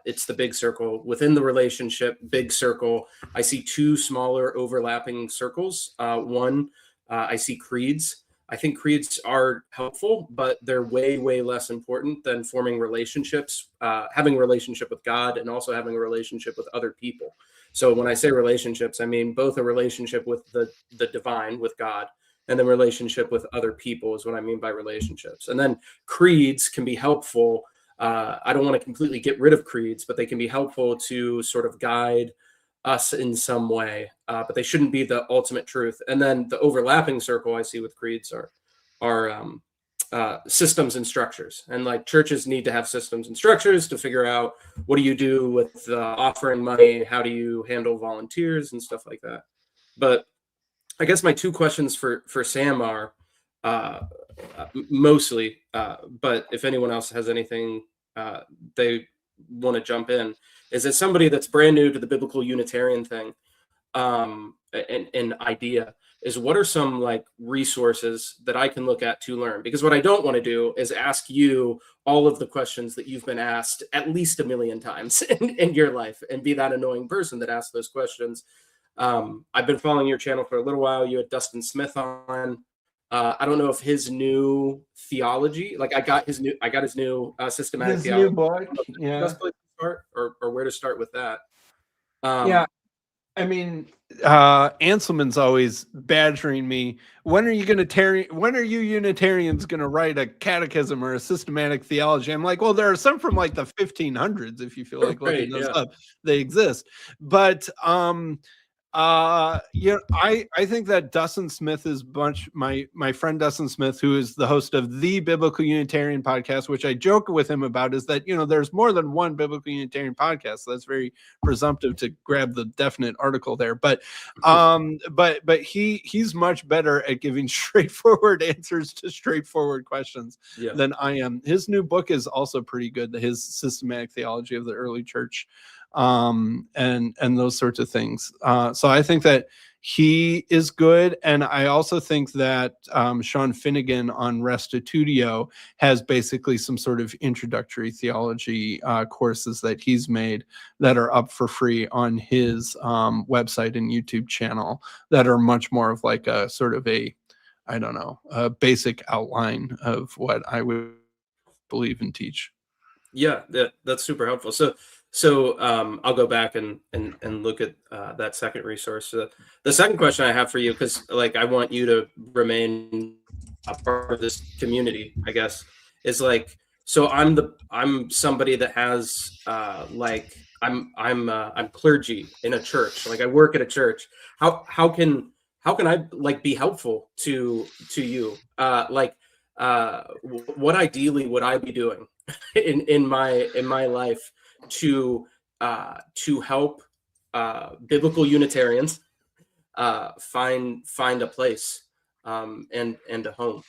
It's the big circle. Within the relationship, big circle, I see two smaller overlapping circles. One, I see creeds. I think creeds are helpful, but they're way, way less important than forming relationships, having a relationship with God and also having a relationship with other people. So when I say relationships, I mean both a relationship with the divine, with God, and then relationship with other people is what I mean by relationships. And then creeds can be helpful. I don't want to completely get rid of creeds, but they can be helpful to sort of guide us in some way, but they shouldn't be the ultimate truth. And then the overlapping circle I see with creeds are systems and structures. And churches need to have systems and structures to figure out what do you do with offering money, how do you handle volunteers and stuff like that. But I guess my two questions for Sam are mostly, but if anyone else has anything they want to jump in, is as somebody that's brand new to the biblical Unitarian thing, an idea is, what are some like resources that I can look at to learn? Because what I don't want to do is ask you all of the questions that you've been asked at least a million times in your life, and be that annoying person that asks those questions. I've been following your channel for a little while. You had Dustin Smith on. I don't know if his new theology, like I got his new systematic His theology. new book, yeah. Best place to start, or where to start with that. Yeah. I mean, Anselman's always badgering me. When are you Unitarians going to write a catechism or a systematic theology? I'm like, well, there are some from like the 1500s. If you feel like looking those up, they exist. But I think that Dustin Smith is my friend Dustin Smith, who is the host of the Biblical Unitarian podcast, which I joke with him about, is that, there's more than one Biblical Unitarian podcast. So that's very presumptive to grab the definite article there. But he's much better at giving straightforward answers to straightforward questions than I am. His new book is also pretty good, his Systematic Theology of the Early Church. And those sorts of things. So I think that he is good. And I also think that Sean Finnegan on Restitutio has basically some sort of introductory theology courses that he's made that are up for free on his website and YouTube channel, that are much more of like a sort of a basic outline of what I would believe and teach. Yeah, that's super helpful. So I'll go back and look at that second resource. The second question I have for you, because like I want you to remain a part of this community, I guess, is like, so I'm somebody that has I'm clergy in a church. Like I work at a church. How can I like be helpful to you? What ideally would I be doing in my life to help biblical Unitarians find a place and a home?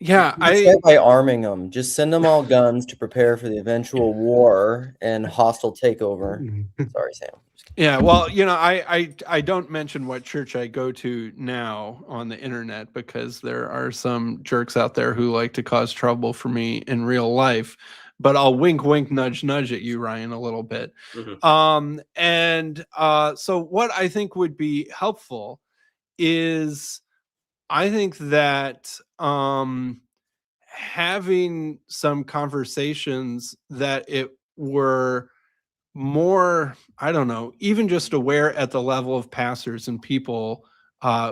Yeah, I start by arming them. Just send them all guns to prepare for the eventual war and hostile takeover. Sorry, Sam. Yeah, well, I don't mention what church I go to now on the internet, because there are some jerks out there who like to cause trouble for me in real life. But I'll wink, wink, nudge, nudge at you, Ryan, a little bit. So what I think would be helpful is, I think that having some conversations that it were more, I don't know, even just aware at the level of pastors and people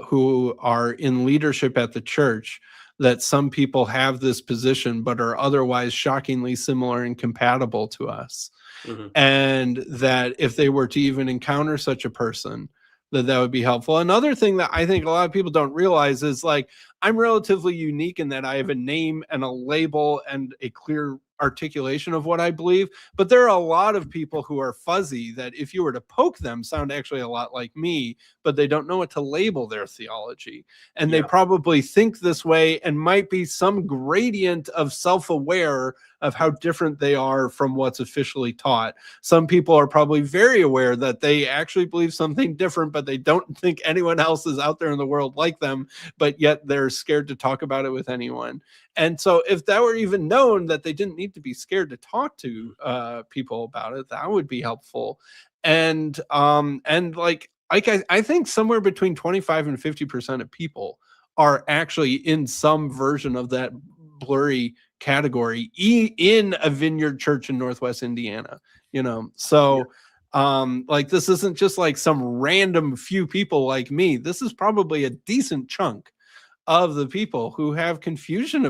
who are in leadership at the church, that some people have this position but are otherwise shockingly similar and compatible to us. And that if they were to even encounter such a person, that would be helpful. Another thing that I think a lot of people don't realize is, like, I'm relatively unique in that I have a name and a label and a clear articulation of what I believe, but there are a lot of people who are fuzzy, that if you were to poke them, sound actually a lot like me, but they don't know what to label their theology, and they probably think this way and might be some gradient of self-aware of how different they are from what's officially taught. Some people are probably very aware that they actually believe something different, but they don't think anyone else is out there in the world like them, but yet they're scared to talk about it with anyone. And so if that were even known, that they didn't need to be scared to talk to people about it, that would be helpful. And like I think somewhere between 25 and 50% of people are actually in some version of that blurry category in a Vineyard church in Northwest Indiana, so like, this isn't just like some random few people like me. This is probably a decent chunk of the people who have confusion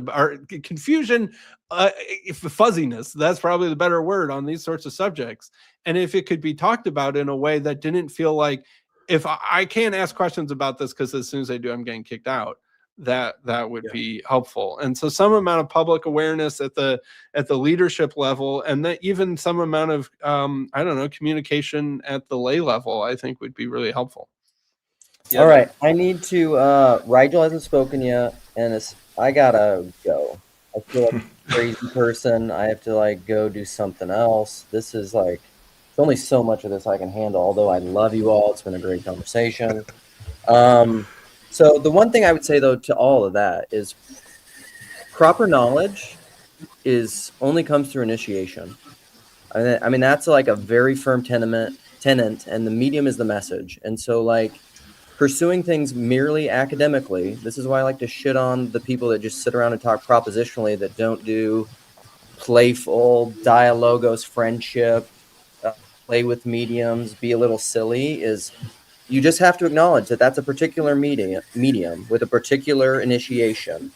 fuzziness, that's probably the better word, on these sorts of subjects. And if it could be talked about in a way that didn't feel like, if I can't ask questions about this because as soon as I do, I'm getting kicked out, that would be helpful. And so some amount of public awareness at the leadership level, and that even some amount of communication at the lay level, I think would be really helpful. Yeah, All right, I need to. Rigel hasn't spoken yet, and I gotta go. I feel like a crazy person. I have to like go do something else. This is like, there's only so much of this I can handle. Although I love you all, it's been a great conversation. So the one thing I would say though to all of that is proper knowledge is only comes through initiation. I mean that's like a very firm tenant, and the medium is the message. And so like pursuing things merely academically, this is why I like to shit on the people that just sit around and talk propositionally, that don't do playful dialogos friendship, play with mediums, be a little silly. Is you just have to acknowledge that that's a particular medium with a particular initiation.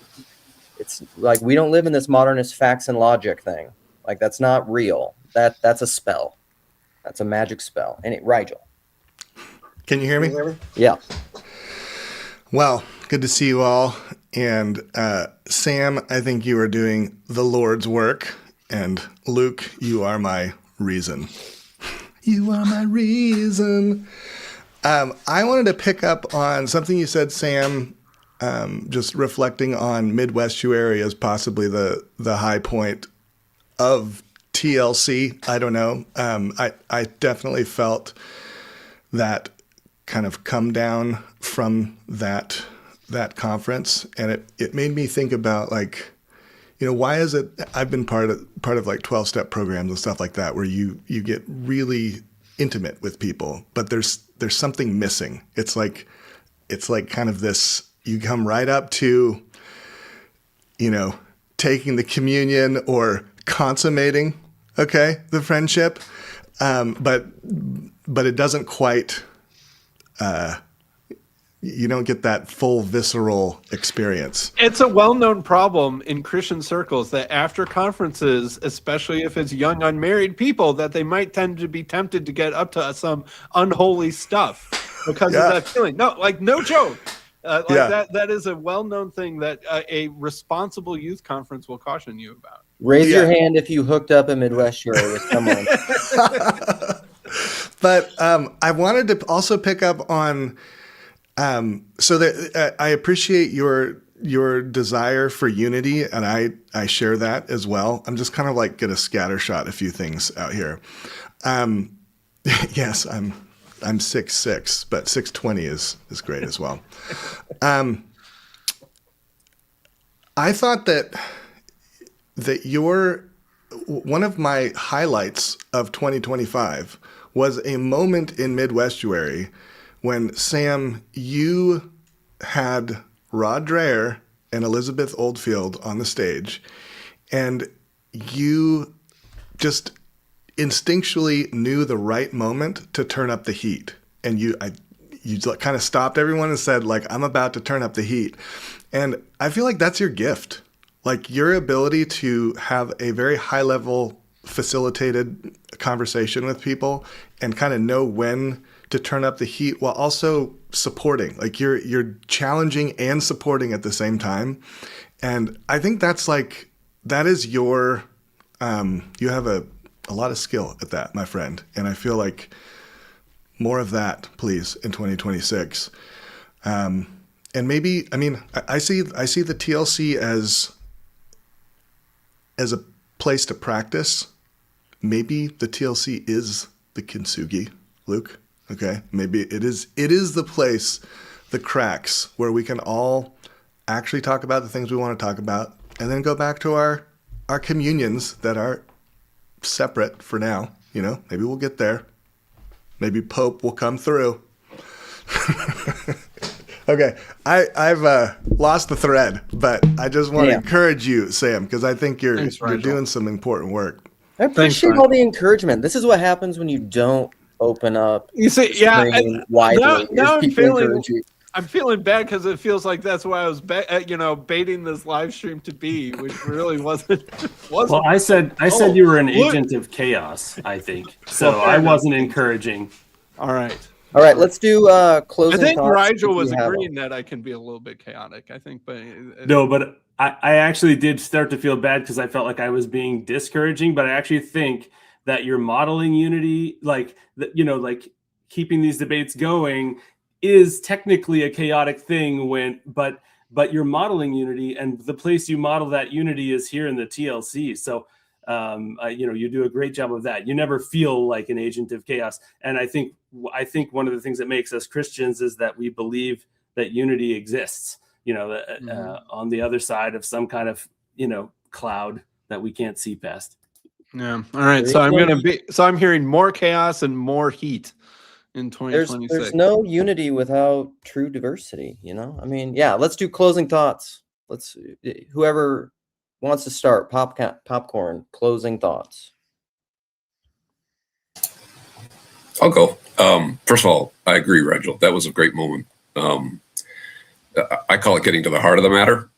It's like we don't live in this modernist facts and logic thing. Like that's not real. That's a spell. That's a magic spell. And Rigel. Can you hear me? Yeah. Well, good to see you all. And Sam, I think you are doing the Lord's work. And Luke, you are my reason. You are my reason. I wanted to pick up on something you said, Sam, just reflecting on Midwestuary as possibly the high point of TLC. I don't know. I definitely felt that kind of come down from that conference, and it made me think about like, why is it I've been part of like 12-step programs and stuff like that where you get really intimate with people, but there's something missing. It's like kind of this, you come right up to taking the communion or consummating the friendship, but it doesn't quite you don't get that full visceral experience. It's a well-known problem in Christian circles that after conferences, especially if it's young unmarried people, that they might tend to be tempted to get up to some unholy stuff because of that feeling. No, like no joke. That is a well-known thing that a responsible youth conference will caution you about. Raise your hand if you hooked up in Midwestuary with someone. But I wanted to also pick up on so that I appreciate your desire for unity, and I share that as well. I'm just kind of like gonna scattershot a few things out here. Yes, I'm 6'6", but 6'20" is great as well. I thought that one of my highlights of 2025 was a moment in Midwestuary when, Sam, you had Rod Dreher and Elizabeth Oldfield on the stage, and you just instinctually knew the right moment to turn up the heat. And you kind of stopped everyone and said, like, I'm about to turn up the heat. And I feel like that's your gift. Like your ability to have a very high level facilitated conversation with people and kind of know when to turn up the heat while also supporting. Like you're challenging and supporting at the same time. And I think that is your, you have a lot of skill at that, my friend. And I feel like more of that, please, in 2026. And maybe, I see the TLC as a place to practice. Maybe the TLC is the kintsugi, Luke. Okay, maybe it is the place, the cracks where we can all actually talk about the things we want to talk about, and then go back to our communions that are separate for now. Maybe we'll get there. Maybe Pope will come through. Okay, I've lost the thread, but I just want to encourage you, Sam, because I think you're doing some important work. I appreciate all the encouragement. This is what happens when you don't open up. You see, widely. Now I'm feeling bad because it feels like that's why I was, baiting this live stream to be, which really wasn't. Well, I said you were an agent of chaos. I think so. I wasn't encouraging. All right. Let's do closing. I think thoughts Rigel was agreeing that I can be a little bit chaotic. I think, but I actually did start to feel bad because I felt like I was being discouraging. But I actually think that you're modeling unity, like keeping these debates going, is technically a chaotic thing but you're modeling unity, and the place you model that unity is here in the TLC. So you do a great job of that. You never feel like an agent of chaos. And I think one of the things that makes us Christians is that we believe that unity exists, on the other side of some kind of, cloud that we can't see past. Yeah. All right. So I'm hearing more chaos and more heat in 2026. There's no unity without true diversity, I mean, yeah, let's do closing thoughts. Whoever wants to start, popcorn, closing thoughts. I'll go. First of all, I agree, Rigel. That was a great moment. I call it getting to the heart of the matter.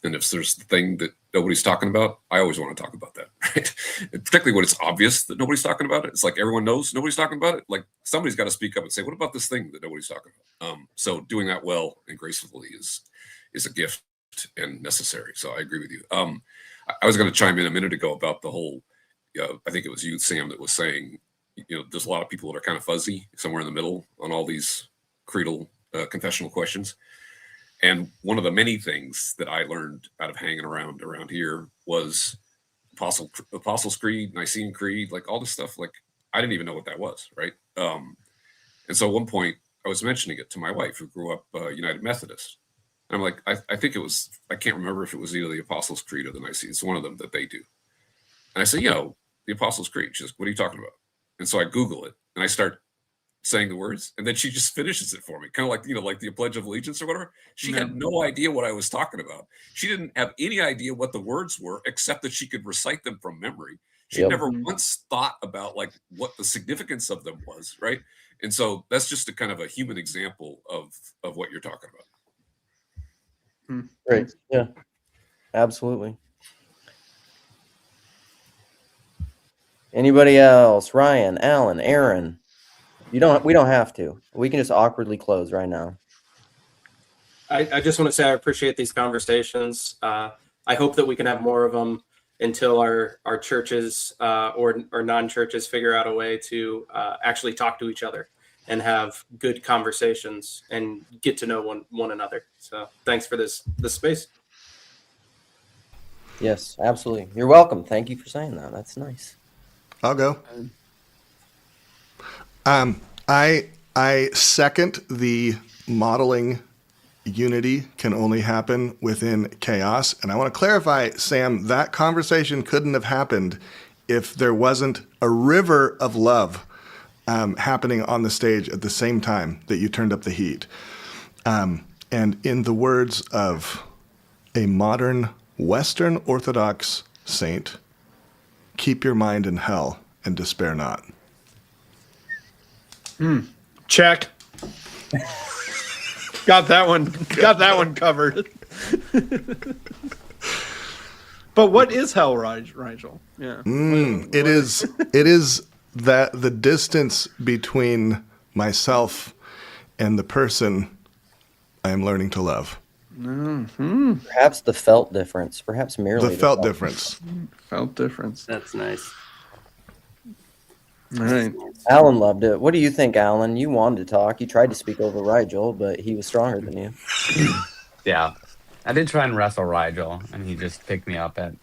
And if there's the thing that nobody's talking about, I always want to talk about that, right? And particularly when it's obvious that nobody's talking about it. It's like everyone knows nobody's talking about it. Like somebody's got to speak up and say, what about this thing that nobody's talking about? So doing that well and gracefully is a gift and necessary. So I agree with you. I was going to chime in a minute ago about the whole, I think it was you, Sam, that was saying, there's a lot of people that are kind of fuzzy somewhere in the middle on all these creedal confessional questions. And one of the many things that I learned out of hanging around here was Apostles' Creed, Nicene Creed, like all this stuff. Like I didn't even know what that was, right? And so at one point I was mentioning it to my wife, who grew up United Methodist. And I'm like, I think it was, I can't remember if it was either the Apostles' Creed or the Nicene. It's one of them that they do. And I say, the Apostles' Creed. She says, what are you talking about? And so I Google it and I start saying the words, and then she just finishes it for me, kind of like like the Pledge of Allegiance or whatever. She had no idea what I was talking about. She didn't have any idea what the words were, except that she could recite them from memory. She never once thought about like what the significance of them was, right? And so that's just a kind of a human example of what you're talking about. Great. Yeah, absolutely. Anybody else? Ryan, Alan, Aaron? We don't have to. We can just awkwardly close right now. I just want to say I appreciate these conversations. I hope that we can have more of them until our churches or non-churches figure out a way to actually talk to each other and have good conversations and get to know one another. So thanks for this space. Yes, absolutely. You're welcome. Thank you for saying that. That's nice. I'll go. I second the modeling unity can only happen within chaos. And I want to clarify, Sam, that conversation couldn't have happened if there wasn't a river of love happening on the stage at the same time that you turned up the heat. And in the words of a modern Western Orthodox saint, keep your mind in hell and despair not. Check. Got that one covered. But what is hell, Rigel? Yeah. It is that the distance between myself and the person I am learning to love. Mm-hmm. Perhaps the felt difference. Perhaps merely the felt difference. Felt difference. That's nice. All right. Alan loved it. What do you think, Alan? You wanted to talk. You tried to speak over Rigel, but he was stronger than you. Yeah. I did try and wrestle Rigel, and he just picked me up at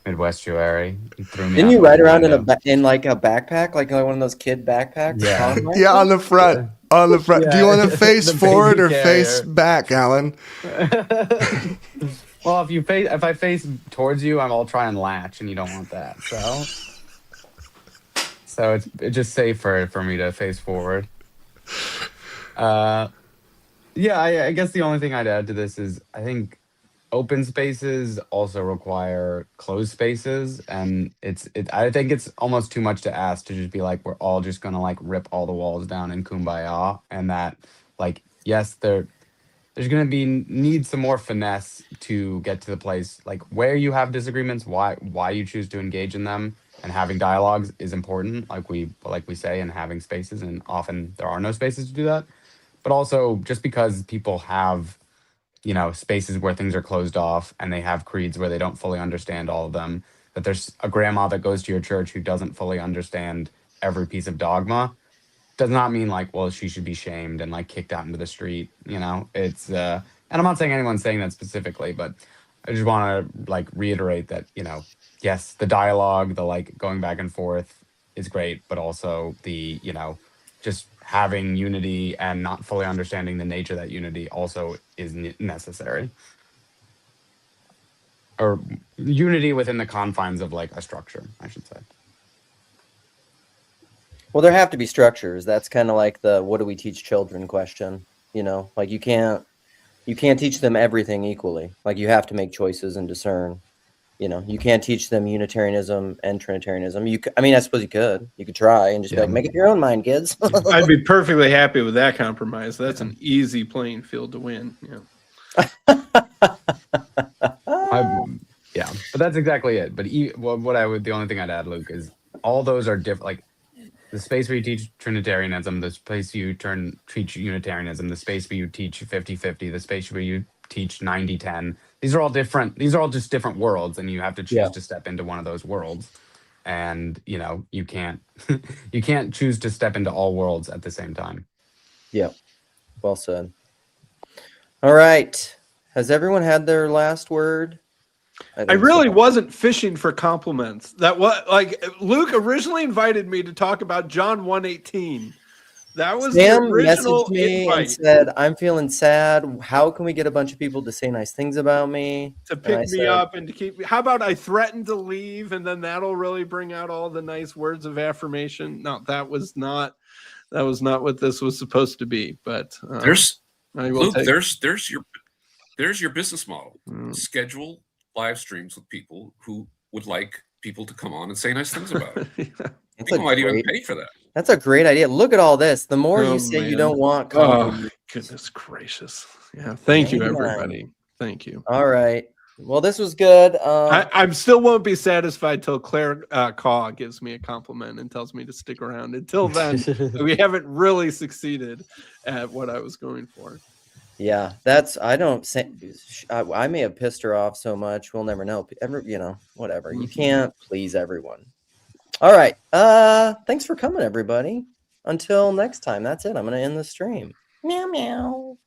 Midwestuary. He threw me. Didn't you ride around in like a backpack, like one of those kid backpacks? Yeah. Yeah, on the front. On the front. Yeah, Do you want to face the forward or baby face carrier. back, Alan? Well, if I face towards you, I'll try and latch, and you don't want that. So it's just safer for me to face forward. Yeah, I guess the only thing I'd add to this is I think open spaces also require closed spaces, and I think it's almost too much to ask to just be like we're all just gonna like rip all the walls down in kumbaya, and that like yes there's gonna need some more finesse to get to the place like where you have disagreements, why you choose to engage in them, and having dialogues is important, like we say, and having spaces, and often there are no spaces to do that. But also just because people have, spaces where things are closed off and they have creeds where they don't fully understand all of them, that there's a grandma that goes to your church who doesn't fully understand every piece of dogma, does not mean like, well, she should be shamed and like kicked out into the street. You know, it's and I'm not saying anyone's saying that specifically, but I just want to like reiterate that, you know, yes, the dialogue, the like going back and forth is great, but also the, you know, just having unity and not fully understanding the nature of that unity also is necessary. Or unity within the confines of like a structure, I should say. Well, there have to be structures. That's kind of like the what do we teach children question. You know, like you can't teach them everything equally. Like you have to make choices and discern. You know, you can't teach them Unitarianism and Trinitarianism. I mean, I suppose you could. You could try and just be like, make up your own mind, kids. I'd be perfectly happy with that compromise. That's an easy playing field to win. Yeah. Yeah, but that's exactly it. But the only thing I'd add, Luke, is all those are different. Like the space where you teach Trinitarianism, the space you teach Unitarianism, the space where you teach 50-50, the space where you teach 90-10. These are all different. These are all just different worlds, and you have to choose to step into one of those worlds. And you know, you can't you can't choose to step into all worlds at the same time. Yeah, well said. All right, has everyone had their last word? I really wasn't fishing for compliments. That was like Luke originally invited me to talk about John 1:18. That was Sam the original messaged me invite. and said, "I'm feeling sad. How can we get a bunch of people to say nice things about me?" To pick me up and to keep me. How about I threaten to leave, and then that'll really bring out all the nice words of affirmation? No, that was not what this was supposed to be. But Luke, there's your business model. Schedule live streams with people who would like people to come on and say nice things about it. People might even pay for that. That's a great idea. Look at all this. The more you say you don't want compliments. Goodness gracious. Yeah. Thank you, everybody. Thank you. All right. Well, this was good. I still won't be satisfied till Claire Caw gives me a compliment and tells me to stick around. Until then, we haven't really succeeded at what I was going for. Yeah, I may have pissed her off so much. We'll never know. Whatever. You can't please everyone. All right. Thanks for coming, everybody. Until next time. That's it. I'm going to end the stream. Meow meow.